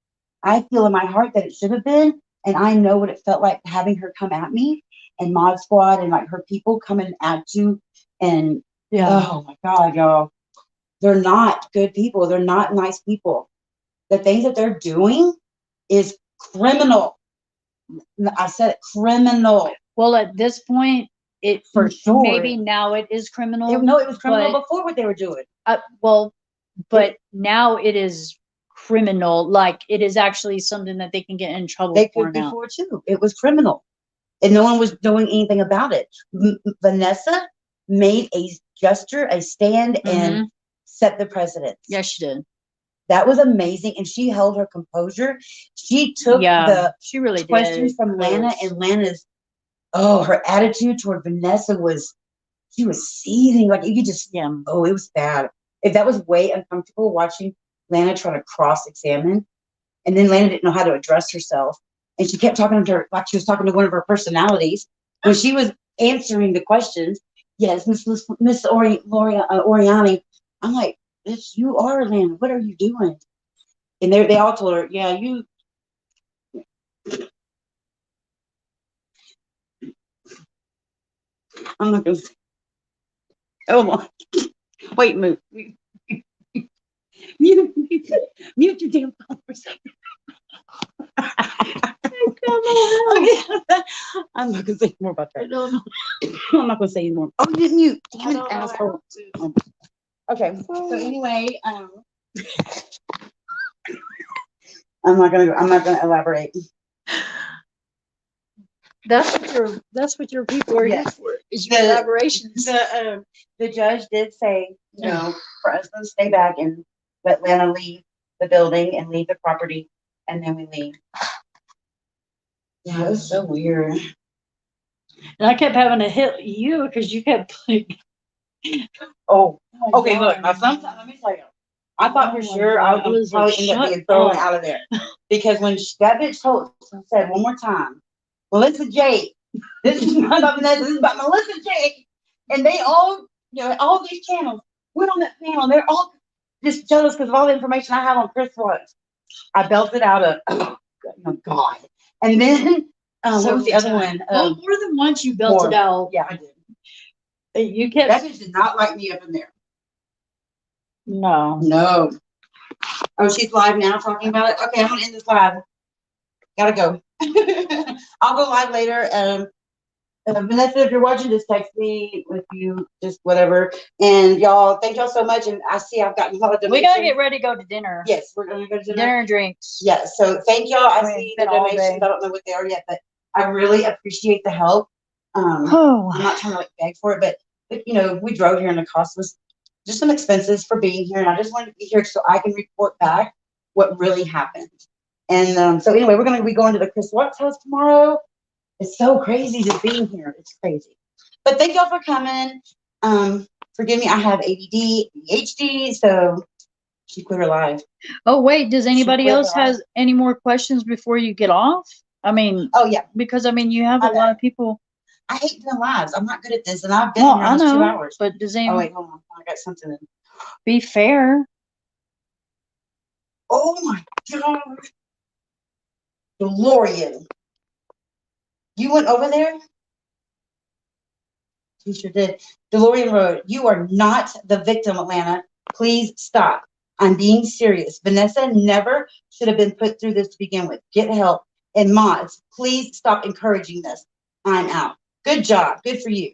I feel in my heart that it should have been. And I know what it felt like having her come at me and Mod Squad and like her people coming at you. And oh my God, y'all. They're not good people. They're not nice people. The things that they're doing is criminal. I said criminal.
Well, at this point, it
for sure.
Maybe now it is criminal.
It was criminal before what they were doing.
But now it is criminal. Like it is actually something that they can get in trouble
for. They
for
could
now.
Before too. It was criminal, and no one was doing anything about it. Vanessa made a gesture, a stand, and set the precedent.
Yes, she did.
That was amazing, and she held her composure. She took
she really
questions from Lana, and Lana's her attitude toward Vanessa was, she was seething. Like you could just, it was bad. If that was way uncomfortable watching Lana try to cross-examine, and then Lana didn't know how to address herself, and she kept talking to her like she was talking to one of her personalities when she was answering the questions. Yes, Miss Oriani. I'm like, bitch, you are Lana. What are you doing? And they all told her, yeah, you. I'm not gonna say. Oh my! Wait, mute your damn phone for a second. I'm not gonna say more about that. I'm not gonna say anymore. Oh, you did mute. Damn it, asshole. Okay. So anyway, I'm not gonna elaborate.
That's what your people are here
Yes.
for, is your collaborations.
The judge did say, for us to stay back and let Lana leave the building and leave the property, and then we leave. Yeah, it was so weird.
And I kept having to hit you because you kept like,
Oh, okay, look, now sometimes, let me tell you, I thought for sure I was probably end up being thrown out of there. Because when that bitch said one more time, Melissa J, this is not about Vanessa, this is about Melissa J. And they all, all these channels went on that panel, and they're all just jealous because of all the information I have on Chris Watts. I belted out God. And then, what was the other one?
more than once you belted out.
Yeah, I did.
You kept.
That bitch did not like me up in there.
No.
No. Oh, she's live now talking about it? Okay, I'm gonna end this live. Gotta go. I'll go live later. Vanessa, if you're watching, just text me with you, just whatever. And y'all, thank y'all so much. And I see I've gotten a lot of donations.
We gotta get ready to go to dinner.
Yes, we're gonna go to dinner.
Dinner and drinks.
Yeah, so thank y'all. I see the donations. I don't know what they are yet, but I really appreciate the help. I'm not trying to beg for it, but we drove here and the cost was just some expenses for being here, and I just wanted to be here so I can report back what really happened. And so anyway, we're going to be going to the Chris Watts house tomorrow. It's so crazy just being here. It's crazy. But thank y'all for coming. Forgive me, I have ADD, ADHD, so she quit her live.
Oh, wait, does anybody else has any more questions before you get off? I mean,
oh yeah,
because you have a lot of people.
I hate doing lives. I'm not good at this, and I've been here almost 2 hours.
But does anyone?
Oh wait, hold on. I got something.
Be fair.
Oh my God, DeLorean, you went over there. You sure did. DeLorean Road. You are not the victim, Atlanta. Please stop. I'm being serious. Vanessa never should have been put through this to begin with. Get help. And mods, please stop encouraging this. I'm out. Good job. Good for you.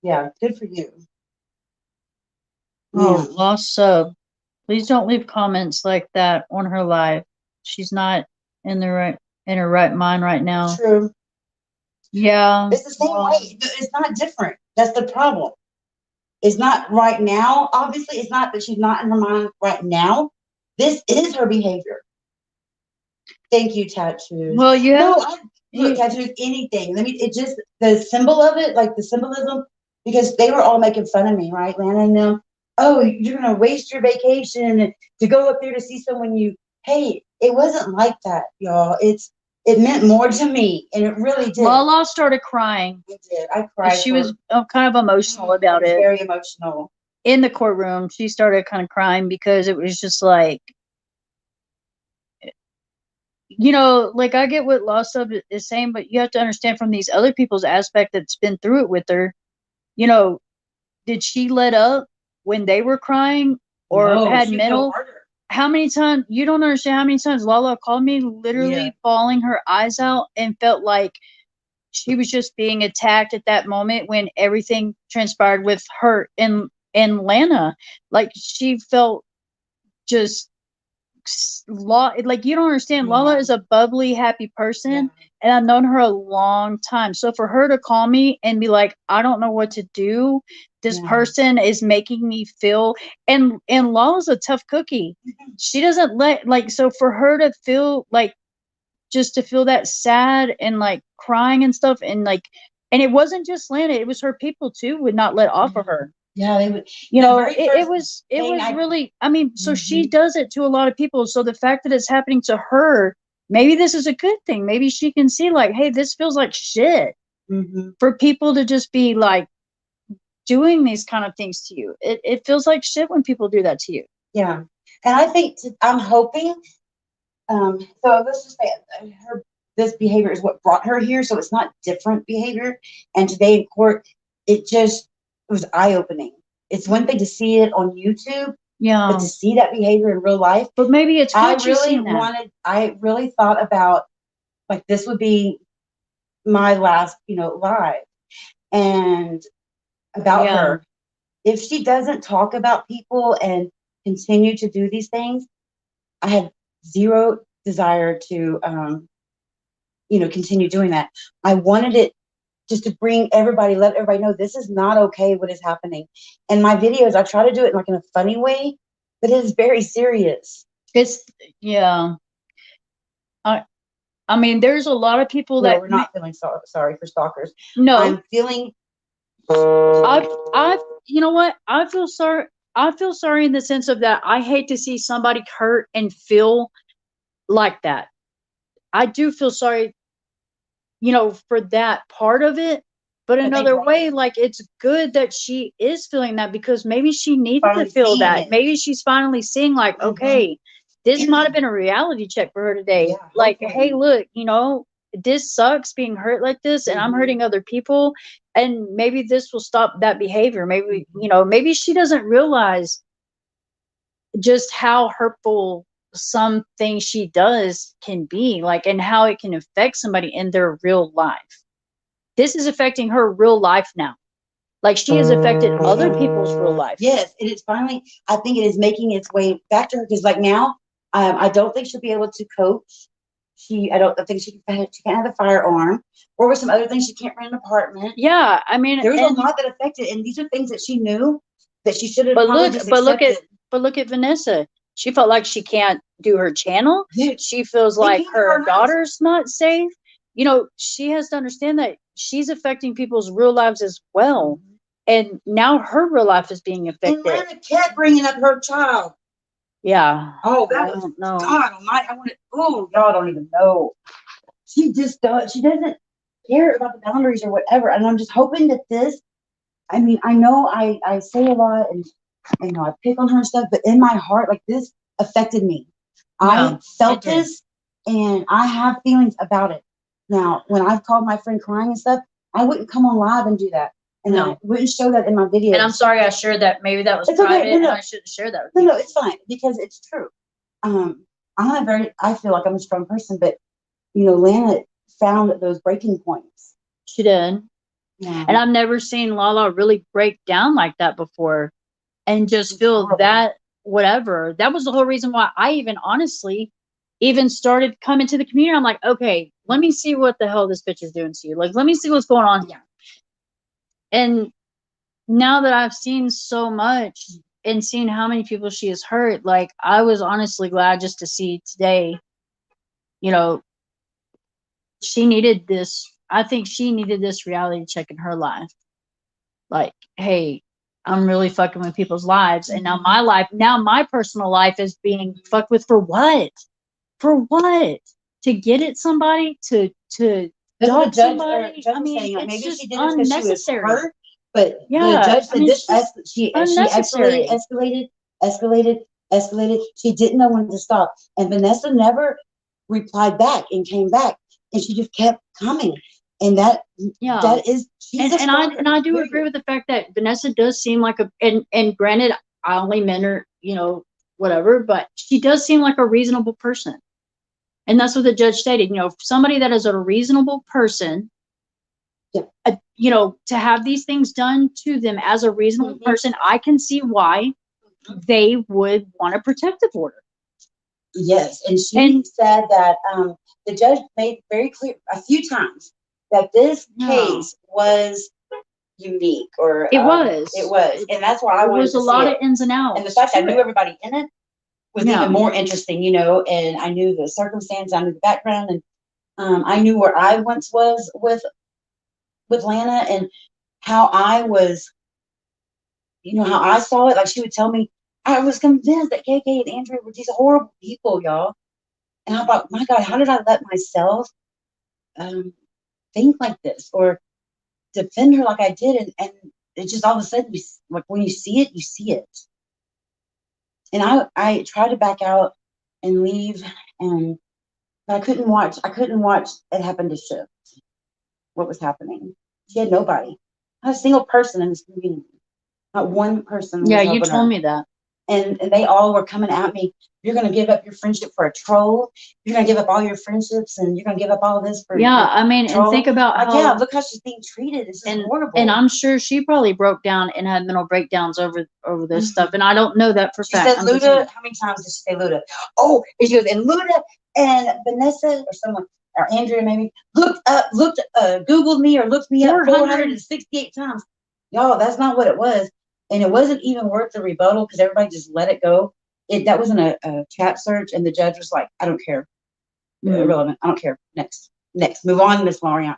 Yeah, good for you.
Oh, lost sub. Please don't leave comments like that on her live. She's not in her right mind right now.
True.
Yeah.
It's the same way. It's not different. That's the problem. It's not right now. Obviously, it's not that she's not in her mind right now. This is her behavior. Thank you, tattoos.
Well, you have
look, tattoos, anything. It just the symbol of it, like the symbolism, because they were all making fun of me, right? Lana and them. Oh, you're gonna waste your vacation to go up there to see someone you hate. It wasn't like that, y'all. It meant more to me, and it really did.
Lala started crying.
I did. I cried.
She was kind of emotional about it.
Very emotional.
In the courtroom, she started kind of crying because it was just like, like I get what Lost Sub is saying, but you have to understand from these other people's aspect that's been through it with her. Did she let up when they were crying or had mental? How many times, you don't understand how many times Lala called me literally bawling her eyes out and felt like she was just being attacked at that moment when everything transpired with her and Lana. Like she felt just like, you don't understand. Lala is a bubbly, happy person, and I've known her a long time. So for her to call me and be like, I don't know what to do, this person is making me feel, and Lala's a tough cookie. She doesn't so for her to feel like, just to feel that sad and like crying and stuff, and it wasn't just Lana, it was her people too would not let off of her.
Yeah, they would.
It was really, I mean, so she does it to a lot of people. So the fact that it's happening to her, maybe this is a good thing. Maybe she can see like, hey, this feels like shit for people to just be like doing these kind of things to you. It feels like shit when people do that to you.
Yeah. And I think I'm hoping, so let's just say this behavior is what brought her here. So it's not different behavior. And today in court, it was eye-opening. It's one thing to see it on YouTube, but to see that behavior in real life.
But maybe it's
I really thought about like this would be my last, live, and about her. if she doesn't talk about people and continue to do these things, I have zero desire to, continue doing that. I wanted it just to let everybody know this is not okay what is happening. And my videos, I try to do it like in a funny way, but it is very serious.
Yeah. I mean, there's a lot of people
No,
that
we're not feeling sorry for stalkers.
no.
I'm feeling.
You know what? I feel sorry. I feel sorry in the sense of that I hate to see somebody hurt and feel like that. I do feel sorry, for that part of it. But another way, like it's good that she is feeling that because maybe she needed to feel that. Maybe she's finally seeing like, okay, this might have been a reality check for her today.
Yeah,
like,
hopefully.
hey, look, this sucks being hurt like this, and I'm hurting other people, and maybe this will stop that behavior. Maybe, maybe she doesn't realize just how hurtful some things she does can be, like, and how it can affect somebody in their real life. This is affecting her real life now. Like she has affected other people's real life.
Yes, it is finally, I think it is making its way back to her because like now, I don't think she'll be able to coach. I think she can't have a firearm, or with some other things she can't rent an apartment.
Yeah, I mean,
there was a lot that affected, and these are things that she knew that she should have. But
look at Vanessa. She felt like she can't do her channel.
Yeah.
She feels like her daughter's not safe. She has to understand that she's affecting people's real lives as well, and now her real life is being affected.
And Lana kept bringing up her child.
Yeah.
Oh, that was God Almighty. Y'all don't even know. She just does. She doesn't care about the boundaries or whatever. And I'm just hoping that this. I mean, I know I say a lot and I pick on her and stuff, but in my heart, like this affected me. I felt this, and I have feelings about it. Now, when I've called my friend crying and stuff, I wouldn't come on live and do that. And I wouldn't show that in my videos.
And I'm sorry I shared that. Maybe that was private, and I shouldn't share that with
No, it's fine because it's true. I feel like I'm a strong person, but Lana found those breaking points.
She did. Yeah. And I've never seen Lala really break down like that before and just feel that whatever. That was the whole reason why I even honestly even started coming to the community. I'm like, okay, let me see what the hell this bitch is doing to you. Like, let me see what's going on here. And now that I've seen so much and seen how many people she has hurt, like I was honestly glad just to see today, she needed this. I think she needed this reality check in her life. Like, hey, I'm really fucking with people's lives. And now my personal life is being fucked with for what? For what? To get at somebody? To dog somebody? I mean, it's
maybe
just
she did it because she was hurt. But
yeah,
the judge said she
unnecessary.
escalated. She didn't know when to stop. And Vanessa never replied back and came back. And she just kept coming. And that is
and I do agree with the fact that Vanessa does seem like and granted, I only meant her, whatever, but she does seem like a reasonable person. And that's what the judge stated, somebody that is a reasonable person, to have these things done to them as a reasonable person, I can see why they would want a protective order.
Yes, and she said that the judge made very clear a few times that this case was unique, or it was, and that's why I wanted to see it. There was a
lot of ins and outs,
and the fact I knew everybody in it was even more interesting, and I knew the circumstance, I knew the background, and I knew where I once was with Lana and how I was, how I saw it. Like she would tell me, I was convinced that KK and Andrea were these horrible people, y'all. And I thought, my God, how did I let myself think like this or defend her like I did? And it just all of a sudden, like when you see it, you see it. And I tried to back out and leave, but I couldn't watch it happen to Shiv. What was happening? She had nobody, not a single person in this community, not one person.
Yeah, you told me that.
and they all were coming at me. You're going to give up your friendship for a troll. You're going to give up all your friendships, and you're going to give up all of this for
Yeah, I mean, and think about
like,
how,
yeah, look how she's being treated. This is horrible.
and I'm sure she probably broke down and had mental breakdowns over this stuff. And I don't know that for
She
fact.
said Luda. How many times did she say Luda? Oh, and she goes, and Luda and Vanessa or someone or Andrea maybe Googled me or looked me up 468 times. Y'all, that's not what it was. And it wasn't even worth the rebuttal because everybody just let it go. That wasn't a chat search, and the judge was like, I don't care. Irrelevant. I don't care. Next. Move on, Miss Oriani.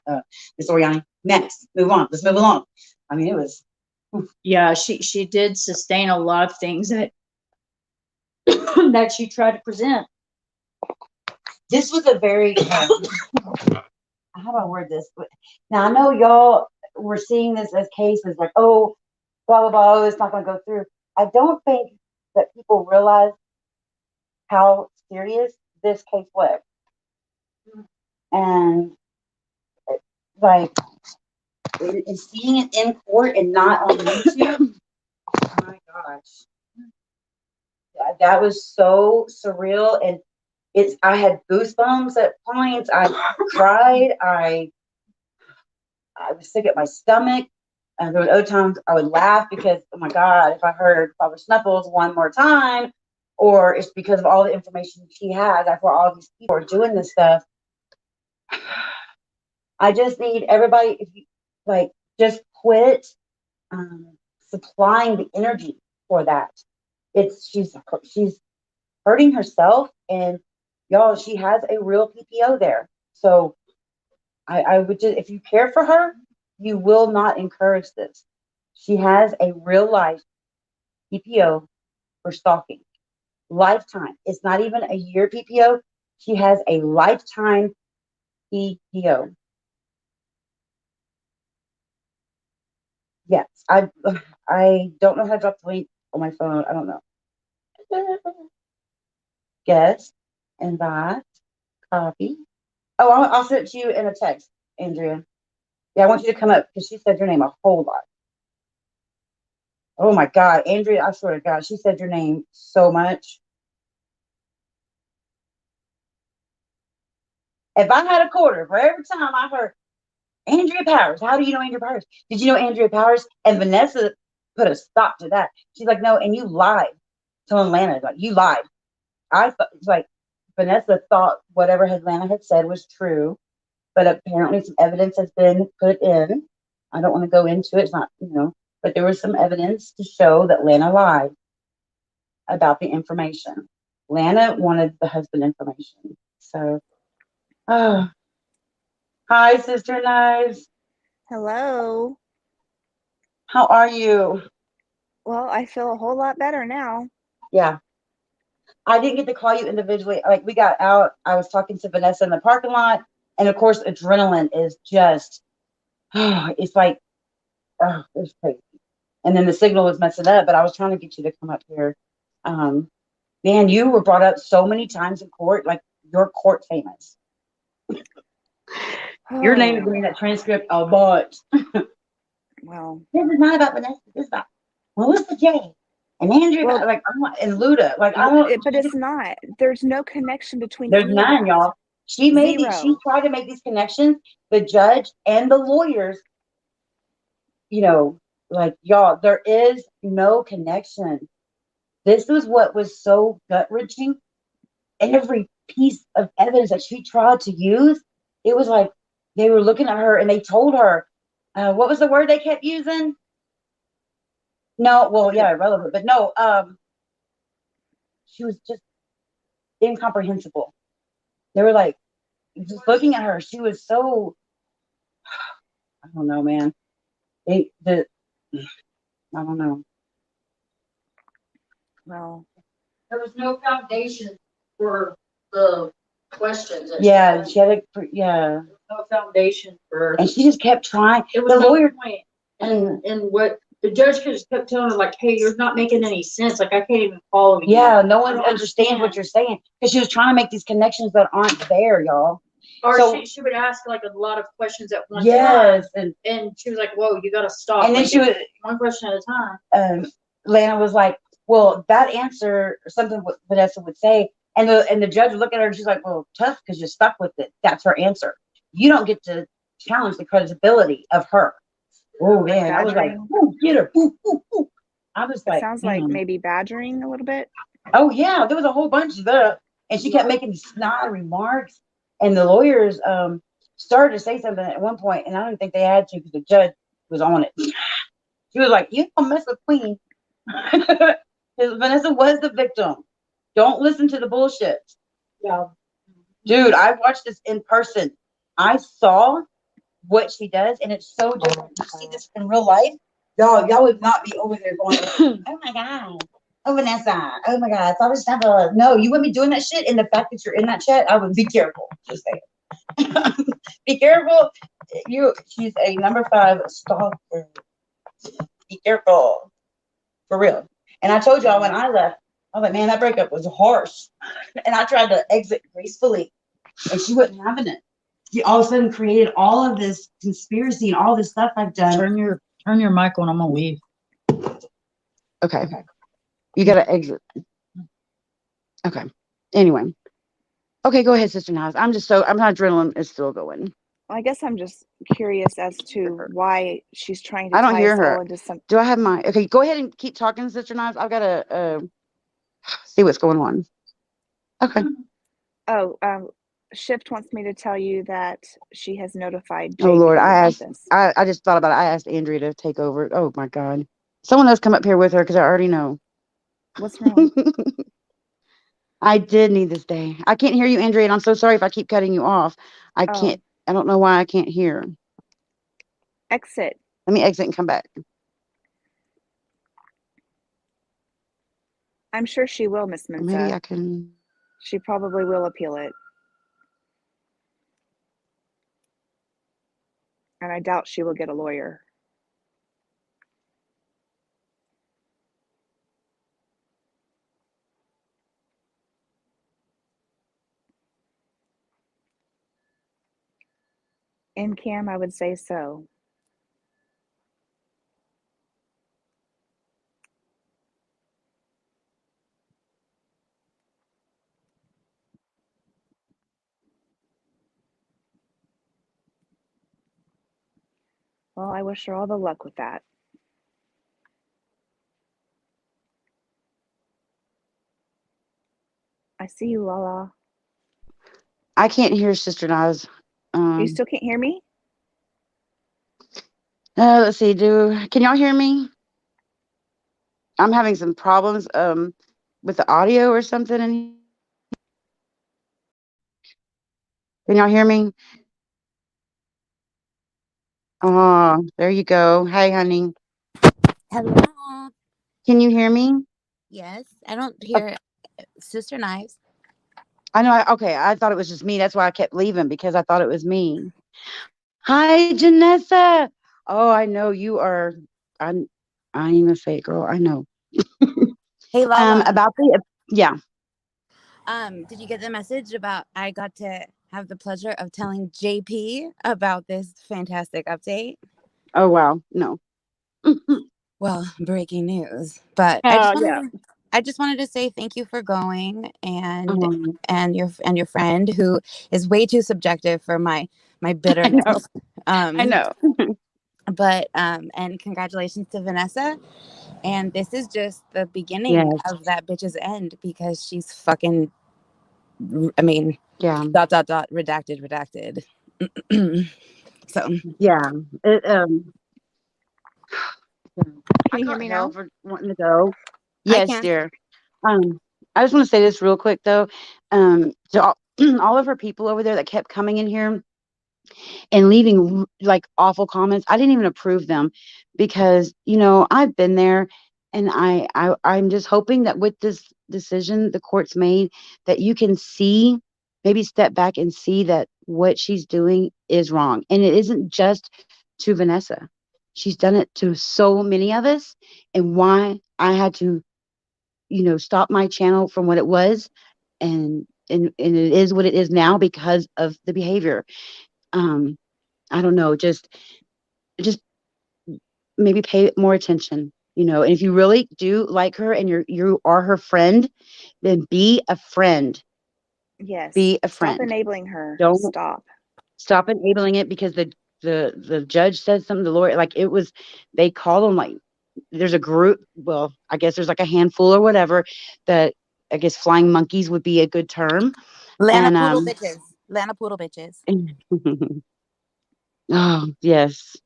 Next. Move on. Let's move along. I mean, it was.
Yeah, she did sustain a lot of things that that she tried to present.
This was a very how do I word this? Now I know y'all were seeing this as cases like, oh, blah blah blah, oh, it's not going to go through. I don't think that people realize how serious this case was, and like and seeing it in court and not on YouTube. Oh my gosh, that was so surreal, and I had goosebumps at points. I cried. I was sick at my stomach. And there were other times I would laugh because, oh my God, if I heard Father Snuffles one more time, or it's because of all the information she has, after all these people are doing this stuff. I just need everybody, if you like, just quit supplying the energy for that. She's hurting herself, and y'all, she has a real PPO there. So I would just, if you care for her, you will not encourage this. She has a real life PPO for stalking. Lifetime. It's not even a year PPO. She has a lifetime PPO. Yes. I don't know how to drop the link on my phone. I don't know. Guest, invite, copy. Oh, I'll send it to you in a text, Andrea. Yeah, I want you to come up because she said your name a whole lot. Oh my God, Andrea, I swear to God, she said your name so much. If I had a quarter for every time I heard Andrea Powers, how do you know Andrea Powers? Did you know Andrea Powers? And Vanessa put a stop to that. She's like, no, and you lied. Telling Lana, like, you lied. It's like Vanessa thought whatever Lana had said was true, but apparently some evidence has been put in. I don't want to go into it. It's not, but there was some evidence to show that Lana lied about the information. Lana wanted the husband information. So, hi, Sister Knives.
Hello.
How are you?
Well, I feel a whole lot better now.
Yeah. I didn't get to call you individually. Like, we got out. I was talking to Vanessa in the parking lot. And of course, adrenaline is just, it's like, it's crazy. And then the signal was messing up, but I was trying to get you to come up here. Man, you were brought up so many times in court, like you're court famous. Your name is in that transcript a bunch.
Well,
this is not about Vanessa. This is about Melissa J. And Andrea, and Luda. Like, I don't.
But it's not. There's no connection between.
There's none, y'all. She tried to make these connections. The judge and the lawyers, like, y'all, there is no connection. This was what was so gut-wrenching. Every piece of evidence that she tried to use, it was like they were looking at her and they told her, what was the word they kept using? No, well, yeah, irrelevant, but no, she was just incomprehensible. They were like, just looking at her, she was so, I don't know, man. I don't know.
Well,
there was no foundation for the questions.
Yeah, she had no
foundation for.
And she just kept trying.
It was the lawyer point, and what the judge just kept telling her, like, hey, you're not making any sense. Like, I can't even follow you.
Yeah, no one understands what you're saying because she was trying to make these connections that aren't there, y'all.
Or
so,
she would ask like a lot of questions at one
time.
And she was like, whoa, you got to stop.
And then
like,
she was
one question at a time.
Lana was like, Well, that answer or something what Vanessa would say, and the judge would look at her and she's like, well, tough because you're stuck with it. That's her answer. You don't get to challenge the credibility of her. Oh man, I was like,
Badgering.
ooh, get her, ooh, ooh, ooh. I was
It
like,
sounds like
man.
maybe badgering a little bit.
Oh yeah, there was a whole bunch of that, and she kept making these snide remarks, and the lawyers started to say something at one point, and I don't think they had to because the judge was on it. She was like, "You don't mess with Queen." Vanessa was the victim. Don't listen to the bullshit. Yeah, dude, I watched this in person. I saw what she does, and it's so different. You see this in real life, y'all would not be over there going, "Oh my god, oh Vanessa, oh my god, it's always never." No, you wouldn't be doing that shit. And the fact that you're in that chat, I would be careful. Just say, be careful. She's a number 5 stalker. Be careful, for real. And I told y'all when I left, I was like, man, that breakup was harsh, and I tried to exit gracefully, and she wasn't having it. She all of a sudden created all of this conspiracy and all this stuff I've done.
Turn your mic on. I'm gonna leave.
Okay. You gotta exit. Okay. Anyway. Okay, go ahead, Sister Nas. I'm not adrenaline is still going.
Well, I guess I'm just curious as to why she's trying to
I don't
tie
hear
us
her.
all into some.
Do I have my okay, go ahead and keep talking, Sister Nas. I've gotta see what's going on. Okay.
Oh, Shift wants me to tell you that she has notified
Oh Lord,
JP about this.
I just thought about it. I asked Andrea to take over. Oh my God. Someone else come up here with her because I already know.
What's wrong?
I did need this day. I can't hear you, Andrea, and I'm so sorry if I keep cutting you off. I
Oh,
don't know why I can't hear.
exit.
Let me exit and come back.
I'm sure she will, Miss
Or maybe
Mensa.
I can.
She probably will appeal it. And I doubt she will get a lawyer. In Cam, I would say so. Well, I wish her all the luck with that. I see you, Lala.
I can't hear Sister Nas.
You still can't hear me?
Let's see. Can y'all hear me? I'm having some problems with the audio or something. Can y'all hear me? Oh, there you go. Hey, honey.
Hello.
Can you hear me?
Yes, I don't
Oh,
hear Sister Knives.
I know. Okay, I thought it was just me. That's why I kept leaving because I thought it was me. Hi, Janessa. Oh, I know you are. I'm. I ain't gonna say it, girl. I know.
Hey Lala.
About the yeah.
Did you get the message about I got to have the pleasure of telling JP about this fantastic update?
Oh wow, no.
Well, breaking news. But
Yeah.
I just wanted to say thank you for going and
Um,
and your friend who is way too subjective for my
I know.
bitterness.
I know.
But and congratulations to Vanessa. And this is just the beginning
Yes.
of that bitch's end because she's fucking, I mean,
Yeah.
redacted. So
Yeah. It,
Can
I
you hear
caught
me
hell
now?
for wanting to go.
I
Yes,
can.
dear. I just want to say this real quick though. To all of her people over there that kept coming in here and leaving like awful comments. I didn't even approve them because I've been there, and I'm just hoping that with this decision the court's made that you can see, maybe step back and see that what she's doing is wrong, and it isn't just to Vanessa. She's done it to so many of us, and why I had to stop my channel from what it was, and it is what it is now because of the behavior. I don't know, just maybe pay more attention. And if you really do like her and you are her friend, then be a friend.
Yes.
Be a
Stop
friend.
enabling her.
Don't
Stop.
enabling it because the judge said something, the lawyer, like they call them, like, there's a group, well, I guess there's like a handful or whatever, that I guess flying monkeys would be a good term.
Lana
And
Poodle bitches. Lana Poodle bitches.
oh yes,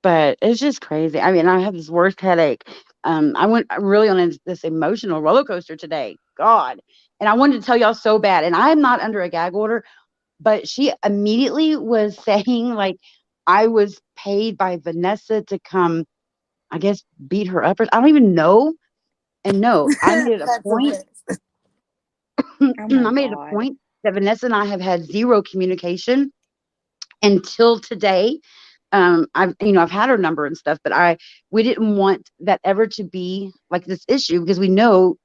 but it's just crazy. I mean, I have this worst headache. I went really on this emotional roller coaster today. God. And I wanted to tell y'all so bad. And I'm not under a gag order, but she immediately was saying, like, I was paid by Vanessa to come, I guess, beat her up. I don't even know. And no, I made it a
That's the
point.
worst.
Oh
I
my
made it a
God.
point that Vanessa and I have had zero communication until today. I've had her number and stuff, but we didn't want that ever to be like this issue, because we know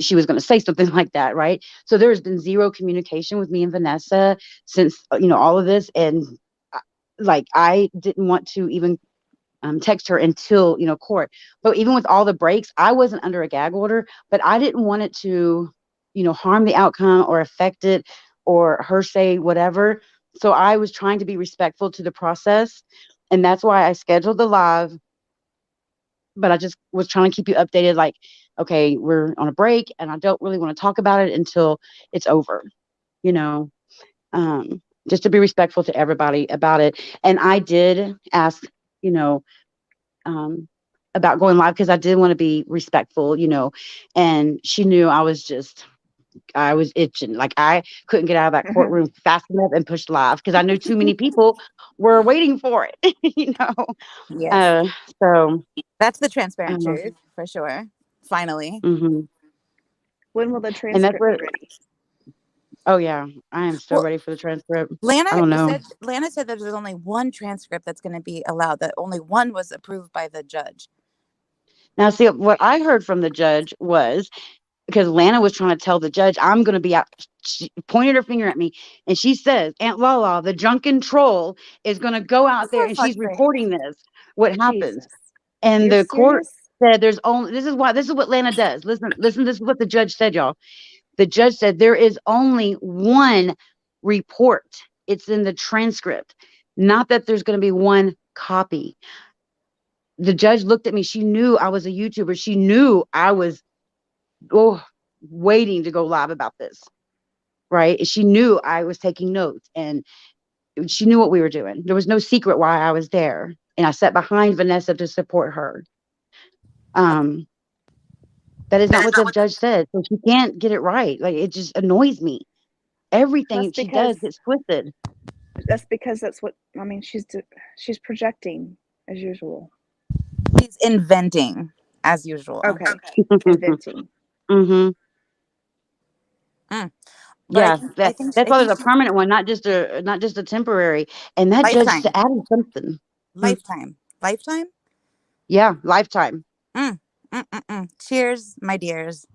she was going to say something like that, right? So there has been zero communication with me and Vanessa since all of this, and like I didn't want to even text her until court. But even with all the breaks, I wasn't under a gag order, but I didn't want it to harm the outcome or affect it or her say whatever. So I was trying to be respectful to the process, and that's why I scheduled the live. But I just was trying to keep you updated, like, okay, we're on a break and I don't really want to talk about it until it's over, you know just to be respectful to everybody about it. And I did ask, you know um, about going live, because I did want to be respectful, and she knew I was itching. Like, I couldn't get out of that courtroom fast enough and push live, because I knew too many people were waiting for it,
Yes.
Uh, so,
That's the transparent
um,
truth for sure. Finally.
mhm.
When will the
And that's
transcript be
what,
ready?
oh yeah, I am so
Well,
ready for the transcript.
Lana
I don't know.
said that there's only one transcript that's going to be allowed, that only one was approved by the judge.
Now, see, what I heard from the judge was, because Lana was trying to tell the judge, I'm going to be out. She pointed her finger at me, and she says, Aunt Lala, the drunken troll, is going to go out there
For
and she's
fuck's sake.
reporting this, what happens.
Jesus.
And
You're
the court
serious?
said this is what Lana does. Listen, this is what the judge said, y'all. The judge said there is only one report. It's in the transcript, not that there's going to be one copy. The judge looked at me. She knew I was a YouTuber. She knew I was waiting to go live about this, right? She knew I was taking notes, and she knew what we were doing. There was no secret why I was there, and I sat behind Vanessa to support her. Um, that is not what the judge said, so she can't get it right. Like, it just annoys me.
That's
Everything she
because
does gets twisted.
that's what I mean. She's projecting as usual.
She's inventing as usual.
Okay, inventing.
Mm-hmm.
Mm. But
Yeah, that's
I
why there's
think
a
she's
permanent one, not just a temporary. And that judge
lifetime.
added something. Hmm.
Lifetime.
Yeah, lifetime.
Mm. Mm-mm-mm. Cheers, my dears.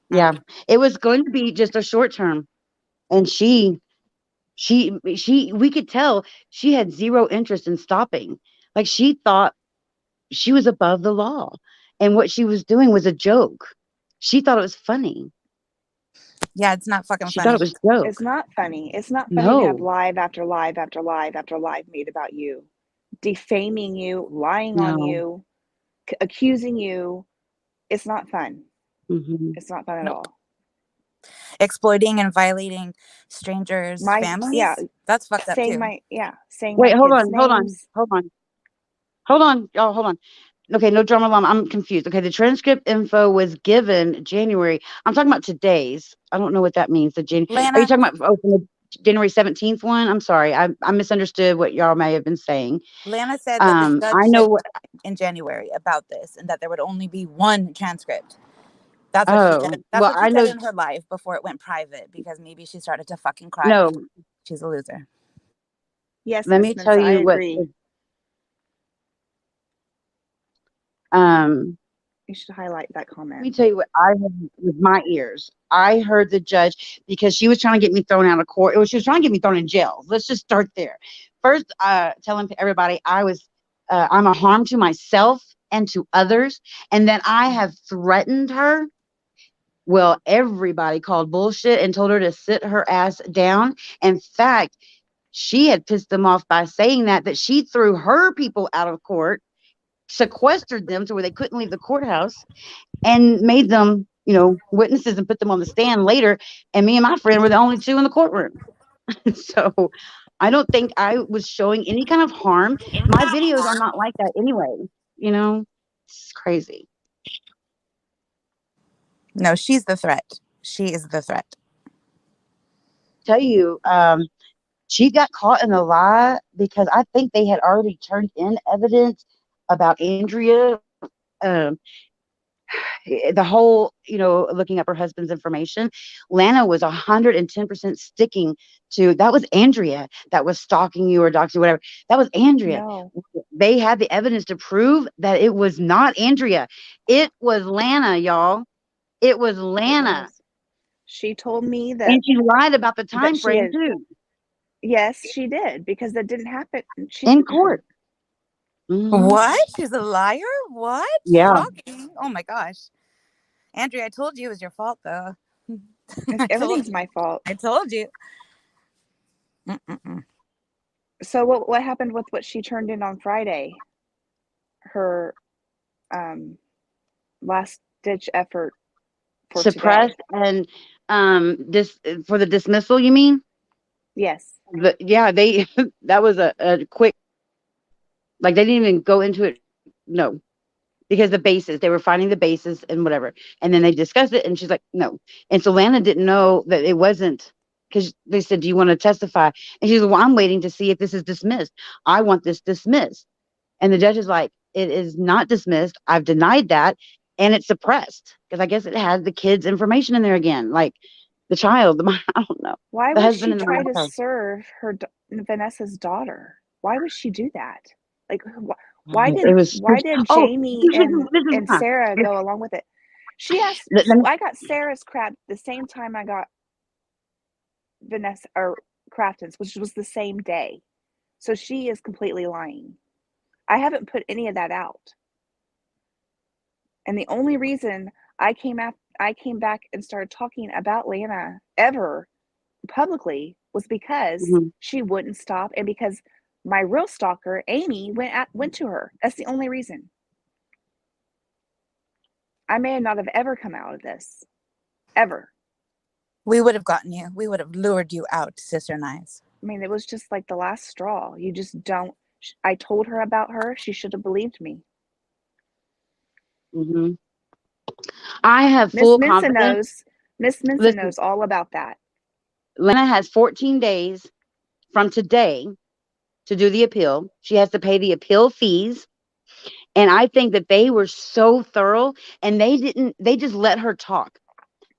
Yeah, it was going to be just a short term, and we could tell she had zero interest in stopping. Like, she thought she was above the law, and what she was doing was a joke. She thought it was funny.
Yeah, it's not fucking
She thought
funny.
it was a joke.
It's not funny. It's not funny to have
No,
live after live after live after live made about you, defaming you, lying on
no.
you, accusing you. It's not fun.
Hmm.
It's not fun at
Nope.
all.
Exploiting and violating strangers'
Yeah,
families. That's fucked up
saying
too.
saying my
Wait, hold
kids'
on, hold on,
names.
hold on, hold on, y'all, hold on. Okay, no drama alarm. I'm confused. Okay, the transcript info was given January. I'm talking about today's. I don't know what that means. Are you
Lana,
talking about from the January 17th one? I'm sorry. I misunderstood what y'all may have been saying.
Lana said that the judge
I
said
know what.
in January about this, and that there would only be one transcript. That's what she
Oh,
said. That's
well,
what she
I
said
know.
in her life before it went private, because maybe she started to fucking cry.
No,
She's a loser.
Yes,
let
Miss
me tell
Mensa, I
you what.
agree.
Um,
You should highlight that
Let me
comment.
tell you what I heard with my ears. I heard the judge, because she was trying to get me thrown out of court. She was trying to get me thrown in jail. Let's just start there. First, telling everybody I'm a harm to myself and to others, and that I have threatened her. Well, everybody called bullshit and told her to sit her ass down. In fact, she had pissed them off by saying that she threw her people out of court, sequestered them to where they couldn't leave the courthouse, and made them, witnesses and put them on the stand later. And me and my friend were the only two in the courtroom. So I don't think I was showing any kind of harm. My videos are not like that anyway. It's crazy.
No, she's the threat. She is the threat.
Tell you, she got caught in a lie because I think they had already turned in evidence about Andrea. Um, the whole, looking up her husband's information. Lana was 110% sticking to that was Andrea that was stalking you or doxing you, whatever. That was Andrea.
No.
They had the evidence to prove that it was not Andrea. It was Lana, y'all. It was Lana.
She told me that,
And she lied about the time
she
frame
had,
too.
yes, she did, because that didn't happen.
In court. Mhm.
What? She's a liar? What?
Yeah.
Shocking. Oh my gosh. Andrea, I told you it was your fault though.
Everything's my fault.
I told you. Mm-mm-mm.
So what happened with what she turned in on Friday? Her last ditch effort for
Suppressed
today.
and this for the dismissal, you mean?
Yes.
Yeah, they that was a quick, like they didn't even go into it. No, because the basis, they were finding the basis and whatever, and then they discussed it, and she's like, no. And so Lana didn't know that it wasn't, because they said, do you want to testify? And she's like, well, I'm waiting to see if this is dismissed. I want this dismissed. And the judge is like, it is not dismissed. I've denied that, and it's suppressed because I guess it had the kid's information in there again, like the child, I don't know,
Why
the
would
husband
she
and the
try to
mom.
serve Vanessa's daughter? Why would she do that? Like,
It was
why did
oh,
Jamie and
why.
Sarah go along with it? She asked.
Let me-
I got Sarah's crap the same time I got Vanessa or Crafton's, which was the same day. So she is completely lying. I haven't put any of that out. And the only reason I came back and started talking about Lana ever publicly was because
Mhm.
she wouldn't stop, and because my real stalker, Amy, went to her. That's the only reason. I may not have ever come out of this. Ever.
We would have gotten you. We would have lured you out, Sister Knives.
I mean, it was just like the last straw. You just don't. I told her about her. She should have believed me.
Mhm. I have
Miss
full
Minson
confidence.
knows. Miss Minson
Listen,
knows all about that.
Lena has 14 days from today to do the appeal. She has to pay the appeal fees. And I think that they were so thorough, and they just let her talk.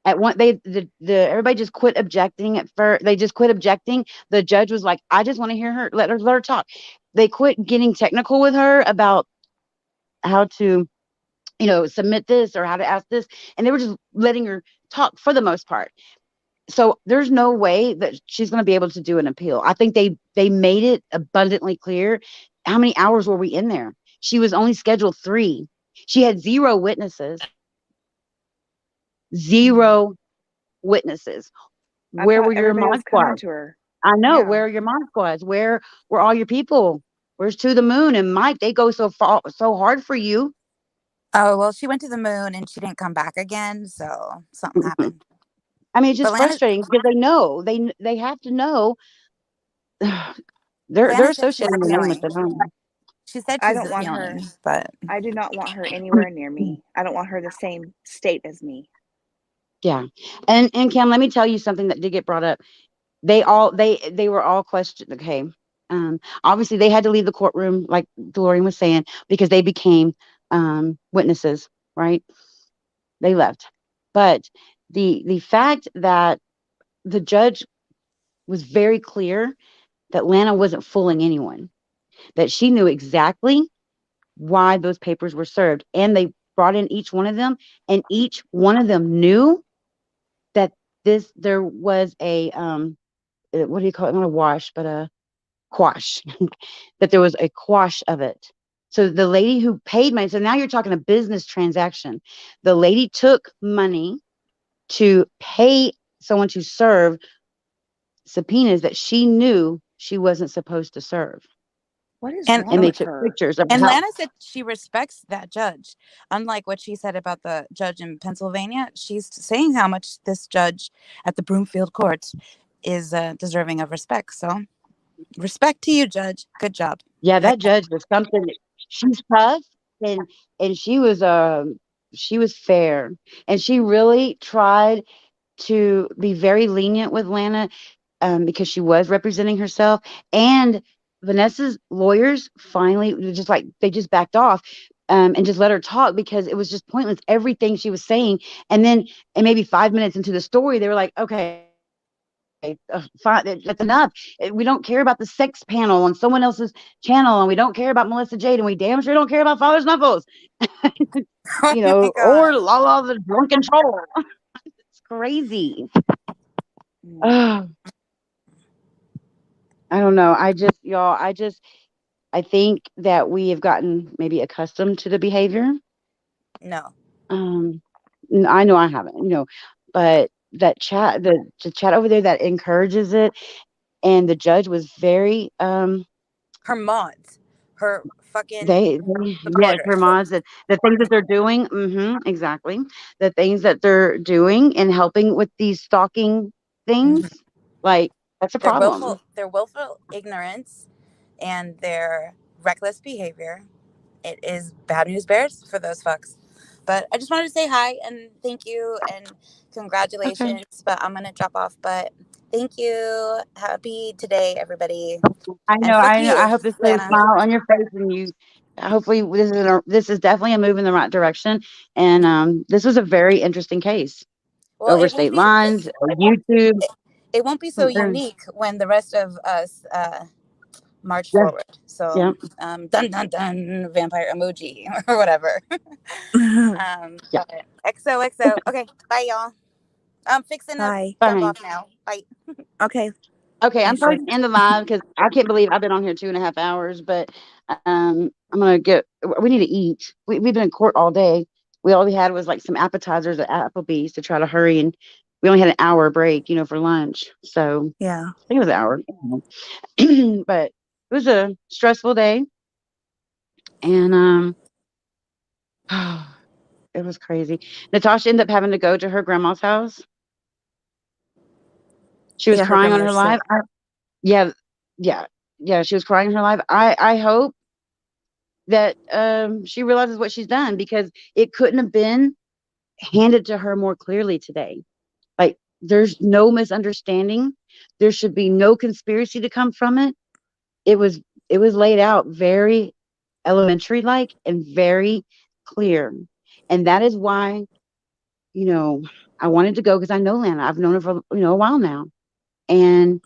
At one, everybody just quit objecting at first. They just quit objecting. The judge was like, I just want to hear her, let her talk. They quit getting technical with her about how to, submit this or how to ask this. And they were just letting her talk for the most part. So there's no way that she's going to be able to do an appeal. I think they made it abundantly clear. How many hours were we in there? She was only scheduled 3. She had 0 witnesses. 0 witnesses.
I
Where
thought
were your
everybody
mod
was coming
squads?
to her.
I know.
Yeah.
Where are your mod squads? Where were all your people? Where's To the Moon and Mike? They go so hard for you.
Oh, well, she went to the moon and she didn't come back again. So something happened.
I mean, it's just
But Lana,
frustrating because they know they have to know they're
Lana said she's
associating the name with
appealing.
it. Huh?
She said
I
she's
don't want her.
appealing, but
I do not want her anywhere near me. I don't want her the same state as me.
Yeah. And Cam, let me tell you something that did get brought up. They were all questioned. Okay. Obviously they had to leave the courtroom, like Delorian was saying, because they became witnesses, right? They left. But the fact that the judge was very clear that Lana wasn't fooling anyone, that she knew exactly why those papers were served. And they brought in each one of them, and each one of them knew that there was a what do you call it? Not a wash, but a quash. That there was a quash of it. So the lady who paid money, so now you're talking a business transaction. The lady took money to pay someone to serve subpoenas that she knew she wasn't supposed to serve.
What is
And
wrong
And they
with
took
her?
pictures of
And
how.
Lana said she respects that judge. Unlike what she said about the judge in Pennsylvania, she's saying how much this judge at the Broomfield courts is deserving of respect. So, respect to you, judge. Good job.
Yeah, that judge was something. She's tough, and and she was fair, and she really tried to be very lenient with Lana, because she was representing herself. And Vanessa's lawyers finally just like they just backed off, and just let her talk because it was just pointless everything she was saying. And then, and maybe 5 minutes into the story, they were like, okay. Fine, that's enough. We don't care about the sex panel on someone else's channel, and we don't care about Melissa Jade, and we damn sure don't care about Father Snuffles,
Oh my
or
god.
Lala the drunken troll. It's crazy.
Mm.
I don't know. Y'all, I think that we have gotten maybe accustomed to the behavior.
No.
Um, I know I haven't, but that chat, the chat over there that encourages it, and the judge was very,
Her mods. Her fucking
they yes,
supporters.
Hermaz, that the things that they're doing, exactly, the things that they're doing and helping with these stalking things,
Mhm.
like that's a problem.
Their willful ignorance and their reckless behavior. It is bad news bears for those fucks. But I just wanted to say hi and thank you and
Okay.
congratulations. But I'm gonna drop off. But thank you. Happy today, everybody.
I
And
know.
frick
I know. I
you,
hope this puts a
Lana.
smile on your face, and you. Hopefully, this is definitely a move in the right direction. And this was a very interesting case
Well,
over state lines, YouTube.
it, it won't be so
Or-
unique when the rest of us march
Yeah,
forward. So
yeah,
dun dun dun vampire emoji or whatever.
yeah.
But XOXO. Okay, bye y'all. I'm fixing to
Bye.
jump
Fine.
off now. Bye.
Okay.
Okay, I'm
Ashley.
probably gonna end the live because I can't believe I've been on here 2.5 hours. But I'm gonna get. We need to eat. We've been in court all day. All we had was like some appetizers at Applebee's to try to hurry, and we only had an hour break, for lunch. So
Yeah.
I think it was an hour. But it was a stressful day, and it was crazy. Natasha ended up having to go to her grandma's house. She was
Yeah, her
crying on her
grandmother's
live.
sick.
Yeah, yeah, yeah. She was crying on her live. I hope that she realizes what she's done, because it couldn't have been handed to her more clearly today. Like, there's no misunderstanding. There should be no conspiracy to come from it. It was laid out very elementary like and very clear. And that is why, you know, I wanted to go, because I know Lana. I've known her for, a while now. And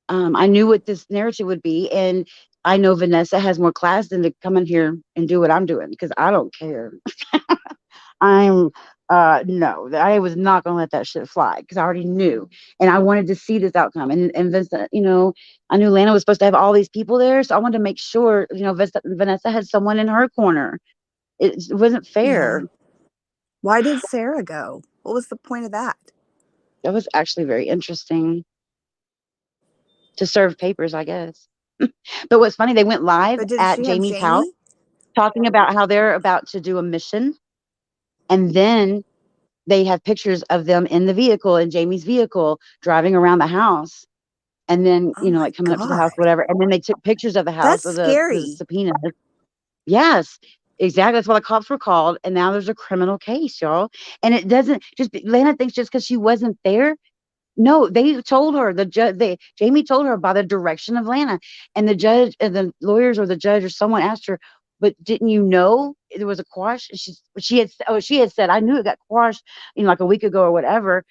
I knew what this narrative would be. And I know Vanessa has more class than to come in here and do what I'm doing, because I don't care. I'm no, I was not gonna let that shit fly, because I already knew, and I wanted to see this outcome. And Vanessa, I knew Lana was supposed to have all these people there, so I wanted to make sure, Vanessa had someone in her corner. It wasn't
Yeah.
fair.
Why did Sarah go? What was the point of that?
That was actually very interesting, to serve papers, I guess. But what's funny, they went live
But didn't
at
she have
Jamie's house
Jamie?
talking about how they're about to do a mission, and then they have pictures of them in the vehicle, in Jamie's vehicle, driving around the house, and then,
Oh my
like coming up to the house,
God.
whatever. And then they took pictures of the house,
That's
of the
scary.
subpoena. Yes, exactly. That's why the cops were called, and now there's a criminal case, y'all. And it doesn't just Lana thinks just because she wasn't there. No, they told her, the judge. Jamie told her by the direction of Lana, and the judge and the lawyers or the judge or someone asked her, "But didn't you know there was a quash?" And she had said, "I knew it got quashed, like a week ago or whatever."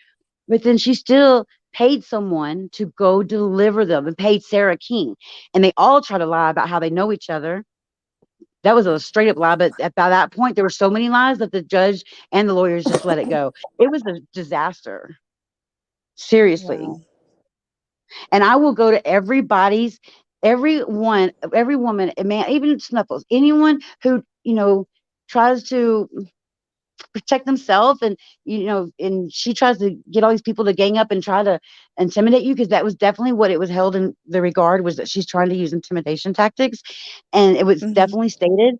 But then she still paid someone to go deliver them, and paid Sarah King, and they all try to lie about how they know each other. That was a straight up lie. But by that point, there were so many lies that the judge and the lawyers just let it go. It was a disaster. Seriously.
Wow.
And I will go to everybody's every woman, a man, even Snuffles, anyone who, tries to protect themselves, and and she tries to get all these people to gang up and try to intimidate you, because that was definitely what it was held in the regard, was that she's trying to use intimidation tactics, and it was
Mm-hmm.
definitely stated.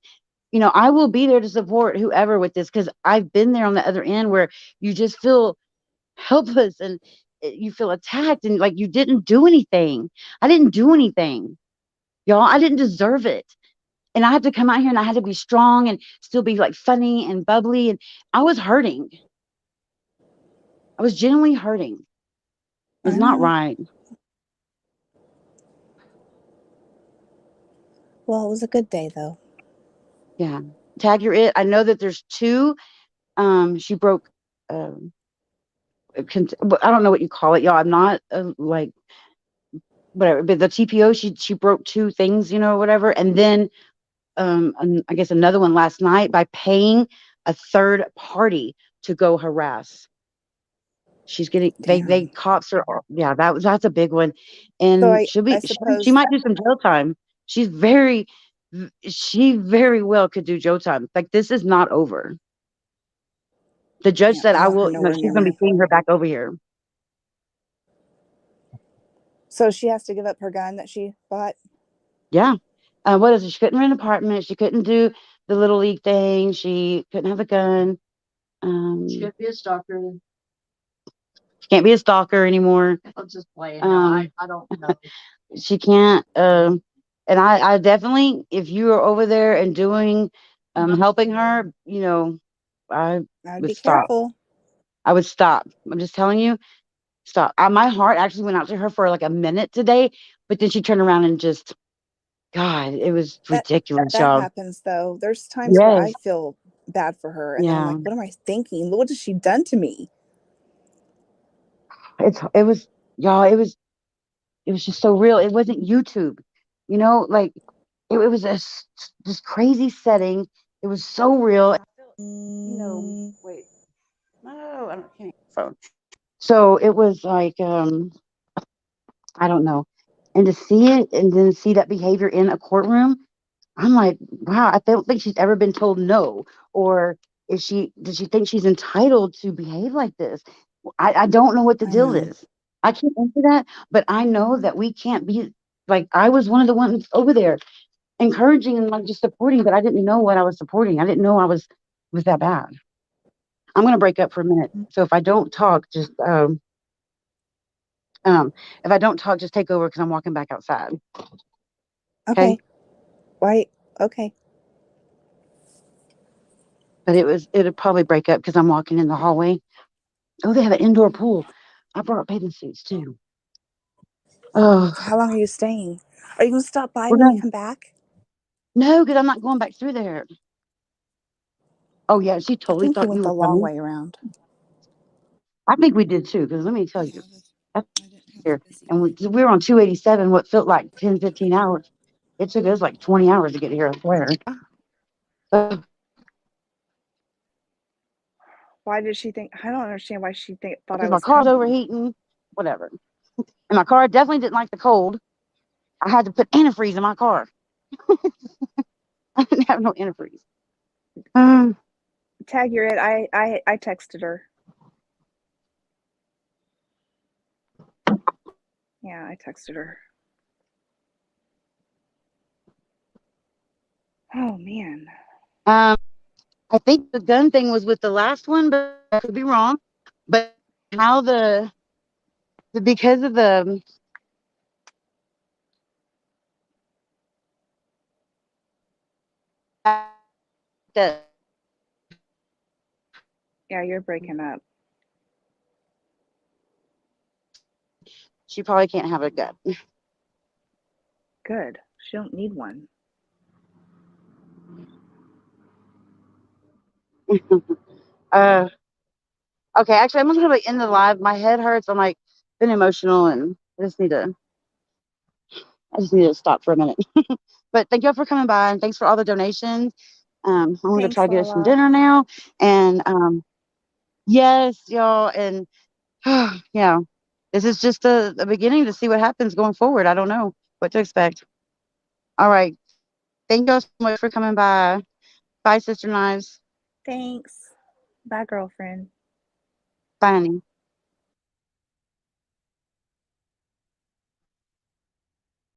I will be there to support whoever with this, because I've been there on the other end, where you just feel helpless, and you feel attacked, and like you didn't do anything. I didn't do anything, y'all. I didn't deserve it. And I had to come out here, and I had to be strong and still be like funny and bubbly. And I was hurting. I was genuinely hurting. It's
I
not
know.
right.
Well, it was a good day though.
Yeah. Tag, you're it. I know that there's two. She broke. Um, I don't know what you call it, y'all. I'm not like whatever, but the TPO. She broke two things, whatever, and then I guess another one last night by paying a third party to go harass. She's getting they
Damn.
cops are, yeah, that's a big one,
So
and
I
she
suppose
might do some jail time. She very well could do jail time. Like, this is not over. The judge
yeah,
said
I
I
want her
will,
nowhere
she's
near
going to be
me.
seeing her back over here.
So she has to give up her gun that she bought.
Yeah. What is it? She couldn't rent an apartment. She couldn't do the little league thing. She couldn't have a gun.
She could be a stalker.
She can't be a stalker anymore.
I'm just playing. No, I don't know.
She can't. And I definitely, if you are over there and doing, helping her, I
I'd
would
be
stop.
careful.
I would stop. I'm just telling you, stop. My heart actually went out to her for like a minute today, but then she turned around and just, God, it was
That
ridiculous,
that
y'all.
happens though. There's times where I
Yes.
feel bad for her, and then I'm
Yeah.
like, what am I thinking? What has she done to me?
It was, y'all, it was just so real. It wasn't YouTube, like it was this crazy setting. It was so real. I felt, wait, no, I don't can't phone. So it was like, I don't know. And to see it and then see that behavior in a courtroom, I'm like, wow, I don't think she's ever been told no. Or does she think she's entitled to behave like this? I don't know what the
I
deal
know.
is. I can't answer that, but I know that we can't be like, I was one of the ones over there encouraging and like just supporting, but I didn't know what I was supporting. I didn't know I was that bad. I'm gonna break up for a minute. So if I don't talk, just um if I don't talk, just take over because I'm walking back outside. Okay.
Okay. Why? Okay.
But it'll probably break up because I'm walking in the hallway. Oh, they have an indoor pool. I brought bathing suits too. Oh,
So how long are you staying? Are you gonna stop by
we're
when you
gonna
come back?
no, because I'm not going back through there. Oh yeah, she
I
totally
think you
thought
went
you
the
were
long
coming.
way around.
I think we did too. Because let me tell you, that's
I didn't have a
here,
busy
and
day.
we were on 287. What felt like 10, 15 hours. It took us like 20 hours to get here. I swear. Uh,
Why did she think? I don't understand why she thought I
because my
was
car's
coming.
overheating. Whatever. And my car definitely didn't like the cold. I had to put antifreeze in my car. I didn't have no antifreeze. Um,
Tag, you're it. I texted her. Yeah, I texted her. Oh man.
um, I think the gun thing was with the last one, but I could be wrong. But how because of the
Yeah, you're breaking up.
she probably can't have a gun.
Good. She don't need one.
uh, okay, actually, I'm gonna end the live. My head hurts. I'm like been emotional, and I just need to stop for a minute. But thank y'all for coming by, and thanks for all the donations. I'm gonna try
Thanks,
to get us some
Lala.
dinner now, and yes, y'all, and yeah, this is just the beginning to see what happens going forward. I don't know. what to expect. All right. Thank y'all so much for coming by. Bye, Sister Knives.
Thanks. Bye, girlfriend.
Bye, honey.